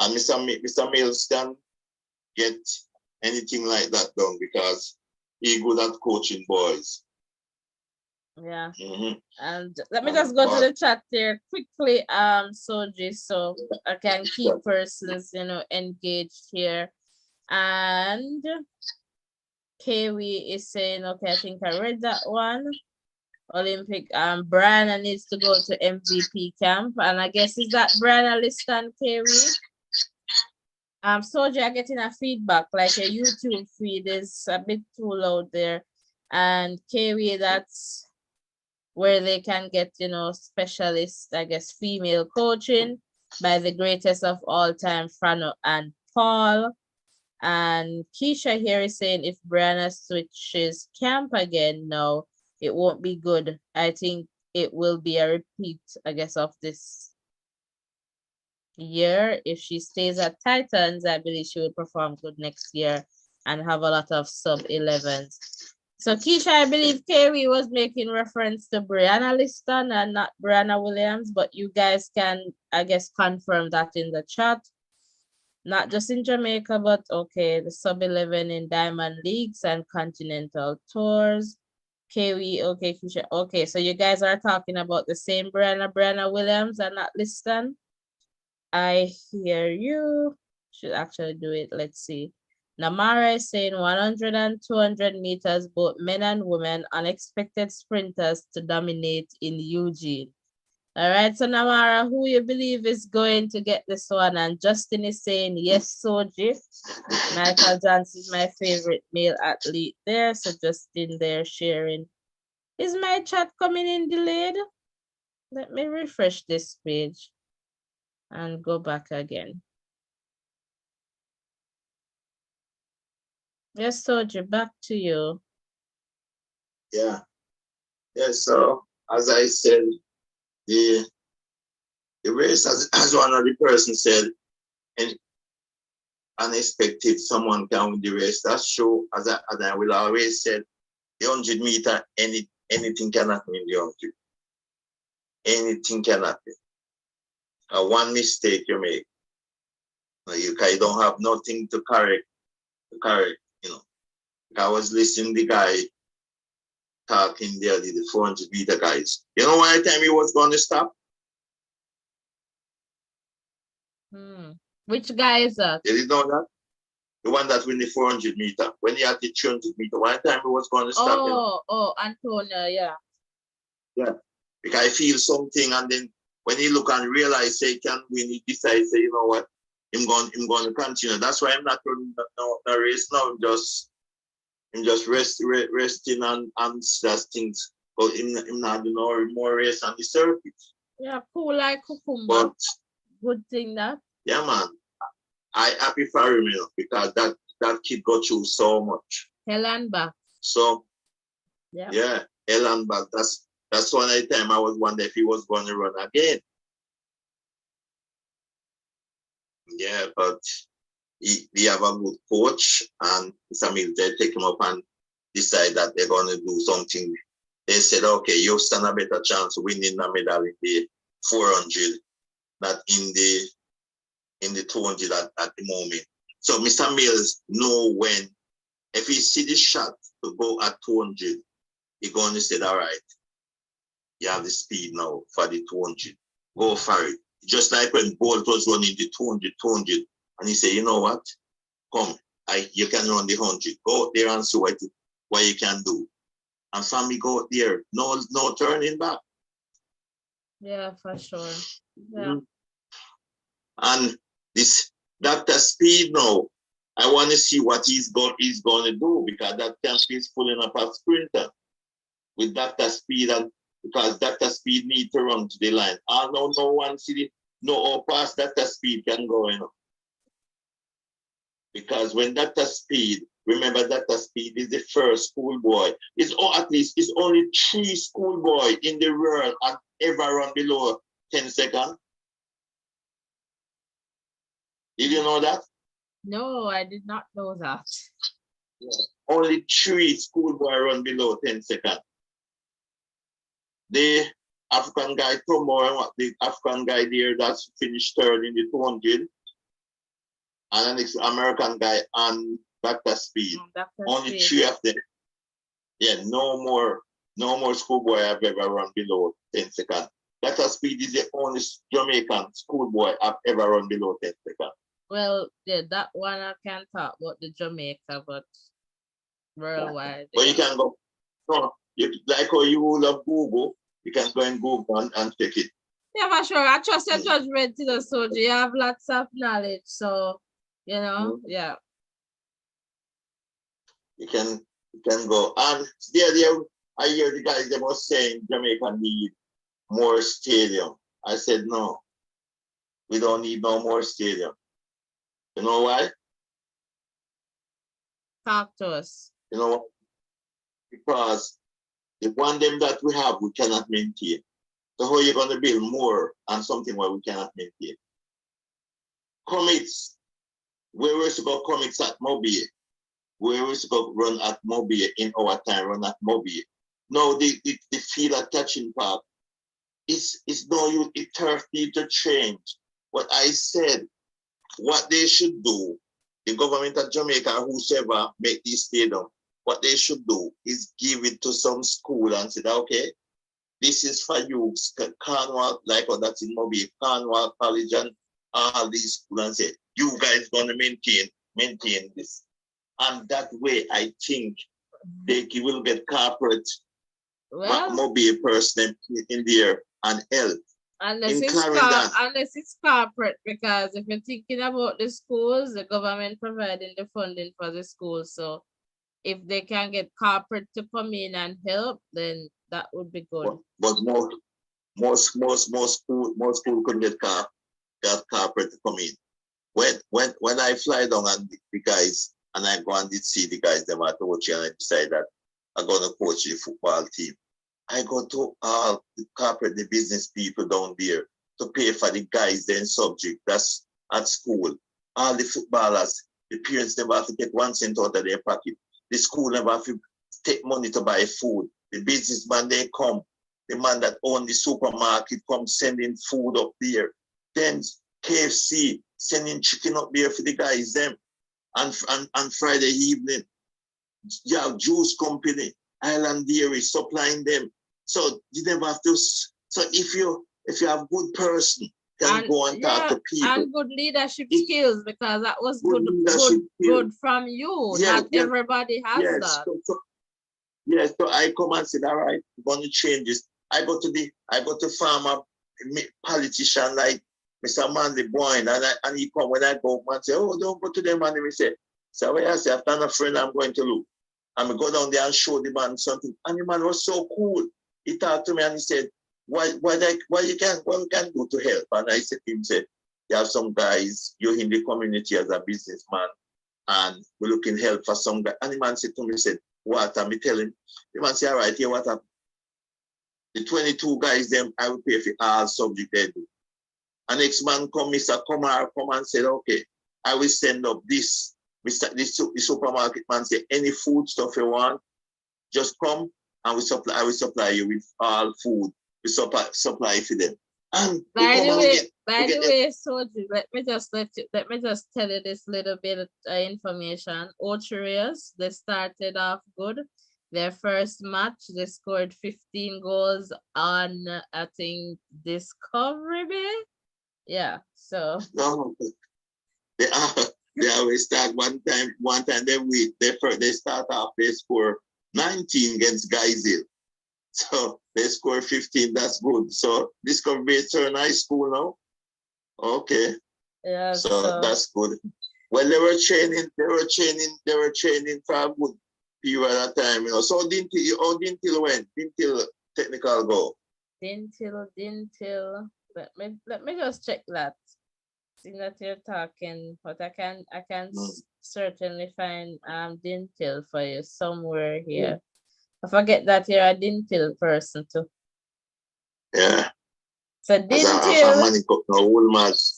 And Mr. Mills can get anything like that done because he good at coaching boys. Yeah. Mm-hmm. And let me just go to the chat there quickly, Soji, so I can keep persons, engaged here. And Kiwi is saying, okay, I think I read that one. Olympic, Brianna needs to go to MVP camp, and I guess is that Brianna Liston, Kiwi? Soldier, I'm getting a feedback, like a YouTube feed is a bit too loud there. And Kiwi, that's where they can get, specialist, I guess, female coaching by the greatest of all time, Frano and Paul. And Keisha here is saying if Brianna switches camp again, no, it won't be good. I think it will be a repeat, I guess, of this year. If she stays at Titans, I believe she will perform good next year and have a lot of sub-11s. So Keisha, I believe Kerry was making reference to Brianna Liston and not Brianna Williams, but you guys can, I guess, confirm that in the chat. Not just in Jamaica, but okay, the sub-11 in Diamond Leagues and Continental Tours. Kerry, okay, Keisha. Okay, so you guys are talking about the same Brianna Williams and not Liston. I hear you. Should actually do it. Let's see. Namara is saying 100 and 200 meters, both men and women, unexpected sprinters to dominate in Eugene. All right, so Namara, who you believe is going to get this one? And Justin is saying, yes, Soji. Michael Johnson is my favorite male athlete there. So Justin there sharing. Is my chat coming in delayed? Let me refresh this page and go back again. Yes, Soji, back to you. Yeah. Yeah, so as I said, the race, as one of the person said, and unexpected someone can win the race. That's true. As I will always say, the 100 meter, anything can happen in the 100. Anything can happen. One mistake you make, you don't have nothing to correct, I was listening to the guy talking there, the 400 meter guys. You know what time he was going to stop? Which guy is that? Did you know that? The one that win the 400 meter. When he had the 300 meter, one time he was going to stop. Oh, Antonio, yeah. Yeah. Because I feel something, and then when he look and realize say he can win, he decides, say, you know what, I'm going to continue. That's why I'm not running the race now. I'm just resting and just things. But I'm not doing more race on the circuit. Yeah, cool like cucumber. But good thing that. Yeah, man. I happy for him, because that kid got through so much. Hell and back. So yeah, hell and back. That's one of the time I was wondering if he was going to run again. Yeah, but he have a good coach, and Samuel, they take him up and decide that they're going to do something. They said, okay, you stand a better chance of winning a medal in the 400 than in the 200 at the moment. So Mr. Mills know when, if he see the shot to go at 200, he's going to say, all right, you have the speed now for the 200. Go for it. Just like when Bolt was running the 200, and he said, you know what? Come, you can run the 100. Go out there and see what you can do. And family go out there, no turning back. Yeah, for sure. Yeah. Mm-hmm. And this Dr. Speed now, I want to see what he's going to do, because that camp is pulling up a sprinter with Dr. Speed, and because Dr. Speed need to run to the line. No one see no past Dr. Speed can go, Because when Dr. Speed, remember Dr. Speed is the first schoolboy. At least it's only 3 schoolboy in the world and ever run below 10 seconds. Did you know that? No, I did not know that. Yeah. Only 3 schoolboy run below 10 seconds. The African guy, the African guy there that's finished third in the 200, and an American guy and Dr. Speed. Dr. Only Speed. 3 of them. Yeah, no more schoolboy I've ever run below 10 seconds. Dr. Speed is the only Jamaican schoolboy I've ever run below 10 seconds. Well, yeah, that one I can't talk about the Jamaica, but worldwide. But you can go, no, like how you love Google, you can go and Google and check it. Yeah, for sure. I trust your judgment, you know, so you have lots of knowledge. So, you know, yeah. You can go. And there, I hear the guys, they were saying Jamaica need more stadium. I said, no, we don't need no more stadium. You know why? Talk to us. You know, because the one them that we have, we cannot maintain. So how are you going to build more on something where we cannot maintain? Commits, where we used to go commits at Mobile, where we used to go run at Mobile in our time, run at Mobile. No, the field at Catching Park, it's no use, it turf need to change. What I said, what they should do, the government of Jamaica, whosoever make this stadium, what they should do is give it to some school and say, okay, this is for you, Cornwall, like oh, that's in Mobile, Cornwall College and all these schools, and say, you guys gonna maintain this. And that way, I think they will get corporate Mobile person in there and help. Unless it's corporate, because if you're thinking about the schools, the government providing the funding for the schools. So if they can get corporate to come in and help, then that would be good. But most school could get corporate to come in. When I fly down and the guys and I go and see the guys them at coach and I decide that I'm gonna coach the football team, I go to all the corporate, the business people down there to pay for the guys then subject that's at school. All the footballers, the parents never have to get 1 cent out of their pocket. The school never have to take money to buy food. The businessman, they come. The man that own the supermarket come sending food up there. Then KFC sending chicken up there for the guys them. And Friday evening, you have juice company, Island Dairy supplying them. So you never have to. So if you have good person, can go and talk to people. And good leadership skills, because that was good from you. Yes, Not everybody has that. So I come and say, all right, we're going to change this. I go to farmer politician like Mr. Manley Boyne, and he come when I go and say, oh, don't go to them, and he say, so when I say, I've done a friend, I'm going to look. And we go down there and show the man something. And the man was so cool. He talked to me and he said, what we can do to help? And I said to him, you have some guys, you're in the community as a businessman, and we're looking help for some guy. And the man said to me, what? And me tell him, the man said, all right, here, what happened? The 22 guys, them, I will pay for all subject they do. And next man come, Mr. Kumar, come and said, okay, I will send up this. The supermarket man say, any food stuff you want, just come and I will supply you with all food. We supply for them. And by the way, Soji, let me just tell you this little bit of information. Ochireos, they started off good. Their first match, they scored 15 goals on, I think, Discovery Bay. Yeah, so. No, they always start one time they start off, they score 19 against Geisel. So they score 15, that's good. So Discovery Bay turn high school now. Okay. Yeah. So that's good. Well, they were training for a good period of time, you know. So Dintil went? Dintil technical go. Dintil. Let me just check that. See that you're talking, but I can certainly find Dintil for you somewhere here. I forget that you're a Dintil person too. Yeah. So Dintil,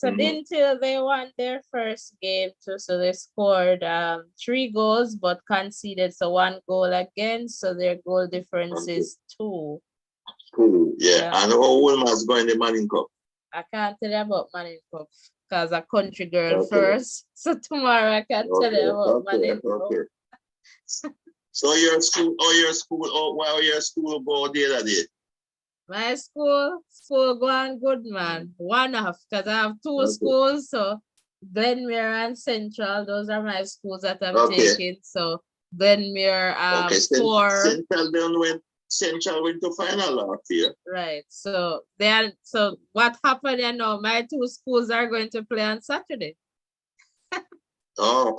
Dintil, they won their first game too. So they scored 3 goals but conceded 1 goal against. So their goal difference is 2. Cool. Yeah. And how Wolmer's going the Manning Cup? I can't tell you about Manning Cup. because a country girl Okay. first. So tomorrow I can tell you about my Okay. info. Okay. So your school, why your school go the other day? My school going good, man. One off, because I have two Okay. schools. So Glenmere and Central, those are my schools that I'm Okay. taking. So Glenmere, Okay. four. Central went to final last year. Right. So what happened, you know, my two schools are going to play on Saturday. Oh.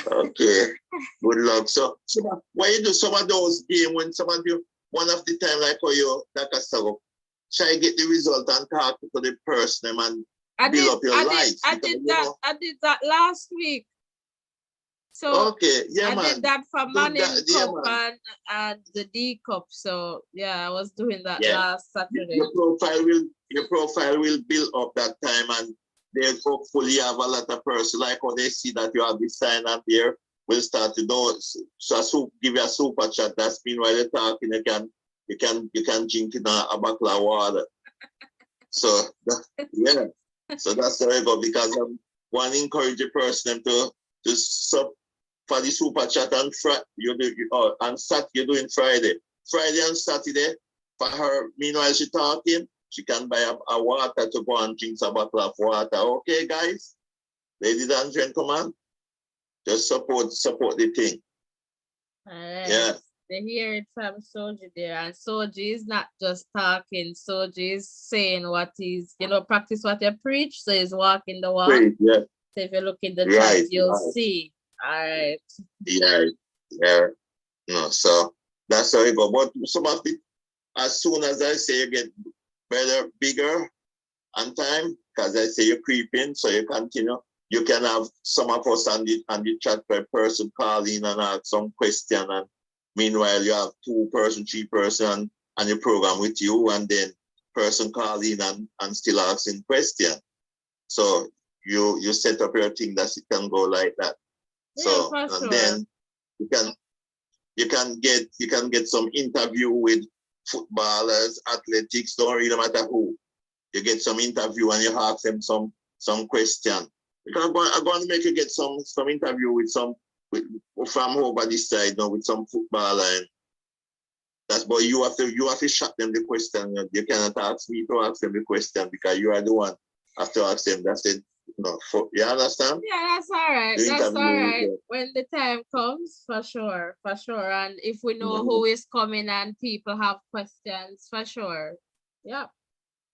Okay. Good luck. So why you do some of those games when some of you one of the time like how you like a so try get the result and talk to the person and build up your life. I did that last week. So okay, yeah, I man. did that for Do Manning that, yeah, Cup man. and the D Cup. So yeah, I was doing that Yeah. last Saturday. Your profile will build up that time and they hopefully have a lot of person like how they see that you have this sign up there will start to know. So give you a super chat. That's mean while you're talking, you can drink in a bottle of water. So yeah. So that's the way I go because I want to encourage the person to sub for the super chat on Friday. On Saturday you're doing Friday. Friday and Saturday for her. Meanwhile she talking, she can buy a water to go and drink a bottle of water. Okay, guys, ladies and gentlemen, just support the thing. All right. Yeah. They hear it from Soji there, and Soji is not just talking. Soji is saying what he's, practice what you preach. So he's walking the walk. Great, yeah. So if you look in the Right, chat, you'll right. see. All right. Yeah, yeah. No, so that's how it go. But some of it, as soon as I say you get better, bigger on time, because I say you're creeping, so you continue. You can have some of us on the chat per person call in and ask some question, and meanwhile you have 2 person, 3 person on your program with you, and then person call in and still asking question. So you set up your thing that it can go like that. So Yeah, and sure. then you can get some interview with footballers, athletics, don't really matter who. You get some interview and you ask them some question. Because I'm going to make you get some interview with from over this side, with some footballer. And that's but you have to shut them the question. You cannot ask me to ask them the question because you are the one have to ask them. That's it. You understand? Yeah, that's all right. That's all right. When the time comes, for sure. And if we know who is coming and people have questions, for sure. Yeah.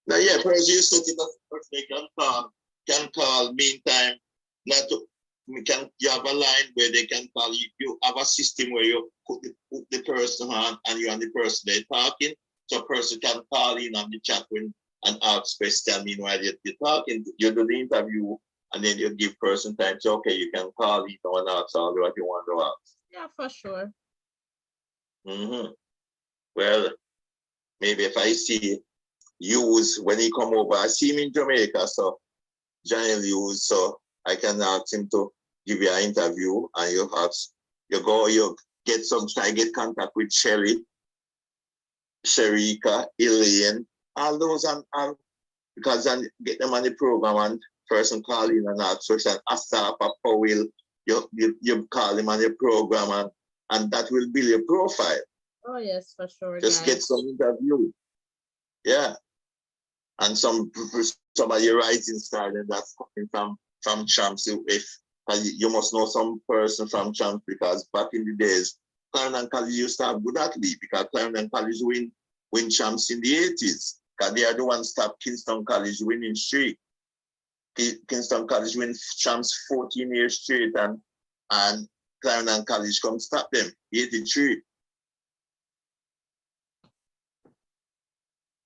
Now, yeah, first you set it up, they can call, meantime, you have a line where they can call you. You have a system where you put the person on and you and the person they're talking. So a person can call in on the chat and ask question. Meanwhile, you're talking, you do the interview, and then you give person time. So, okay, you can call in and ask all what you want to ask. Yeah, for sure. Well, maybe if I see Hughes when he come over, I see him in Jamaica, so Johnny Hughes, so I can ask him to give you an interview, and you get contact with Sherry, Sherika, Elaine, all those and because then get them on the program and person call in and ask question. Asapa Powell, you call him on the program and that will build your profile. Oh yes, for sure. Just get some interview. Yeah. And somebody rising star that's coming from Champs. If you must know some person from Champs because back in the days, Clarendon College used to have good athlete because Clarendon College win Champs in the 80s. Because they are the ones stop Kingston College winning streak. Kingston College win Champs 14 years straight and Clarendon College come stop them, 83.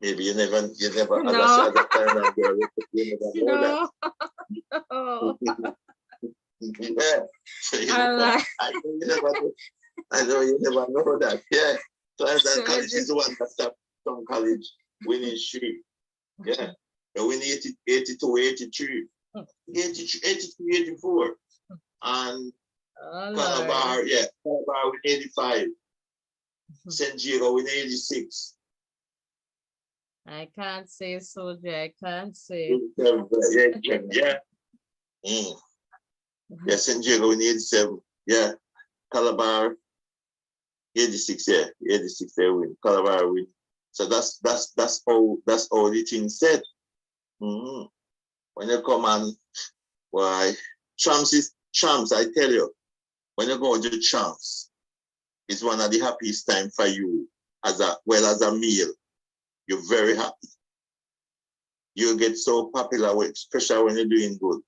Maybe you never no. as I said, Clarendon girl, you never know that. No. Yeah. So I know you never know that. Yeah. Clarendon College is the one that stopped Kingston College winning streak. Yeah. They win 82, 83, 83, 84. And Calabar, Calabar with 85. St. Diego with 86. I can't say, soldier. I can't say. Yeah. Mm. Yeah, St. Jago in 87. Yeah. Calabar, 86, yeah. 86 they win. Calabar win. So that's how the thing said. Mm. When you come and why champs, I tell you, when you go to champs, it's one of the happiest time for you as a meal. You're very happy. You get so popular, especially when you're doing good.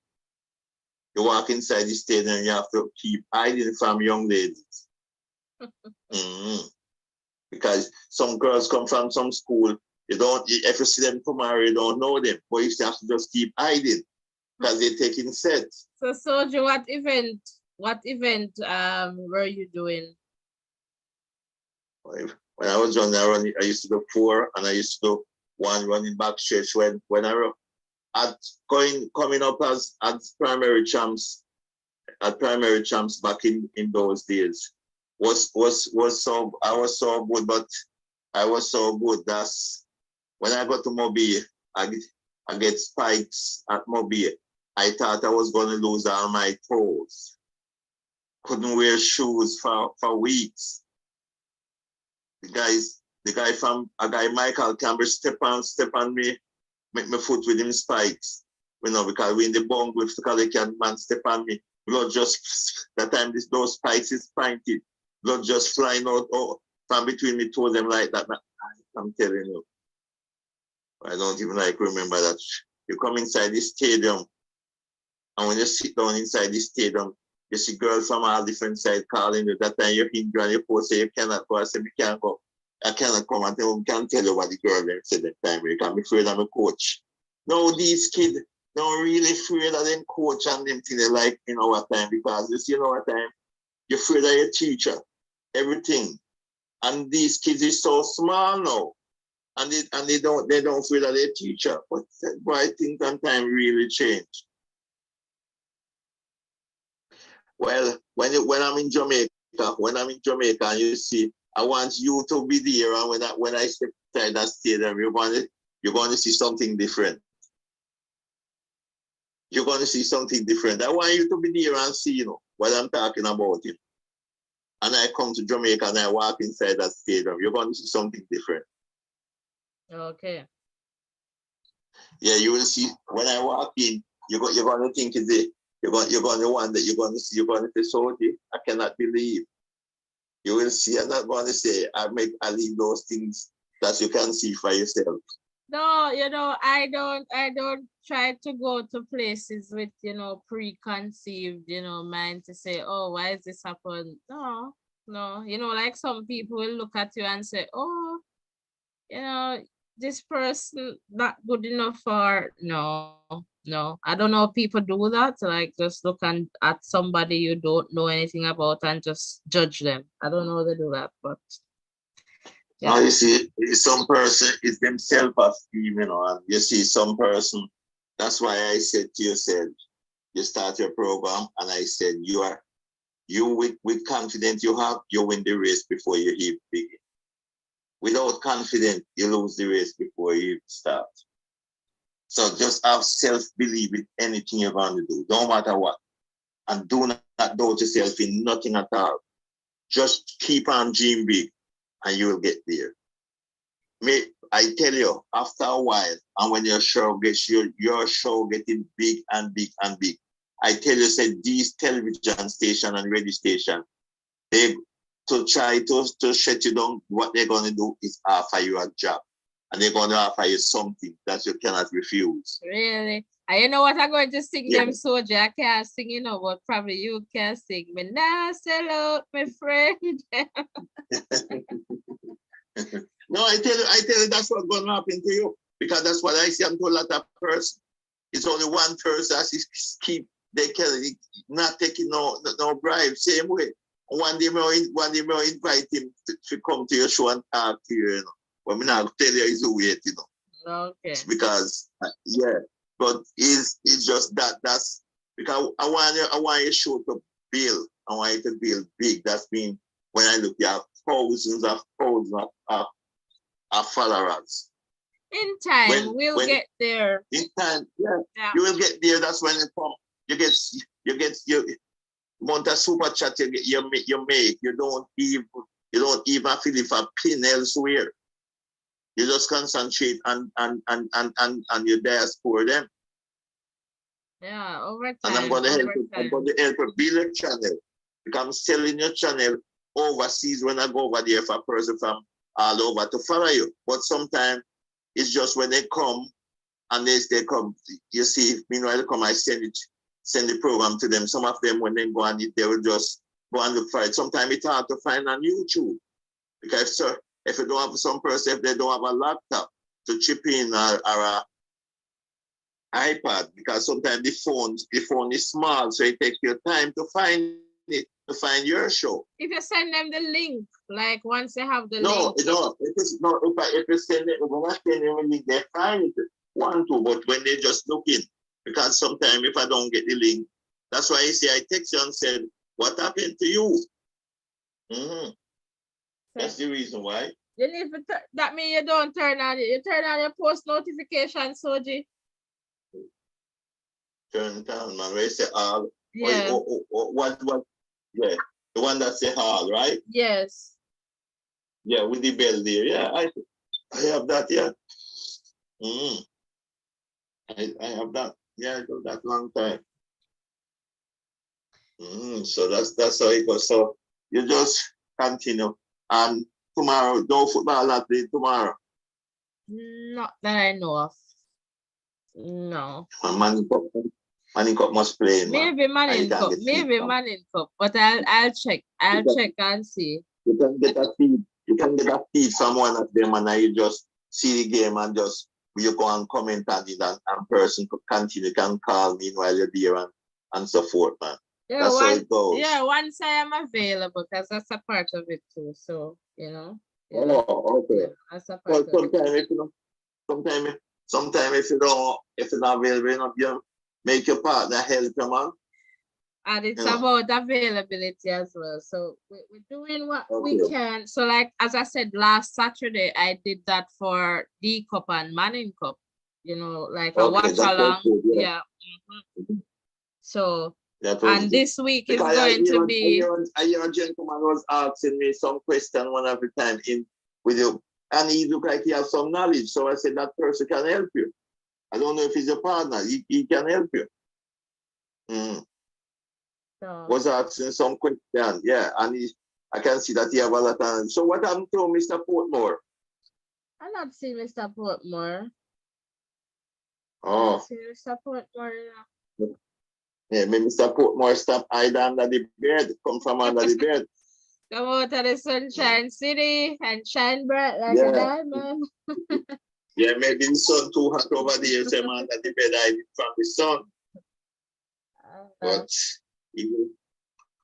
You walk inside the stadium, you have to keep hiding from young ladies. Mm-hmm. Because some girls come from some school, if you see them tomorrow, you don't know them. But you have to just keep hiding because they're taking sets. So, soldier, what event were you doing? When I was young, I used to do 4 and I used to do 1 running back stretch when I coming up as primary champs back in those days was so I was so good, but I was so good that's when I got to Mobile, I get spikes at Mobile. I thought I was going to lose all my toes. Couldn't wear shoes for weeks. The guy from Michael Campbell step on me, make my foot with him spikes. Because we in the bunk with the can man step on me. Blood just that time those spikes is pointed. Blood just flying out from between me toes them like that. I'm telling you. I don't even remember that. You come inside the stadium, and when you sit down inside the stadium, you see girls from all different sides calling you. That time you're injured and you say you cannot go. I say, we can't go. I cannot come and can't tell you what the girl them said that time. You can be afraid of a coach. No, these kids don't really afraid of them coach and them thing they like in our time because you see in our time, you're afraid of your teacher, everything. And these kids is so small now. And they don't afraid of their teacher. But I think sometimes really changed. Well, when I'm in Jamaica and you see, I want you to be there, and when I step inside that stadium, you're going to see something different. You're going to see something different. I want you to be there and see, what I'm talking about. And I come to Jamaica and I walk inside that stadium, you're going to see something different. Okay. Yeah, you will see when I walk in, you're going to think you're going to wonder, you're going to say, Sodi, I cannot believe. You will see. I'm not going to say I leave those things that you can see for yourself. No, I don't try to go to places with, preconceived, mind to say, oh, why is this happen? No, like some people will look at you and say, oh, this person not good enough for, no. I don't know people do that. Like just look at somebody you don't know anything about and just judge them. I don't know how they do that, but yeah. Now you see, some person is themselves esteem, and you see some person. That's why I said to you, you start your program, and I said you with confidence you win the race before you even begin. Without confidence, you lose the race before you even start. So just have self-belief in anything you're going to do, no matter what. And do not doubt yourself in nothing at all. Just keep on dreaming big and you will get there. I tell you, after a while, and when your show getting big and big and big, I tell you, these television station and radio station, they to try to shut you down, what they're going to do is offer you a job. And they're going to offer you something that you cannot refuse. Really? And you know what? I'm going to sing them, soldier. I can't sing, but probably you can sing. Me now sell out, my friend. No, I tell you, that's what's going to happen to you. Because that's what I see. I'm told that person. It's only one person that they can not taking no bribe. Same way. One day I'll invite him to come to your show and talk to you, But I'm not tell you he's a wait, Okay. Because but it's just that's because I want your show to build. I want it to build big. That's mean when I look at thousands of followers. In time, we'll get there. In time, yeah, Yeah. you will get there. That's when it come. You get your amount of super chat you make. You don't even feel if a pin elsewhere. You just concentrate and you diaspora them. Yeah, over time. And I'm going to help you build a channel. Because I'm selling your channel overseas when I go over there for a person from all over to follow you. But sometimes it's just when they come and they come, you see, meanwhile they come, I send the program to them. Some of them, when they go on it, they will just go and look for it. Sometimes it's hard to find on YouTube. Because if you don't have some person, if they don't have a laptop to chip in or a iPad, because sometimes the phone is small, so it takes your time to find it, to find your show. If you send them the link, like once they have the link. No, if you send it, when I send them a link, they find it. But when they just look in, because sometimes if I don't get the link, that's why I text you and said, what happened to you? Mm-hmm. That's the reason why. You need to that means you don't turn on it. You turn on your post notifications, Soji. Turn it on, man. Where you say all. Yeah. What? Yeah. The one that say all, right? Yes. Yeah, with the bell there. Yeah, I have that, yeah. I have that. Yeah, I do that long time. So that's how it goes. So you just continue. And tomorrow, no football that day tomorrow. Not that I know of. No. Manning Cup must play. Maybe Manning Cup. Maybe Manning Cup. But I'll check. I'll check and see. You can get a feed. You can get a feed from one of them, and you just see the game and just you go and comment on it, and person could continue, can call me while you're there and so forth, man. Yeah, that's how it goes. Yeah, once I am available, because that's a part of it too. So, you know. Oh, okay. Yeah, that's a part of it. Sometimes if you're not available, you make your partner help you, man. And it's about availability as well. So we're doing what we can. So like, as I said, last Saturday, I did that for D Cup and Manning Cup, you know, like a watch along. Yeah. So, and this week is going to be. A young gentleman was asking me some question one of the time with you, and he looked like he has some knowledge. So I said, that person can help you. I don't know if he's your partner. He can help you. Was asking some question, yeah, and I can see that he have a lot of. So what happened to Mr. Portmore? I'm not seeing Mr. Portmore. Oh. Mr. Portmore. Yeah, maybe Mr. Portmore stop hide under the bed, come from under the bed. Come out of the Sunshine City and shine bright like a diamond. Yeah, maybe the sun too hot over there, so I'm under the bed hiding from the sun. But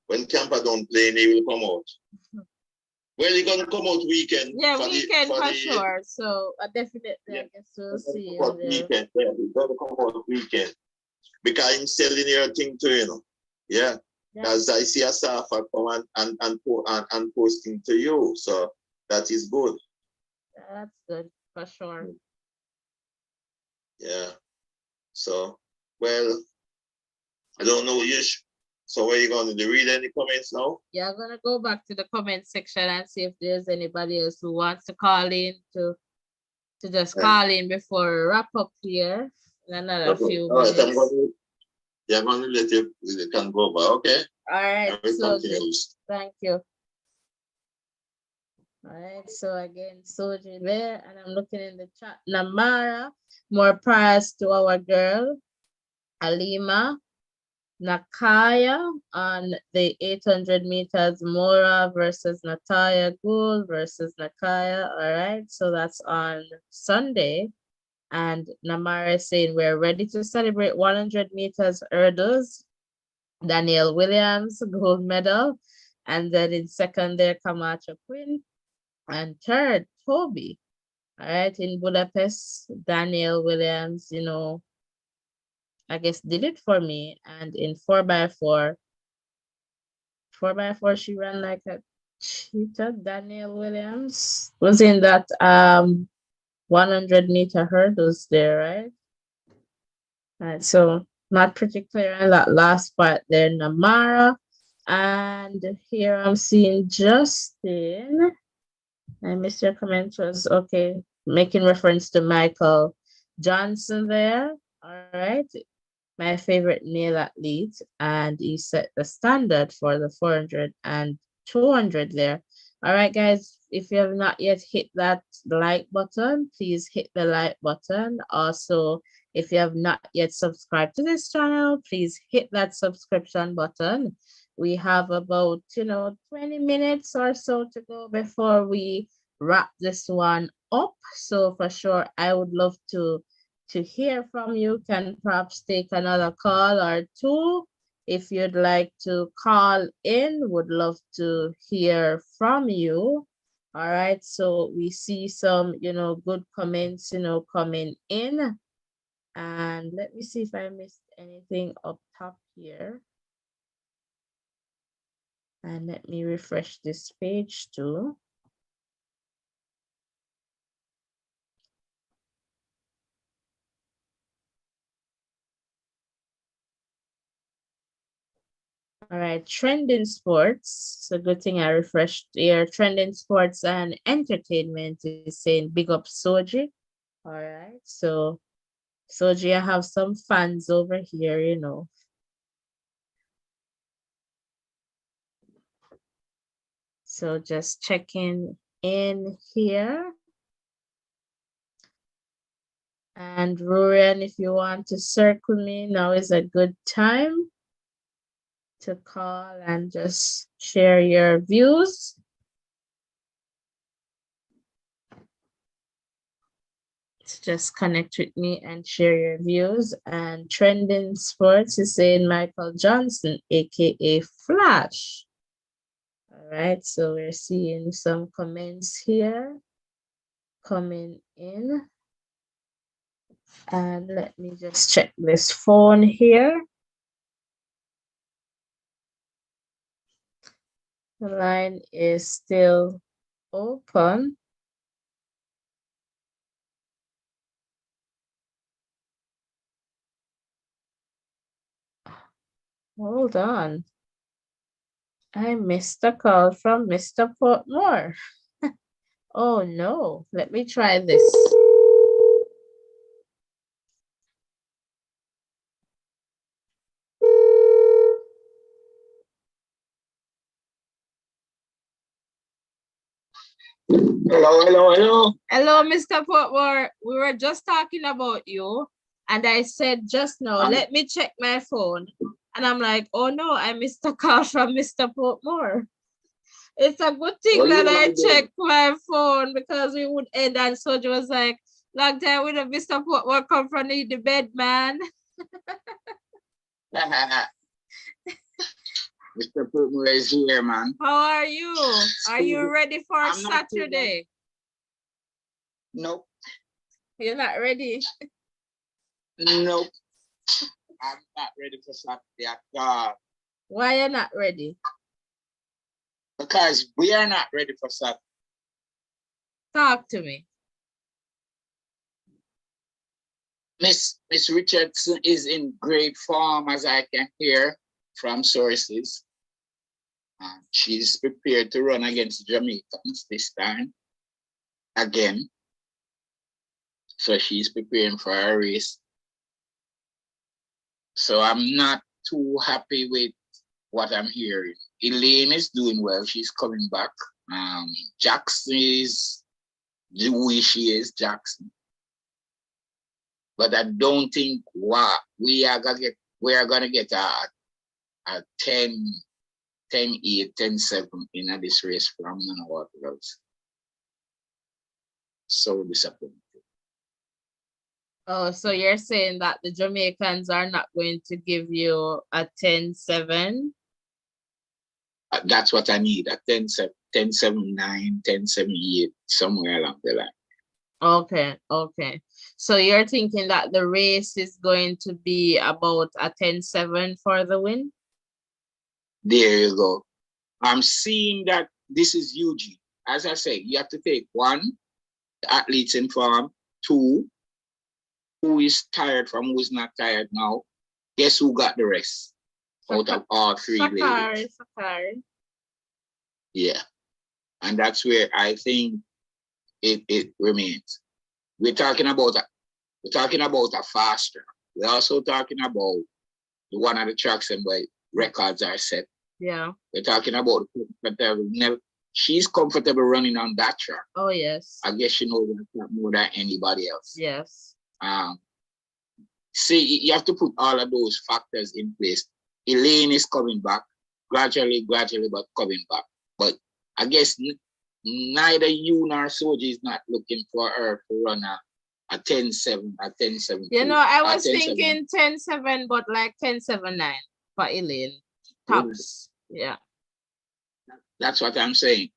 when Camper don't play, he will come out. Well, he's gonna come out weekend. Yeah, weekend for sure. So definitely, I guess we'll see. Weekend, yeah, he's gonna come out weekend because I'm selling your thing too, you know. Yeah, because I see a Safa come and posting to you, so that is good. Yeah, that's good for sure. Yeah. So, well, I don't know, Yish. So where are you going to read any comments now? Yeah, I'm gonna go back to the comment section and see if there's anybody else who wants to call in to just call in before we wrap up here in another few minutes. Right, I'm going to let you can go over, okay? All right, so thank you. All right, so again, Soji there, and I'm looking in the chat. Namara, more prize to our girl, Alima. Nakaya on the 800 meters, Mora versus Nataya Gould versus Nakaya. All right, so that's on Sunday. And Namara is saying we're ready to celebrate 100 meters hurdles. Danielle Williams, gold medal. And then in second there, Camacho Quinn. And third, Toby. All right, in Budapest, Danielle Williams, you know, I guess did it for me. And in 4x4, she ran like a cheetah. Danielle Williams was in that 100-meter hurdles there, right? All right, so not pretty clear on that last part there, Namara. And here I'm seeing Justin. I missed your comment, was okay, making reference to Michael Johnson there. All right. My favorite male athlete, and he set the standard for the 400 and 200 there. All right, guys, if you have not yet hit that like button, please hit the like button. Also, if you have not yet subscribed to this channel, please hit that subscription button. We have about, 20 minutes or so to go before we wrap this one up. So for sure, I would love to hear from you. Can perhaps take another call or two. If you'd like to call in, would love to hear from you. All right, so we see some, good comments, coming in. And let me see if I missed anything up top here. And let me refresh this page too. All right, trending sports. It's a good thing I refreshed here. Trending sports and entertainment is saying big up Soji. All right, so Soji, I have some fans over here. So just checking in here. And Rurian, if you want to circle me, now is a good time to call and just share your views. Just connect with me and share your views. And trending sports is saying Michael Johnson, aka Flash. All right, so we're seeing some comments here coming in. And let me just check this phone here. The line is still open. Hold on. I missed a call from Mr. Portmore. Oh no, let me try this. Hello. Hello, Mr. Portmore. We were just talking about you, and I said just now, let me check my phone. And I'm like, oh no, I missed a call from Mr. Portmore. It's a good thing that I checked my phone because we would end. And Soji was like, long time with a Mr. Portmore come from the bed, man. Mr. Portmore is here, man. How are you? Are you ready for Saturday? Nope. You're not ready? Nope. I'm not ready for Saturday at all. Why are you not ready? Because we are not ready for Saturday. Talk to me. Miss Richardson is in great form, as I can hear from sources. She's prepared to run against Jamaicans this time, again. So she's preparing for a race. So I'm not too happy with what I'm hearing. Elaine is doing well. She's coming back. Jackson is the way she is, Jackson. But I don't think we are gonna get a 10-8, 10-7 in this race from none of our girls. So disappointed. Oh, so you're saying that the Jamaicans are not going to give you a 10-7? That's what I need, a 10-7, 10-7-9, 10-7-8, somewhere along the line. Okay. So you're thinking that the race is going to be about a 10-7 for the win? There you go. I'm seeing that this is Eugene. As I say, you have to take one athletes in form. 2, who is tired from who is not tired now. Guess who got the rest out of all 3 ladies? Sakari. Yeah. And that's where I think it remains. We're talking about a faster. We're also talking about the one of the tracks and where records are set. Yeah. We're talking about she's comfortable running on that track. Oh yes. I guess she knows that more than anybody else. Yes. See, you have to put all of those factors in place. Elaine is coming back gradually, but coming back. But I guess neither you nor Soji is not looking for her to run a 10-7, a 10-7. You know, I was thinking 10-7, but like 10-7-9 for Elaine. Tops. Yeah. That's what I'm saying.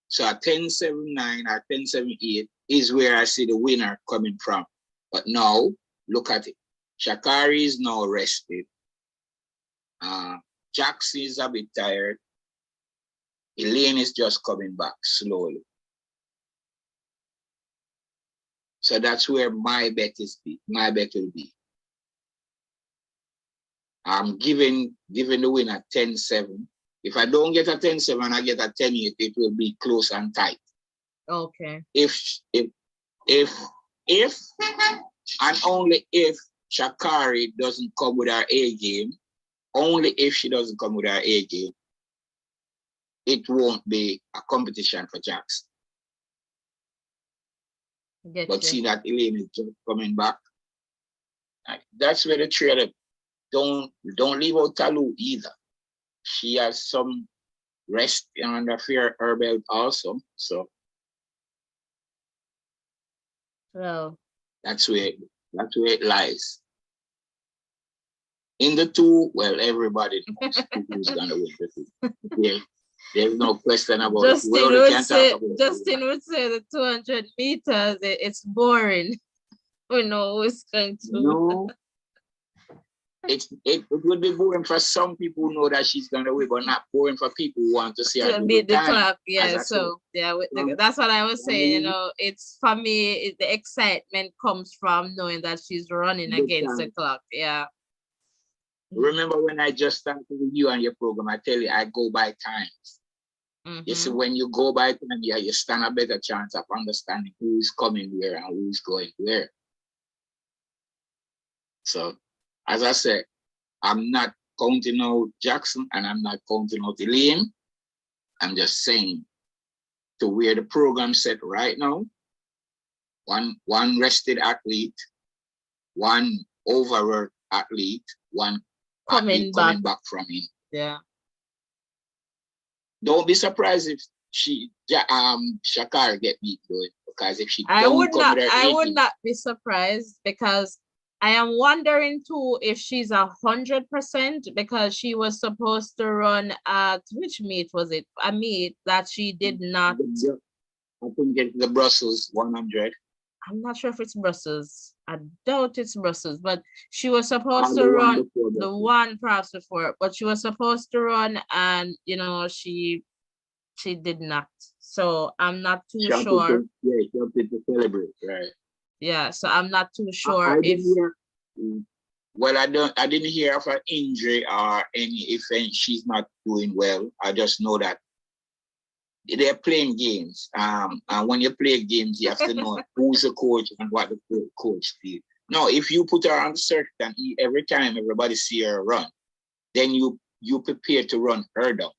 So a 10-7-9 or 10-7-8 is where I see the winner coming from. But now, look at it. Shakari is now rested. Jackson is a bit tired. Elaine is just coming back slowly. So that's where my bet will be. I'm giving the winner 10-7. If I don't get a 10-7, I get a 10-8, it will be close and tight. Okay. If and only if Shakari doesn't come with her A game, only if she doesn't come with her A game, it won't be a competition for Jackson. But see that Elaine is just coming back. That's where the trader don't leave out Talu either. She has some rest under her belt also. So well, that's where it lies. In the 2, well, everybody knows who's gonna win the 2. Yeah, there's no question about it. Justin would say the 200 meters, it's boring. We know who's going to. No. It would be boring for some people who know that she's gonna win, but not boring for people who want to see her beat the time, clock. Yeah, so yeah, that's what I was saying. You know, it's for me. The excitement comes from knowing that she's running against the clock. Yeah. Remember when I just started with you on your program? I tell you, I go by times. You see, when you go by time, you stand a better chance of understanding who's coming where and who's going where. So, as I said, I'm not counting out Jackson and I'm not counting out Elaine. I'm just saying to where the program set right now, one rested athlete, one overworked athlete, one coming back from him. Yeah. Don't be surprised if Shakar get beat though, because if she I would not be surprised, because I am wondering too if she's 100%, because she was supposed to run at which meet was it? A meet that she did not. I think it's the Brussels 100. I'm not sure if it's Brussels. I doubt it's Brussels, but she was supposed to run the one perhaps before, but she was supposed to run, and you know she did not. So I'm not too sure. She wanted to celebrate, right? Yeah, so I'm not too sure if. Well, I didn't hear of an injury or any event. She's not doing well. I just know that they're playing games. And when you play games, you have to know who's the coach and what the coach did. Now, if you put her on circuit and every time everybody see her run, then you prepare to run her down,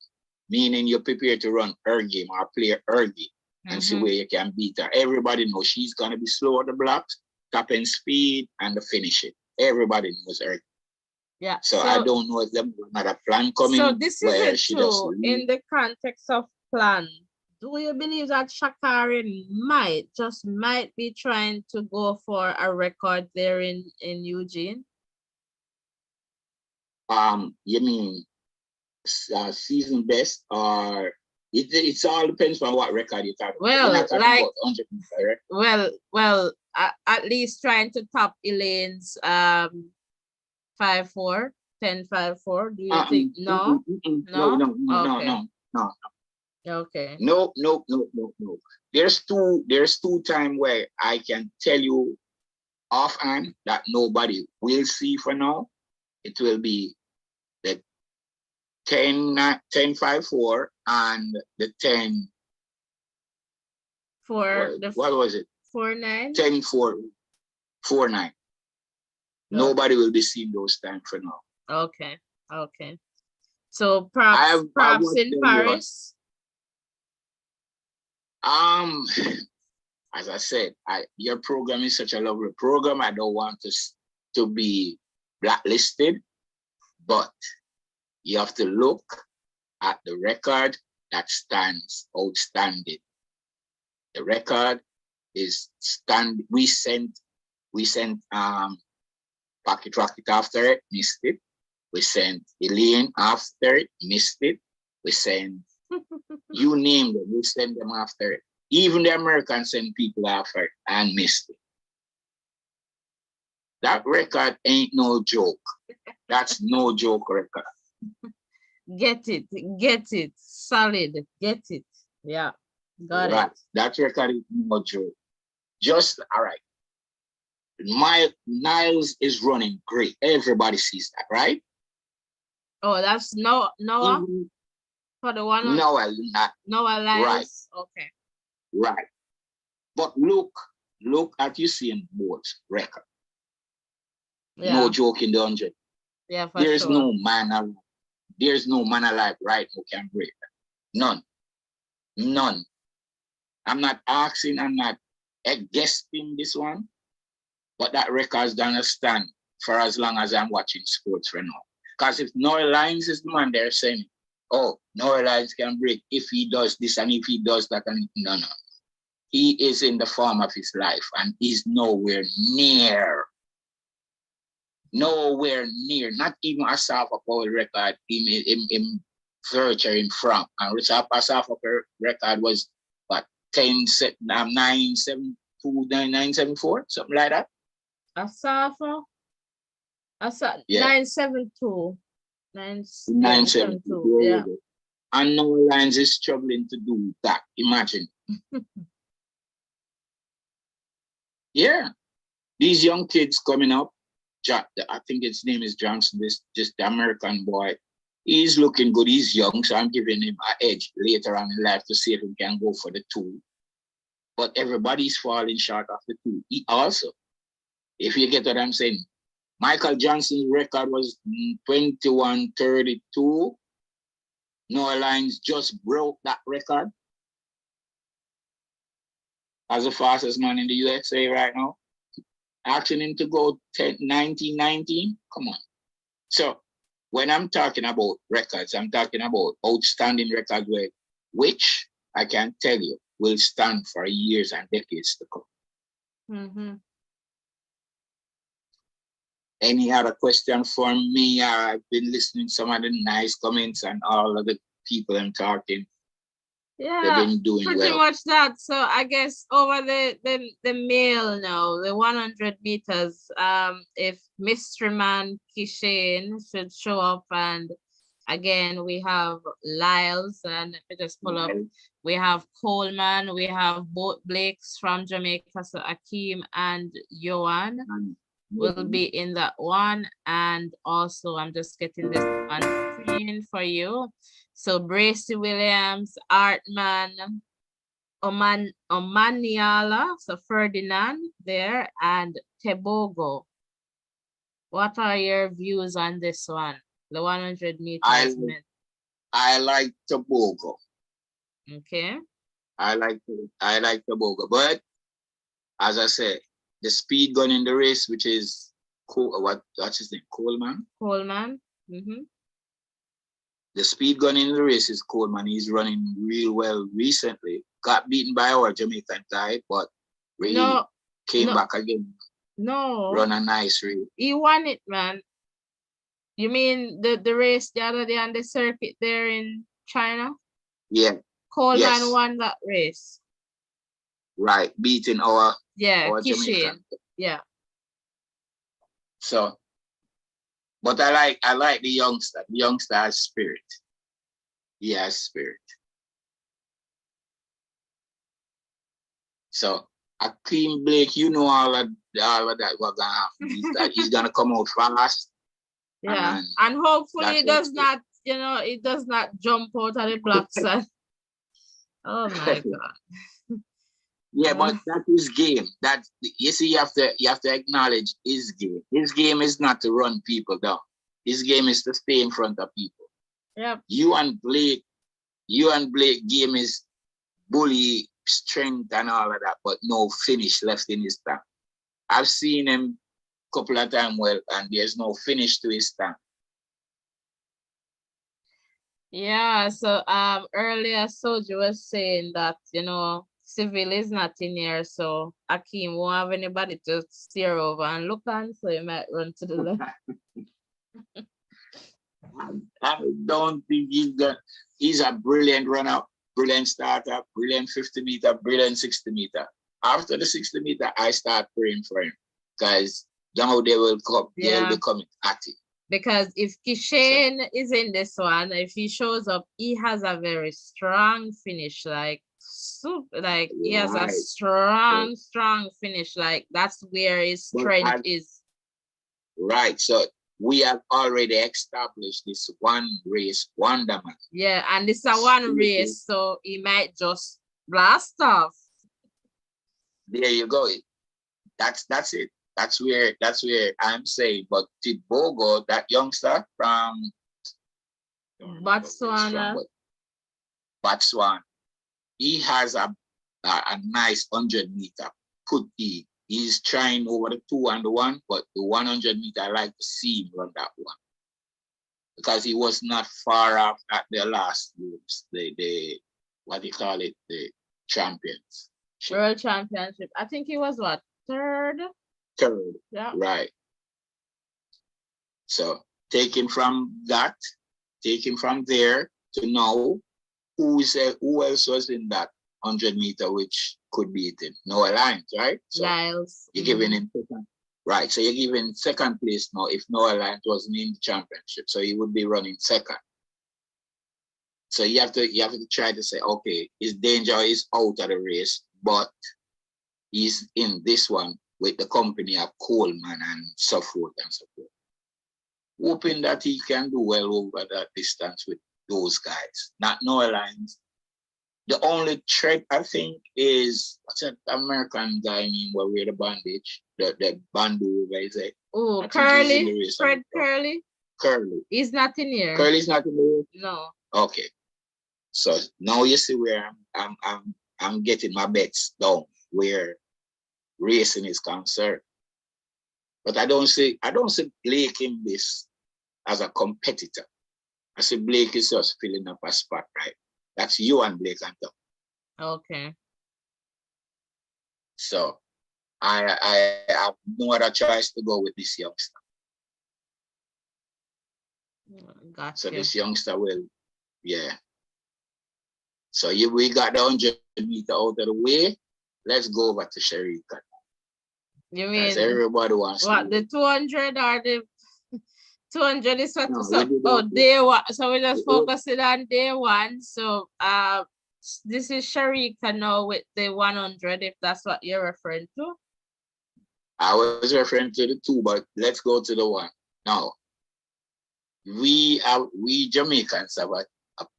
meaning you prepare to run her game or play her game and see where you can beat her. Everybody knows she's going to be slow at the blocks, top end speed, and the finish it. Everybody knows her. Yeah. So I don't know if there's another plan coming. So this is it too, in the context of plan. Do you believe that Shakari might be trying to go for a record there in Eugene? You mean season best, or it all depends on what record you're talking about. Like, well, at least trying to top Elaine's 5-4, 10-5-4. Do you think no? No. Okay. No, no, no, no, no. There's two time where I can tell you offhand that nobody will see for now. It will be the 10-5-4 and the 10, For the what was it? 4-9. 10-4-4-9. Nobody will be seeing those times for now. Okay. Okay. So props in Paris. As I said, your program is such a lovely program. I don't want us to be blacklisted, but you have to look at the record that stands outstanding. The record is we sent Pocket Rocket after it, missed it. We sent Elaine after it, missed it. We sent you name them, we send them after it. Even the Americans send people after it and missed it. That record ain't no joke. That's no joke record. Get it. Solid. Get it. Yeah. Got Right. it. That record is no joke. Just all right. Niles is running great. Everybody sees that, right? Oh, that's Noah for the one. Noah Lyles. Right. Okay. Right. But look at Usain Bolt's record. Yeah. No joke in the 100. Yeah, for There's sure. no man alive right who can break that. None. I'm not asking, I'm not guessing this one, but that record's gonna stand for as long as I'm watching sports for now. Because if Noah Lyles is the man, they're saying, oh, Noah Lyles can break if he does this and if he does that. And no. He is in the form of his life and he's nowhere near, not even a soft power record in search or in front. And which a soft record was what 972, 974, something like that. Asafa? Yeah. 972. 972. Yeah. And Noah Lyles is struggling to do that. Imagine. Yeah. These young kids coming up, I think his name is Johnson, this just the American boy. He's looking good. He's young, so I'm giving him an edge later on in life to see if he can go for the 2. But everybody's falling short of the 2. He also, if you get what I'm saying, Michael Johnson's record was 21:32. Noah Lyles just broke that record as the fastest man in the USA right now. Asking him to go 1919. Come on. So when I'm talking about records, I'm talking about outstanding records which I can tell you will stand for years and decades to come. Mm-hmm. Any other question for me? I've been listening to some of the nice comments and all of the people I'm talking. Yeah, they've been doing pretty much that. So I guess over the male now, the 100 meters, if Mystery Man Kishane should show up, and again we have Lyles, and let me just pull up. We have Coleman, we have both Blakes from Jamaica, so Akeem and Johan will be in that one. And also I'm just getting this on screen for you. So Bracy Williams, Artman, Omaniala, so Ferdinand there, and Tebogo. What are your views on this one? The 100 meters. I like Tebogo. Okay. I like Tebogo, but as I said, the speed gun in the race, which is what's his name? Coleman. Mm-hmm. The speed gun in the race is Coleman. He's running real well recently. Got beaten by our Jamaican guy, but really came back again. No. Run a nice race. He won it, man. You mean the race the other day on the circuit there in China? Yeah. Coleman won that race. Right, beating our Jamaican. Yeah. So, but I like the youngster. The youngster has spirit. He has spirit. So Akeem Blake, you know all of that what's gonna happen. He's gonna come out fast. Yeah. And hopefully it does not, it does not jump out of the black side. Oh my God. Yeah, but that is game. That you see, you have to acknowledge his game. His game is not to run people down. His game is to stay in front of people. Yep. You and Blake game is bully, strength, and all of that, but no finish left in his tank. I've seen him a couple of times and there's no finish to his tank. Yeah, so earlier Soju was saying that, Civil is not in here, so Akeem won't have anybody to steer over and look on, so he might run to the left. I don't think he's a brilliant runner, brilliant starter, brilliant 50 meter, brilliant 60 meter. After the 60 meter, I start praying for him because now they will come, they'll be coming at it. Because if Kishane is in this one, if he shows up, he has a very strong finish, he has a strong finish. Like that's where his strength is. Right. So we have already established this one race wonderman. Yeah, and this is a one race, so he might just blast off. There you go. That's it. That's where I'm saying. But Tibogo, that youngster from Botswana, he has a nice 100 meter. He's trying over the 2 and the 1, but the 100 meter, I like to see him run that one because he was not far off at the last games. The what do you call it? The champions. World Championship. I think he was what? Third. Yeah. Right. So taking from there to now, who else was in that 100 meter which could beat him? Noah Lyons, right? So Lyles. You're giving him second. Right. So you're giving second place now if Noah Lyons wasn't in the championship. So he would be running second. So you have to try to say, okay, his danger is out of the race, but he's in this one with the company of Coleman and so forth and so forth. Hoping that he can do well over that distance with those guys. Not Noah Lyons. The only threat, I think, is what's that American guy mean where wear the bandage? The bandu, guys. Oh, Curly. Fred Curly. Curly. He's not in here. Curly's not in here? No. Okay. So now you see where I'm getting my bets down, where racing is concerned. But I don't see Blake in this as a competitor. I see Blake is just filling up a spot, right? That's you and Blake and Tom. Okay. So I have no other choice to go with this youngster. Gotcha. So this youngster will, yeah. So we got the 100 meter out of the way. Let's go over to Sharika. You mean everybody wants what, the 200 or the 200 is what? No, day one. So we're just focusing on day one. So this is Sharika now with the 100, if that's what you're referring to. I was referring to the 2, but let's go to the 1. Now, we Jamaicans have a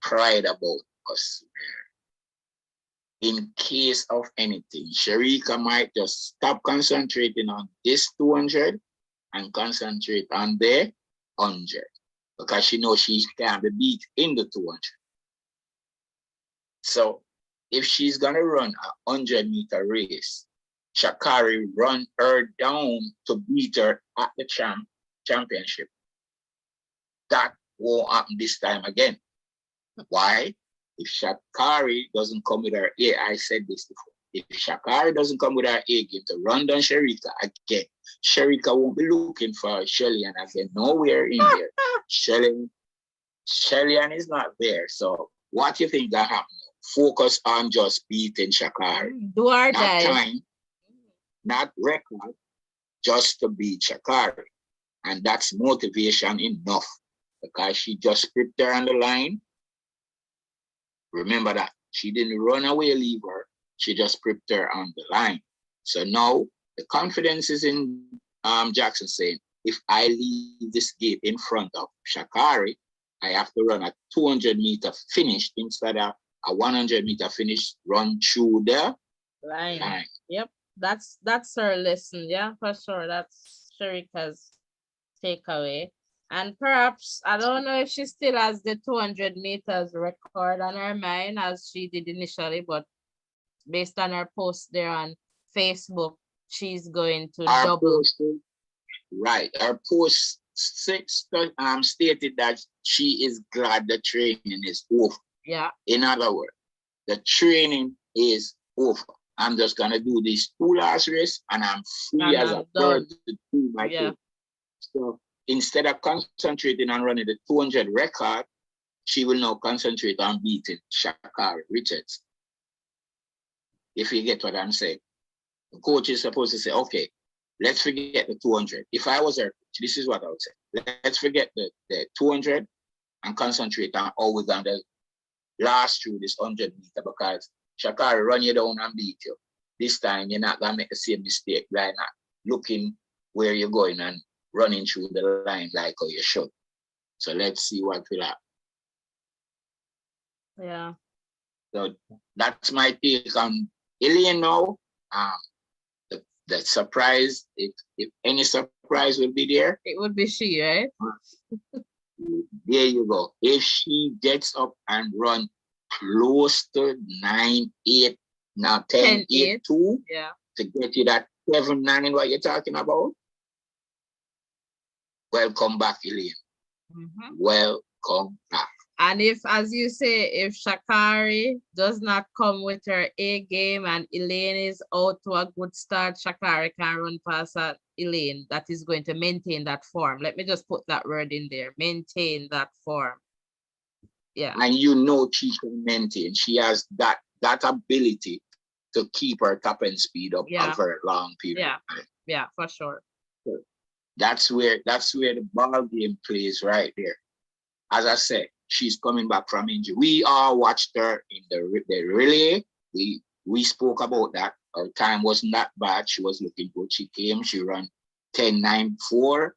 pride about us. In case of anything, Sharika might just stop concentrating on this 200 and concentrate on the 100 because she knows she can be beat in the 200. So if she's gonna run a 100-meter race, Sha'Carri run her down to beat her at the championship. That won't happen this time again. Why? If Sha'Carri doesn't come with her A, I said this before. If Sha'Carri doesn't come with her A game to run down Sharika again, Sharika won't be looking for Shelly-Ann again. Nowhere in there. Shelly-Ann is not there. So what do you think that happened? Focus on just beating Sha'Carri. Do our not time, not record, just to beat Sha'Carri. And that's motivation enough because she just gripped her on the line. Remember that. She didn't run away, leave her. She just prepped her on the line. So now the confidence is in Jackson saying, if I leave this gate in front of Shakari, I have to run a 200-meter finish instead of a 100-meter finish, run through the line. Yep, that's her lesson. Yeah, for sure. That's Sharika's takeaway. And perhaps, I don't know if she still has the 200 meters record on her mind as she did initially, but based on her post there on Facebook, she's going to double. Right. Her post stated that she is glad the training is over. Yeah. In other words, the training is over. I'm just going to do these 2 last races and I'm free as a bird to do my thing. So instead of concentrating on running the 200 record, she will now concentrate on beating Shakari Richards. If you get what I'm saying. The coach is supposed to say, okay, let's forget the 200. If I was her coach, this is what I would say. Let's forget the 200 and concentrate on how we're going to last through this 100 meter, because Shakari run you down and beat you. This time, you're not going to make the same mistake by not looking where you're going and running through the line like how you should. So let's see what will happen. Yeah. So that's my take on Elaine now. The surprise, if any surprise will be there, it would be she, right? There you go. If she gets up and run close to 9-8, now 10-8-2, yeah, to get you that 7-9, what you're talking about, welcome back, Elaine. Welcome back. And if, as you say, if Shakari does not come with her A game and Elaine is out to a good start, Shakari can run past Elaine. That is going to maintain that form. Let me just put that word in there. Maintain that form. Yeah. And you know she can maintain. She has that ability to keep her top end speed up over a long period of time. Yeah, for sure. So that's where the ball game plays right there. As I said, she's coming back from injury. We all watched her in the relay. We spoke about that. Her time wasn't that bad. She was looking good. She came, she ran 10.94.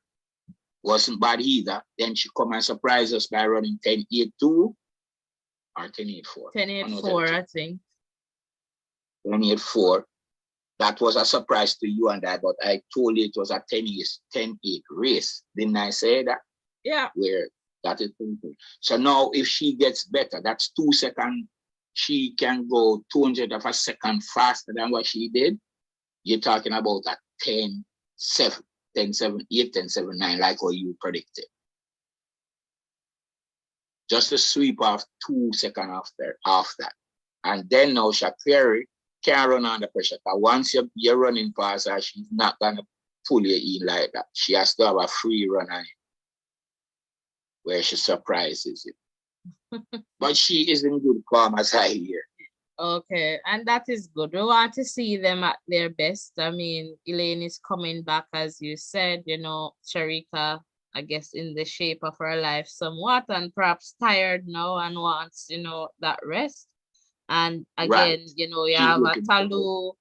Wasn't bad either. Then she come and surprised us by running 10.82 or 10.84. 10.84, I think. 10.84. That was a surprise to you and I, but I told you it was a 10.8 race. Didn't I say that? Yeah. Where that is simple. So now if she gets better, that's 2 seconds. She can go 200 of a second faster than what she did. You're talking about a 10.7, 10.78, 10.79, like what you predicted. Just a sweep of 2 seconds after that. And then now Shakari can run under pressure. But once you're running past her, she's not gonna pull you in like that. She has to have a free run on it, where she surprises you. But she is in good form, as I hear. Okay, and that is good. We want to see them at their best. I mean, Elaine is coming back, as you said, you know, Sharika, I guess, in the shape of her life somewhat, and perhaps tired now and wants, you know, that rest. And again, you know, you have a Talu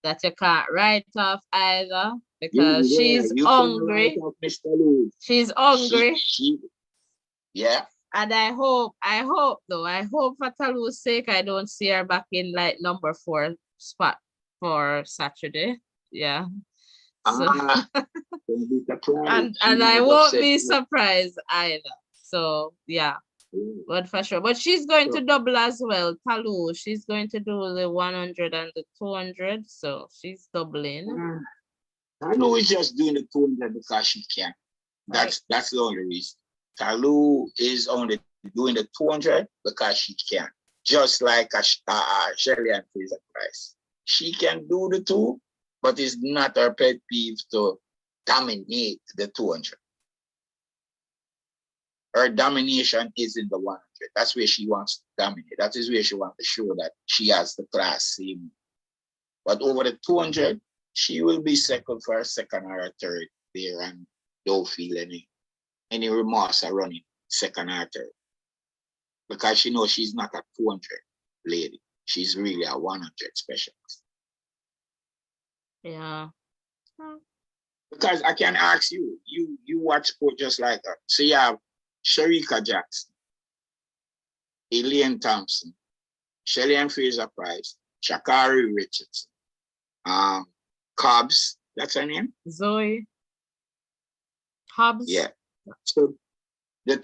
that you can't write off either, because she's hungry. She's hungry. Yeah. And I hope for Talu's sake, I don't see her back in like number 4 spot for Saturday. Yeah. So, and I won't be surprised either. So yeah. But for sure. But she's going to double as well. Talu, she's going to do the 100 and the 200. So she's doubling. Talu is just doing the 200 because she can. That's the only reason. Talu is only doing the 200 because she can. Just like Shelly and Fraser Price. She can do the 2, but it's not her pet peeve to dominate the 200. Her domination is in the 100. That's where she wants to dominate. That is where she wants to show that she has the class. But over the 200, she will be second for a second or a third there and don't feel any remorse at running second or third. Because she knows she's not a 200 lady. she's really a 100 specialist. Yeah. Because I can ask you, you watch sport just like her. So you have Shericka Jackson, Elaine Thompson, Shelly and Fraser Price, Shakari Richardson, Cobbs, that's her name? Zoe Hobbs. Yeah. So the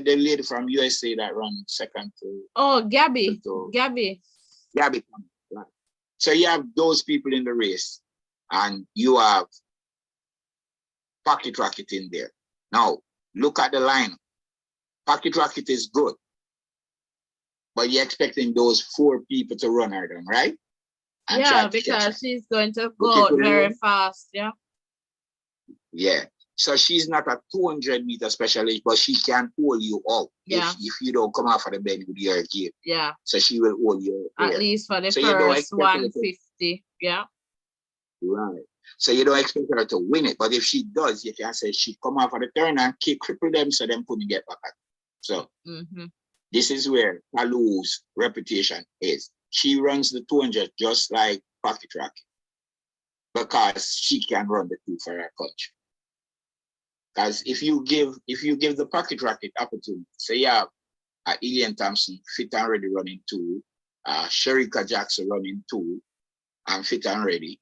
lady from USA that ran second to. Oh, Gabby. Gabby. Right. So you have those people in the race, and you have Pocket Rocket in there. Now, look at the line. Pocket Rocket is good, but you're expecting those 4 people to run her down, right? And yeah, because she's going to go out very fast. Yeah. Yeah. So she's not a 200-meter specialist, but she can hold you out if you don't come off of the bend with your gear. Yeah. So she will hold you out. At least for the first 150. Yeah. Right. So you don't expect her to win it. But if she does, you can say she come off of the turn and cripple them so them couldn't get back at. So this is where Talu's reputation is. She runs the 200 just like Pocket Rocket because she can run the 2 for her country. Because if you give the Pocket Rocket opportunity, say you have Elaine Thompson fit and ready running 2, Shericka Jackson running 2, and fit and ready,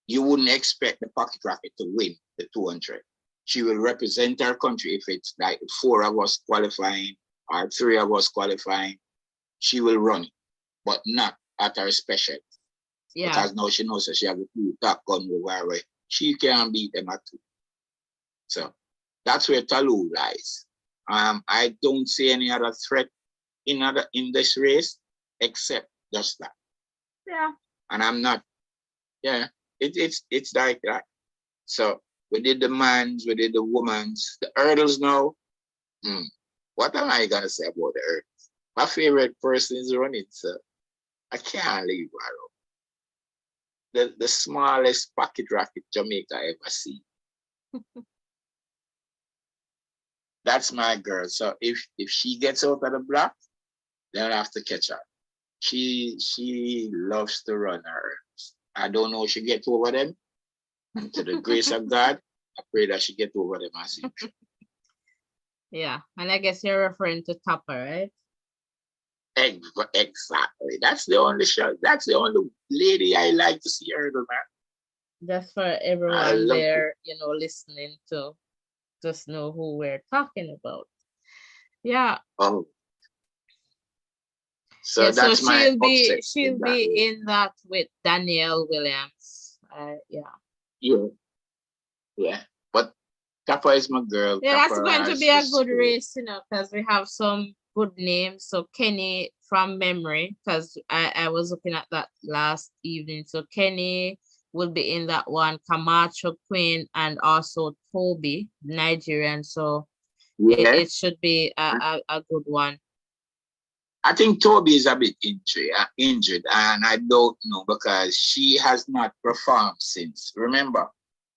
you wouldn't expect the Pocket Rocket to win the 200. She will represent her country if it's like 4 of us qualifying or 3 of us qualifying. She will run it, but not at her special. Yeah. Because now she knows that she has a 2 top gun over her way. She can beat them at 2. So that's where Talu lies. I don't see any other threat in this race except just that. Yeah. And I'm not. Yeah. It's like that. So we did the men's, we did the women's, the hurdles now. What am I gonna say about the hurdles? My favorite person is running, so I can't leave her out. The smallest Pocket Rocket Jamaica ever seen. That's my girl. So if she gets out of the block, then I'll have to catch her. She loves to run her. I don't know if she gets over them. And to the grace of God, I pray that she gets over them as you. Yeah, and I guess you're referring to Topper, right? Exactly. That's the only show. That's the only lady I like to see hurdle, man. Just for everyone there, listening to just know who we're talking about. Yeah. Oh. So yeah, that's she'll be in that with Danielle Williams. Yeah. But Kappa is my girl. Yeah, Kappa, that's going to be a good race, because we have some good names. So Kenny from memory, because I was looking at that last evening. So Kenny will be in that one, Camacho Queen, and also Toby, Nigerian. So it should be a good one. I think Toby is a bit injured, and I don't know because she has not performed since. Remember,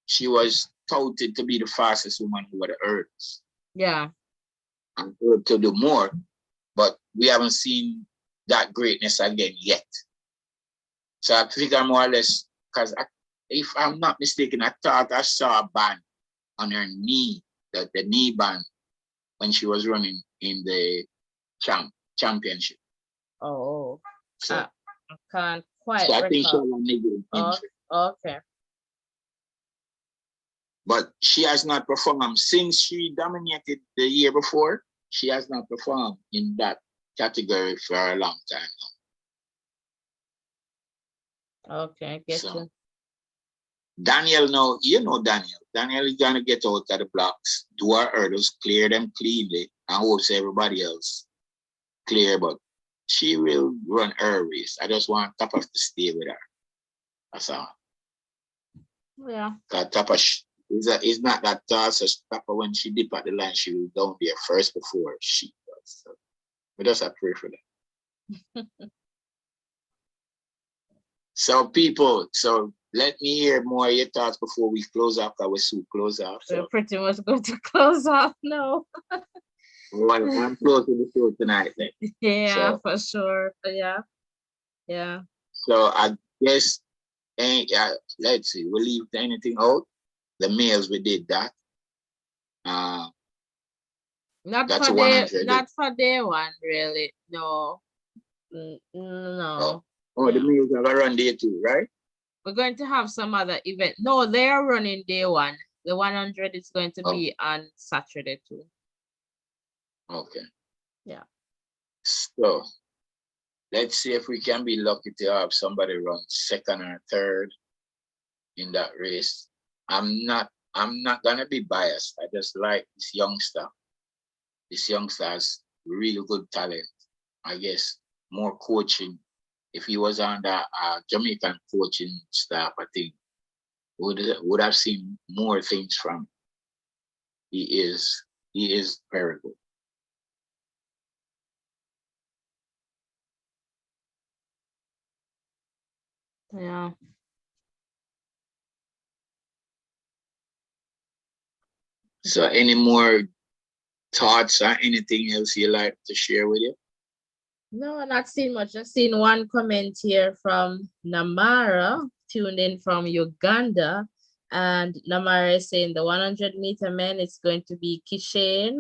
she was touted to be the fastest woman over the hurdles. Yeah. And to do more, but we haven't seen that greatness again yet. So I figure more or less, because if I'm not mistaken, I thought I saw a band on her knee, the knee band, when she was running in the championship. Oh, so I can't quite I think she was okay. But she has not performed since she dominated the year before. She has not performed in that category for a long time now. Okay, I get you. Daniel, no, Daniel. Daniel is gonna get out of the blocks, do our hurdles, clear them cleanly, and hopes everybody else clear. But she will run her race. I just want Tapa to stay with her. That's all. Yeah. Because Tapa is not that tall, so Tapa, when she dip at the line, she will down there first before she does. So we just have to pray for that. So people, let me hear more of your thoughts before we close off, because we're soon close off. So. We're pretty much going to close off now. Well, I'm close to the show tonight then. Yeah, So, for sure. Yeah. Yeah. so I guess, let's see, we'll leave anything out. The males, we did that. Not That's for day, 100. not for day one, really. No. Oh, No. oh, the Yeah. males have a run day too, right? We're going to have some other event. No, they are running day one. The 100 is going to Oh, be on Saturday too. okay. Yeah. So let's see if we can be lucky to have somebody run second or third in that race. I'm not gonna be biased. I just like this youngster. This youngster has real good talent. I guess more coaching. If he was on the Jamaican coaching staff, I think would have seen more things from him. He is very good. Yeah. So any more thoughts or anything else you like to share with you? No, not seen much. Just seen one comment here from Namara, tuned in from Uganda. And Namara is saying the 100-meter men is going to be Kishane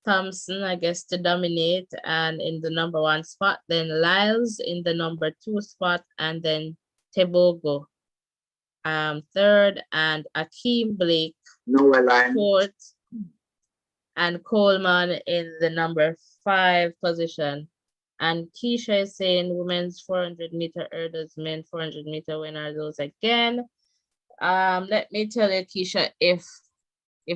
Thompson, I guess, to dominate, and in the number 1 spot, then Lyles in the number 2 spot, and then Tebogo third, and Akeem Blake fourth, and Coleman in the number 5 position. And Keisha is saying women's 400-meter hurdles, men 400-meter winner those again. Let me tell you, Keisha, if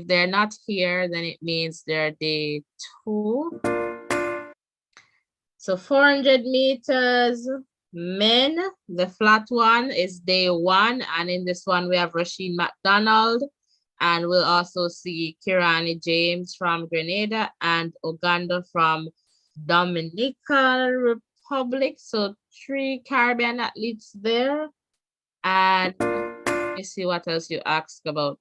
they're not here, then it means they're day 2. So 400 meters men, the flat one is day 1. And in this one, we have Rasheen McDonald. And we'll also see Kirani James from Grenada and Uganda from Dominican Republic. So 3 Caribbean athletes there. And let me see what else you asked about.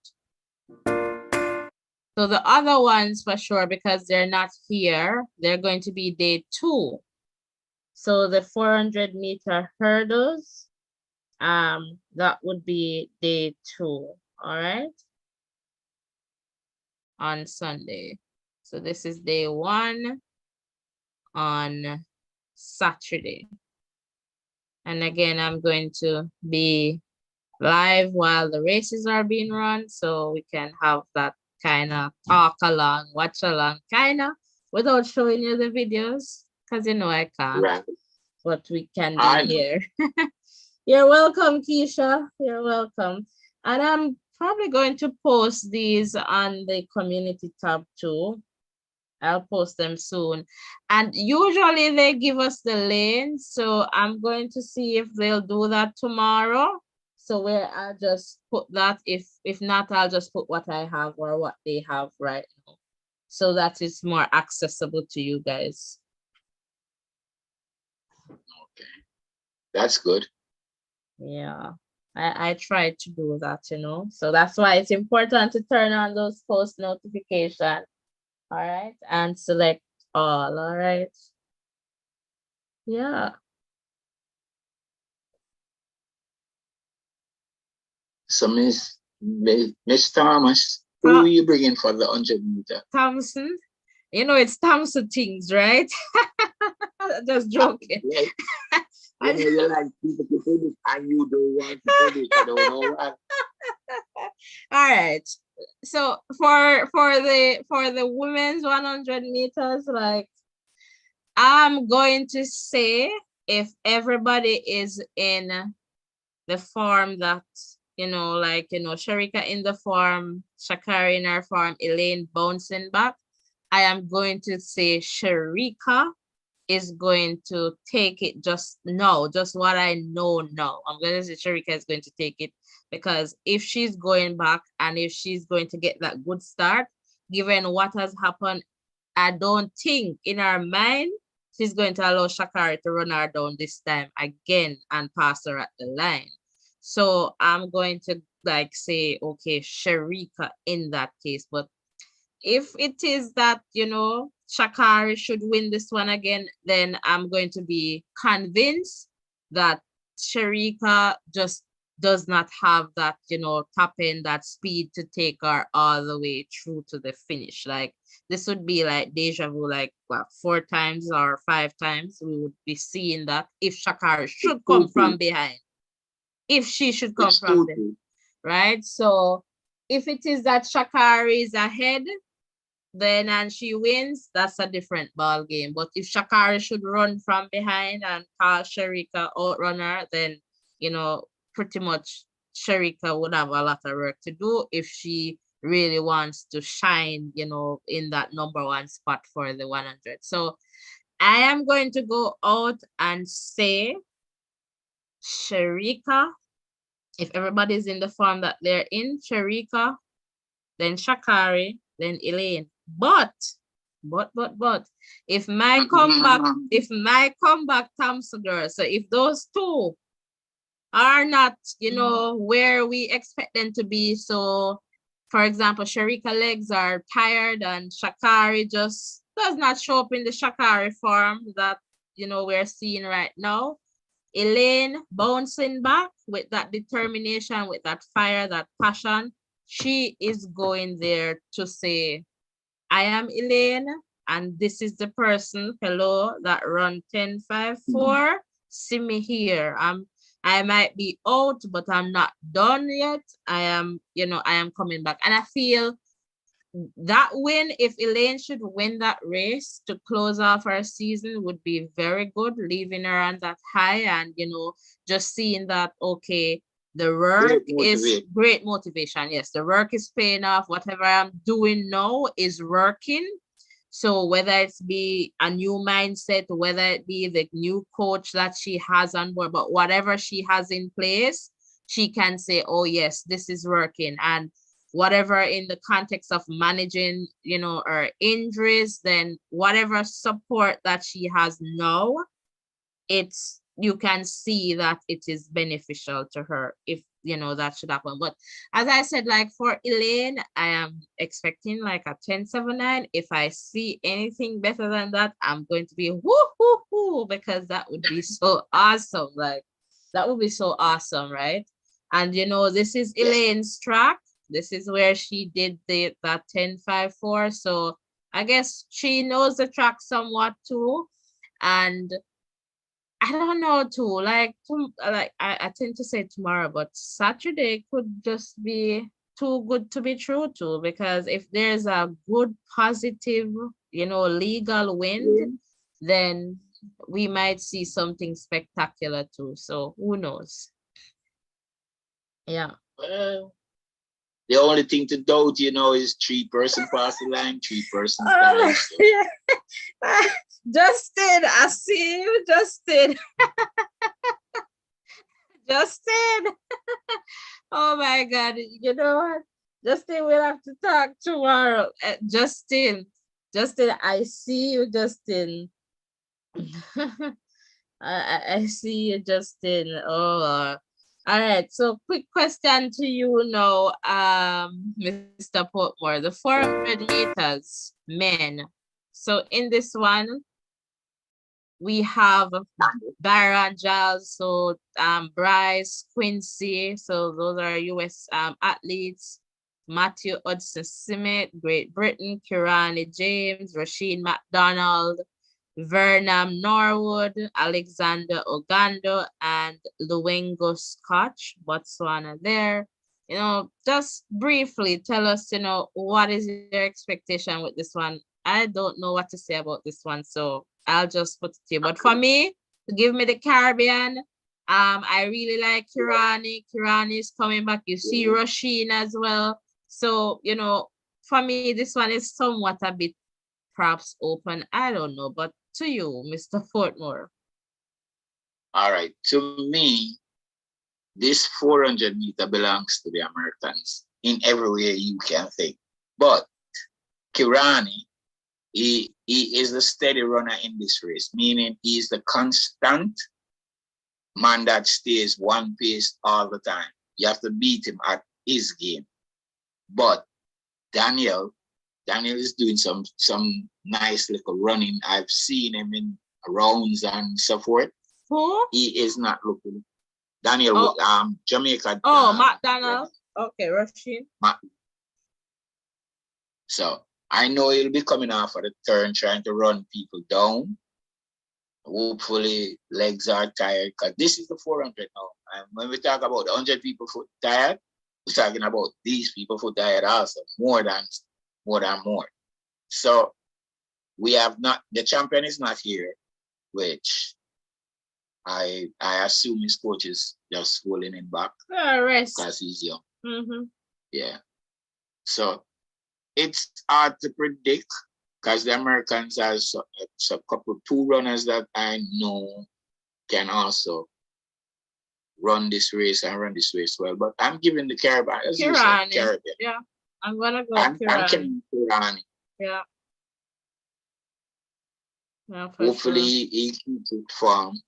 So the other ones for sure, because they're not here, they're going to be day 2. So the 400-meter hurdles, that would be day 2, all right, on Sunday. So this is day 1 on Saturday. And again, I'm going to be live while the races are being run, so we can have that kind of talk along, watch along, kind of, without showing you the videos, because you know I can't. Right. But we can do here. You're welcome, Keisha. You're welcome. And I'm probably going to post these on the community tab too. I'll post them soon. And usually they give us the lane. So I'm going to see if they'll do that tomorrow. So where I'll just put that. If not, I'll just put what I have or what they have right now, so that it's more accessible to you guys. Okay. That's good. Yeah, I try to do that, so that's why it's important to turn on those post notifications. All right, and select all. All right. Yeah. So Miss Thomas, who are you bringing for the 100-meter? Thompson. It's Thompson things, right? Just joking. Yeah. You like people to say this and you don't want to say this. I don't know why. All right. So for the women's 100 meters, like, I'm going to say, if everybody is in the form that, Sharika in the form, Shakari in her form, Elaine bouncing back, I am going to say Sharika is going to take it just what I know now. I'm going to say Sharika is going to take it, because if she's going back and if she's going to get that good start, given what has happened, I don't think in her mind she's going to allow Shakari to run her down this time again and pass her at the line. So I'm going to say, okay, Sharika in that case. But if it is that, Shakari should win this one again, then I'm going to be convinced that Sharika just does not have that, top end, that speed to take her all the way through to the finish. Like, this would be like deja vu, like, what, 4 times or 5 times we would be seeing that if Shakari should come from behind. If she should come from behind, right? So if it is that Shakari is ahead, then and she wins, that's a different ball game. But if Shakari should run from behind and call Sharika outrun her, then pretty much Sharika would have a lot of work to do if she really wants to shine, in that number 1 spot for the 100. So I am going to go out and say Sharika. If everybody's in the form that they're in, Sharika, then Shakari, then Elaine. But if my comeback comes to girl, so if those two are not, where we expect them to be, so for example, Sharika legs are tired and Shakari just does not show up in the Shakari form that, we're seeing right now. Elaine bouncing back with that determination, with that fire, that passion, she is going there to say, I am Elaine, and this is the person, hello, that run 10.54. See me here. I might be out, but I'm not done yet. I am coming back. And I feel that win, if Elaine should win that race to close off her season, would be very good, leaving her on that high and, just seeing that, okay, the work is great motivation. Yes, the work is paying off. Whatever I'm doing now is working. So whether it's be a new mindset, whether it be the new coach that she has on board, but whatever she has in place, she can say, oh yes, this is working. And whatever in the context of managing, her injuries, then whatever support that she has now, you can see that it is beneficial to her if, that should happen. But as I said, like for Elaine, I am expecting like a 10.79. If I see anything better than that, I'm going to be woo, because that would be so awesome. Like, that would be so awesome, right? And, this is Elaine's track. This is where she did that 10.54. So I guess she knows the track somewhat too. And I don't know too, like I tend to say tomorrow, but Saturday could just be too good to be true too, because if there's a good positive, legal wind, then we might see something spectacular too. So who knows? Yeah. Well, the only thing to doubt, is 3-person pass the line, 3-person line. So. Yeah. Justin, I see you, Justin. Justin. Oh my God. You know what? Justin, we'll have to talk tomorrow. Justin, I see you, Justin. I see you, Justin. Oh, all right. So quick question to you now, Mr. Portmore. The 400 meters men. So in this one, we have Byron Giles, so Bryce, Quincy, so those are US athletes. Matthew Hudson Smith, Great Britain, Kirani James, Rasheen McDonald, Vernam Norwood, Alexander Ogando, and Luengo Scotch, Botswana there. Just briefly tell us, what is your expectation with this one? I don't know what to say about this one, so I'll just put it to you. But for me, to give me the Caribbean, I really like Kirani. Kirani is coming back. You see Rasheen as well. So, for me, this one is somewhat a bit perhaps open. I don't know. But to you, Mr. Fortmore. All right. To me, this 400 meter belongs to the Americans in every way you can think. But Kirani, he is the steady runner in this race, meaning he's the constant man that stays one pace all the time. You have to beat him at his game. But Daniel Daniel is doing some nice little running. I've seen him in rounds and so forth. Who? He is not looking. Daniel, Jamaica. Oh, McDonald. Okay, Rushing. So I know he'll be coming off of the turn, trying to run people down. Hopefully, legs are tired because this is the 400 now. And when we talk about 100 people foot tired, we're talking about these people foot tired also, more than more. So we have not, the champion is not here, which I assume his coach is just holding him back because he's young. Mm-hmm. Yeah. So it's hard to predict because the Americans have a couple, 2 runners that I know can also run this race well. But I'm giving the Caribbean. Caribbean. Yeah, I'm gonna go Caribbean. Yeah. Hopefully he keeps it firm.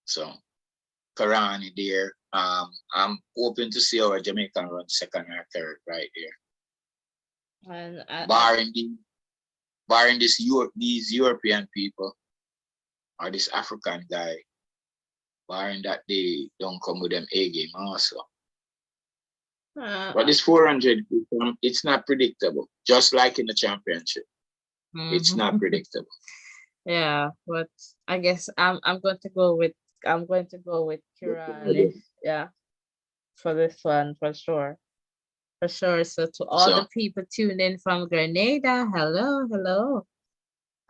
So Karani there. I'm hoping to see our Jamaican run second or third right there. And barring these European people or this African guy, barring that they don't come with them A game also. But this 400, it's not predictable. Just like in the championship, it's not predictable. Yeah, but I guess I'm going to go with Kirani. Yeah, for this one for sure. So to all the people tuned in from Grenada, hello.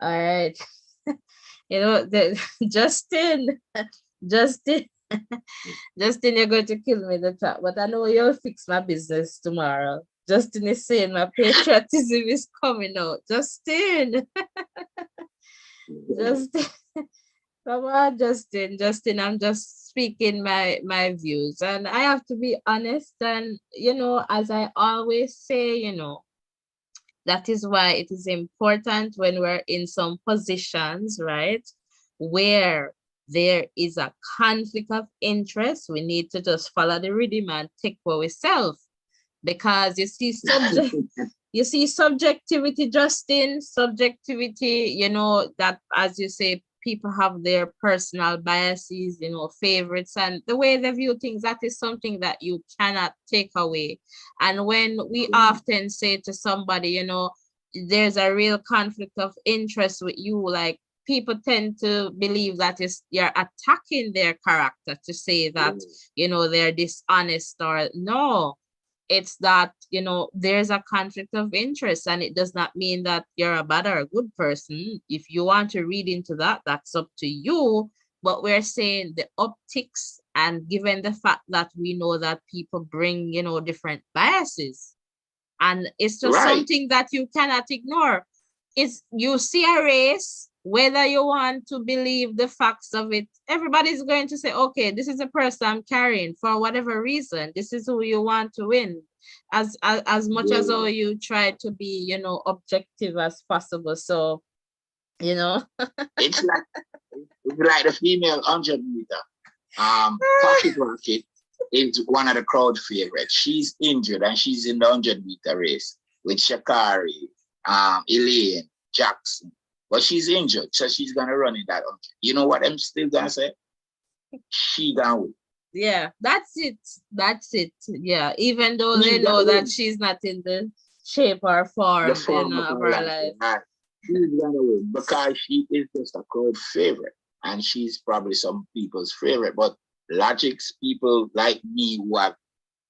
All right. Justin, Justin, you're going to kill me in the chat, but I know you'll fix my business tomorrow. Justin is saying my patriotism is coming out. Justin. Come on, Justin, I'm just speaking my views, and I have to be honest, and as I always say, that is why it is important when we're in some positions, right, where there is a conflict of interest, we need to just follow the rhythm and take for ourselves, because you see subjectivity, Justin, that, as you say, people have their personal biases, favorites, and the way they view things, that is something that you cannot take away. And when we often say to somebody, there's a real conflict of interest with you, like, people tend to believe that you're attacking their character to say that, they're dishonest, or no. It's that, there's a conflict of interest, and it does not mean that you're a bad or a good person. If you want to read into that, that's up to you. But we're saying the optics, and given the fact that we know that people bring, different biases, and it's just something that you cannot ignore. It's, you see a race, whether you want to believe the facts of it, everybody's going to say, okay, this is the person I'm carrying for whatever reason. This is who you want to win. As much as how you try to be, objective as possible. So, it's like the female 100 meter. Pocket Rocket is one of the crowd favorites. She's injured and she's in the 100 meter race with Shakari, Elaine, Jackson. But she's injured, so she's gonna run in that 100. You know what I'm still gonna say? She gonna win. Yeah, that's it. Yeah, even though they know that she's not in the shape or form of her life. She's gonna win because she is just a crowd favorite, and she's probably some people's favorite. But Logic's people like me who have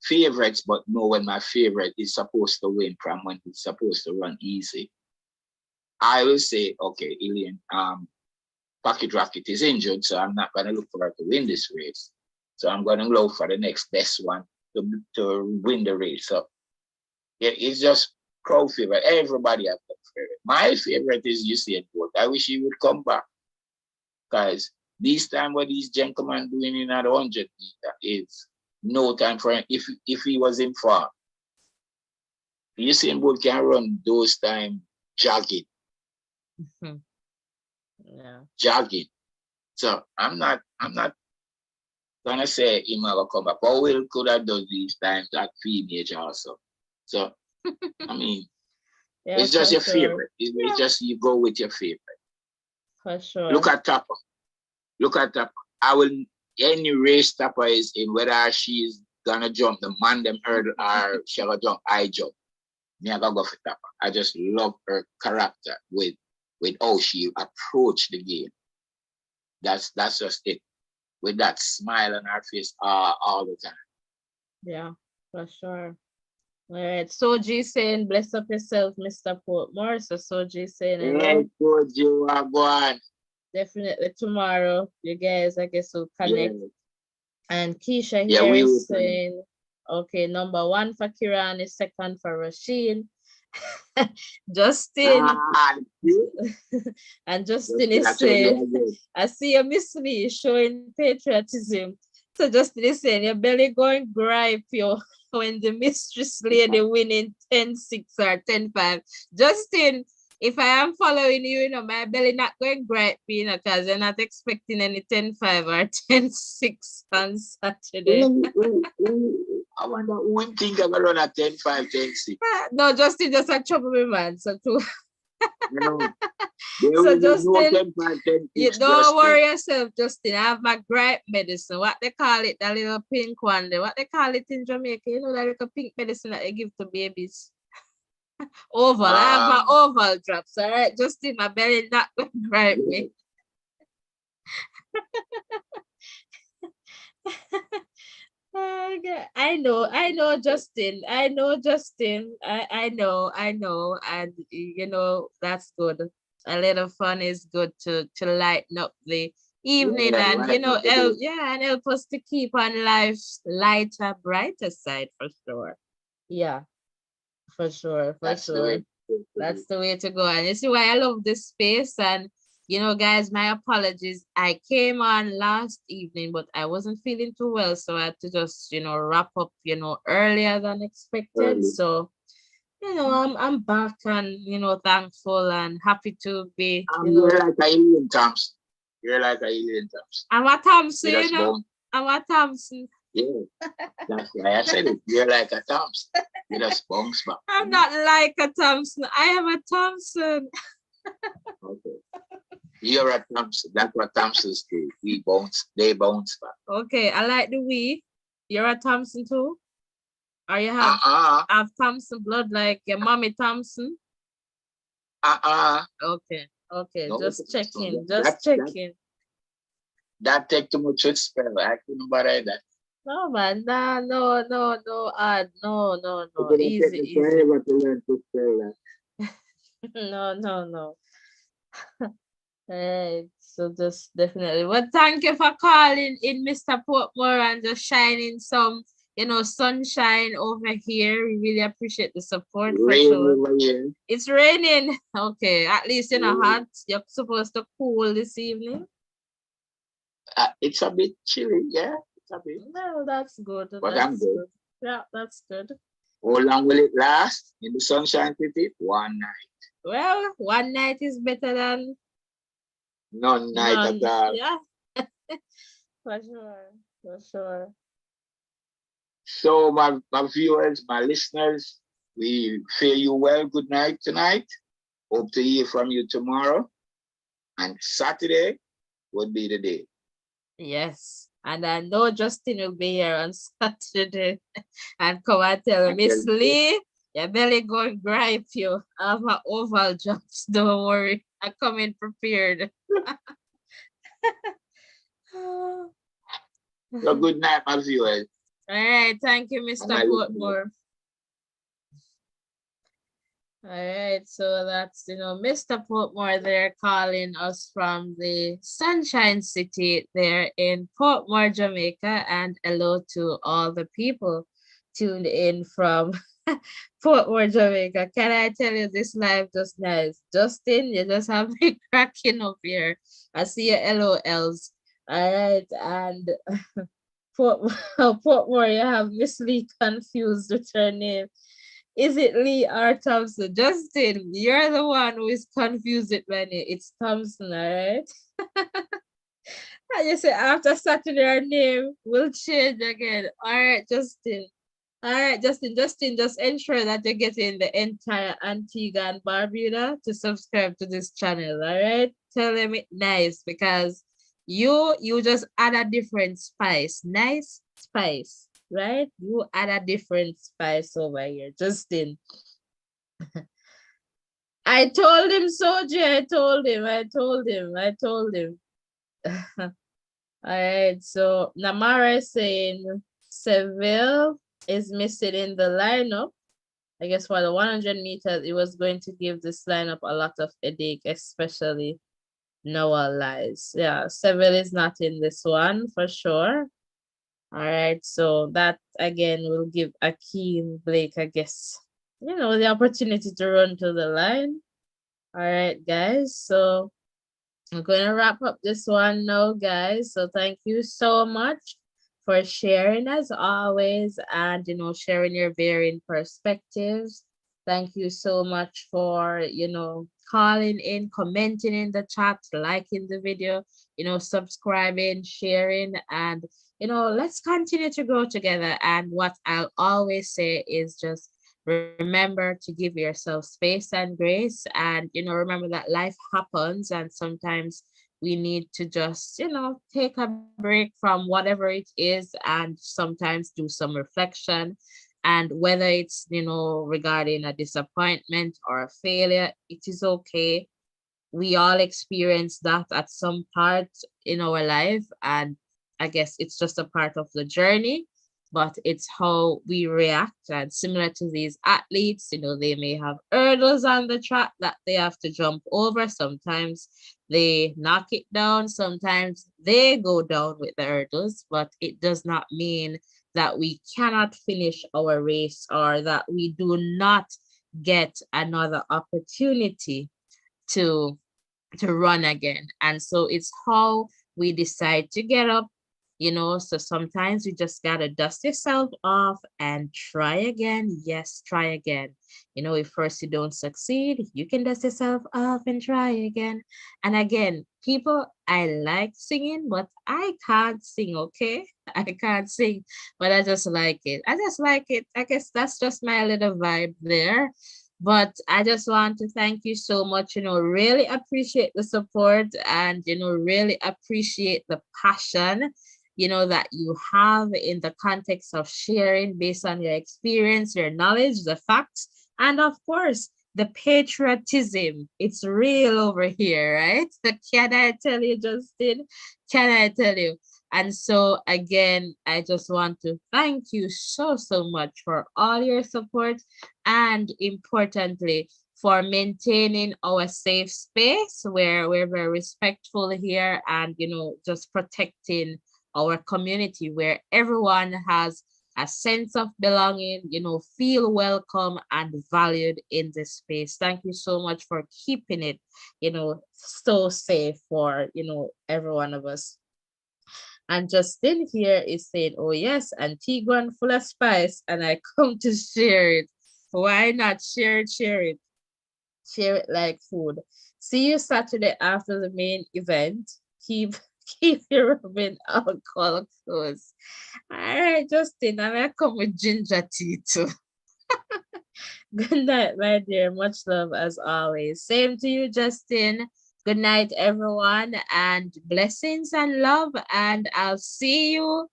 favorites, but know when my favorite is supposed to win from when it's supposed to run easy. I will say, okay, Elaine, Pocket Rocket is injured, so I'm not going to look for her to win this race. So I'm going to look for the next best one to win the race. So it's just crowd favorite. Everybody has a favorite. My favorite is Usain Bolt. I wish he would come back, because this time what these gentlemen doing in that 100 meter is no time for him. If he was in form, Usain Bolt can run those time jogging. Yeah. Jogging. So I'm not gonna say him will come back. But Will could have done these times at teenage also. So, I mean, Yeah, it's just for your sure. favorite. It's Yeah, just you go with your favorite. for Look sure. at Topper. Look at Topper. I will any race Topper is in, whether she's gonna jump the man them hurdle or she gonna jump high jump. Me I gotta go for Topper. I just love her character with how she approached the game. That's just it. With that smile on her face all the time. Yeah, for sure. All right. Soji saying, bless up yourself, Mr. Portmore. So Soji saying Hey, hello. good you are going. Definitely tomorrow. You guys, I guess, will Yeah, connect. And Keisha yeah, here we will is saying, okay, number one for Kiran is second for Rasheen. Justin. And Justin is saying, I see you miss me showing patriotism. So Justin is saying, your belly going gripe you when the mistress lady winning 10-6 or 10-5. Justin, if I am following you, my belly not going gripe me, because you're not expecting any 10-5 or 10-6 on Saturday. I wonder who think I'm gonna run a 10-5, 10-6. No, Justin just a trouble me, man. So too. So Justin, you don't worry yourself, Justin. I have my gripe medicine. What they call it, that little pink one. What they call it in Jamaica? You know that little pink medicine that they give to babies. Oval. I have my oval drops. All right, Justin, my belly not going to gripe me. I know, Justin. I know, Justin. I know, and that's good. A little fun is good to lighten up the evening, and help, and help us to keep on life's lighter, brighter side for sure. Yeah, for sure, That's the way to go. And you see why I love this space. And guys, my apologies. I came on last evening, but I wasn't feeling too well, so I had to just wrap up earlier than expected. So I'm back, and thankful and happy to be. You're like a alien Thompson. You're like a alien Thompson. I'm a Thompson, I'm a Thompson. Yeah, that's why I said it. You're like a Thompson. You just bounce back. I'm not like a Thompson. I am a Thompson. Okay. You're a Thompson. That's what Thompsons do. They bounce back. Okay, I like the we. You're a Thompson too? Or you have Thompson blood like your mommy Thompson? Okay, no, just checking. That take too much to spell. I couldn't buy that. No, man. No. No. Easy. Forever to learn to spell that. No. Right. So just definitely. Well, thank you for calling in, Mr. Portmore, and just shining some, sunshine over here. We really appreciate the support. It's raining. Okay. At least hot. You're supposed to cool this evening. It's a bit chilly, yeah. No, that's good. But I'm good. Yeah, that's good. How long will it last in the Sunshine City? One night. Well, one night is better than none night at all. Yeah. For sure. So my viewers, my listeners, we fare you well. Good night tonight. Hope to hear from you tomorrow. And Saturday would be the day. Yes. And I know Justin will be here on Saturday and come and tell Miss Lee, your belly going to gripe you. I have my oval jobs. Don't worry. I'm coming prepared. So good night, my viewers. All right. Thank you, Mr. Portmore. All right, so that's Mr. Portmore there calling us from the Sunshine City there in Portmore, Jamaica, and hello to all the people tuned in from Portmore, Jamaica. Can I tell you, this live just nice? Justin, you just have me cracking up here. I see your LOLs. All right, and Portmore, you have Miss Lee confused with her name. Is it Lee or Thompson? Justin, you're the one who is confused with my name. It's Thompson, all right? I just say after Saturday, our name will change again. All right, Justin. All right, Justin, just ensure that you're getting the entire Antigua and Barbuda to subscribe to this channel. All right, tell them it nice because you just add a different spice, nice spice, right? You add a different spice over here, Justin. I told him so, Jay. I told him. All right, so Namara is saying Seville is missing in the lineup. I guess for the 100 meters, it was going to give this lineup a lot of headache, especially Noah Lies. Yeah, Seville is not in this one for sure. All right, so that again will give Akeem Blake, I guess, the opportunity to run to the line. All right, guys, so I'm going to wrap up this one now, guys. So thank you so much for sharing as always and, sharing your varying perspectives. Thank you so much for, calling in, commenting in the chat, liking the video, subscribing, sharing, and, let's continue to grow together. And what I'll always say is just remember to give yourself space and grace, and remember that life happens and sometimes we need to just take a break from whatever it is and sometimes do some reflection. And whether it's regarding a disappointment or a failure, it is okay. We all experience that at some part in our life, and I guess it's just a part of the journey, but it's how we react. And similar to these athletes, they may have hurdles on the track that they have to jump over. Sometimes they knock it down, sometimes they go down with the hurdles, but it does not mean that we cannot finish our race or that we do not get another opportunity to run again. And so it's how we decide to get up, so sometimes you just gotta dust yourself off and try again. Yes, try again. If first you don't succeed, you can dust yourself off and try again. And again, people, I like singing, but I can't sing, okay? I can't sing, but I just like it. I just like it. I guess that's just my little vibe there. But I just want to thank you so much, really appreciate the support and, really appreciate the passion, that you have in the context of sharing based on your experience, your knowledge, the facts, and of course, the patriotism. It's real over here, right? Can I tell you, Justin? Can I tell you? And so, again, I just want to thank you so, so much for all your support and importantly, for maintaining our safe space where we're very respectful here and, just protecting our community where everyone has a sense of belonging, feel welcome and valued in this space. Thank you so much for keeping it, so safe for, every one of us. And Justin here is saying, oh yes, Antiguan full of spice, and I come to share it. Why not? Share it, share it. Share it like food. See you Saturday after the main event. Keep keep your rubbing alcohol close. All right, Justin, and I come with ginger tea too. Good night, my dear. Much love as always. Same to you, Justin. Good night, everyone, and blessings and love. And I'll see you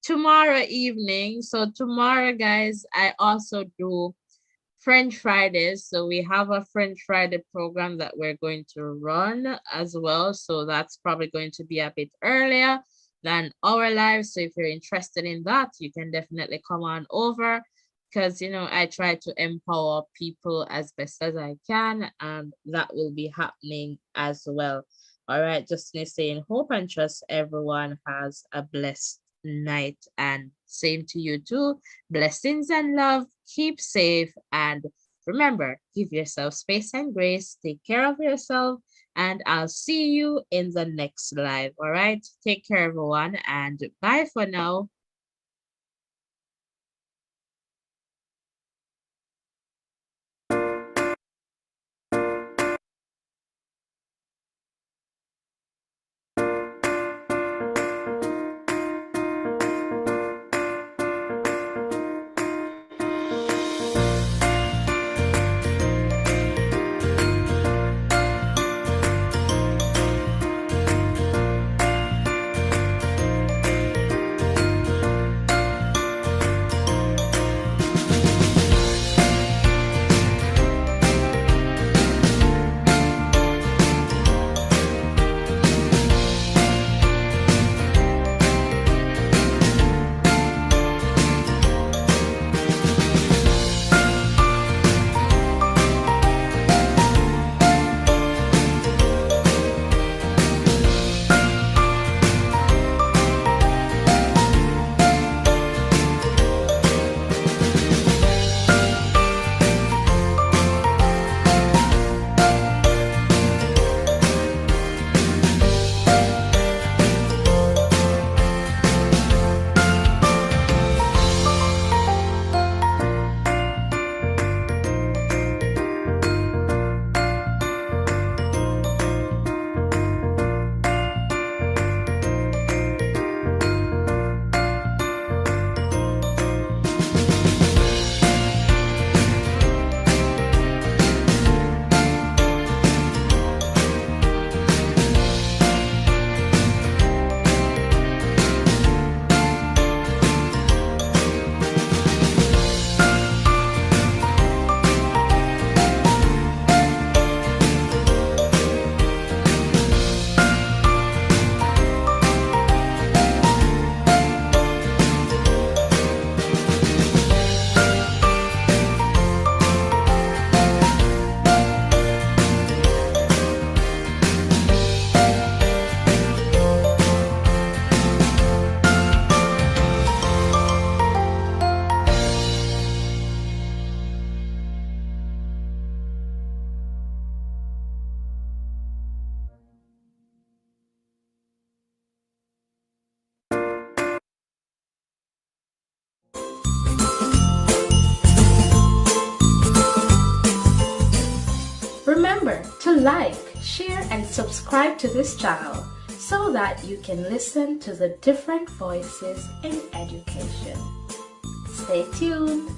tomorrow evening. So tomorrow, guys, I also do French Fridays. So we have a French Friday program that we're going to run as well. So that's probably going to be a bit earlier than our live. So if you're interested in that, you can definitely come on over because, I try to empower people as best as I can, and that will be happening as well. All right, just saying, hope and trust everyone has a blessed night, and same to you too. Blessings and love. Keep safe, and remember, give yourself space and grace. Take care of yourself, and I'll see you in the next live. All right, take care, everyone, and bye for now. like, share, and subscribe to this channel so that you can listen to the different voices in education. Stay tuned.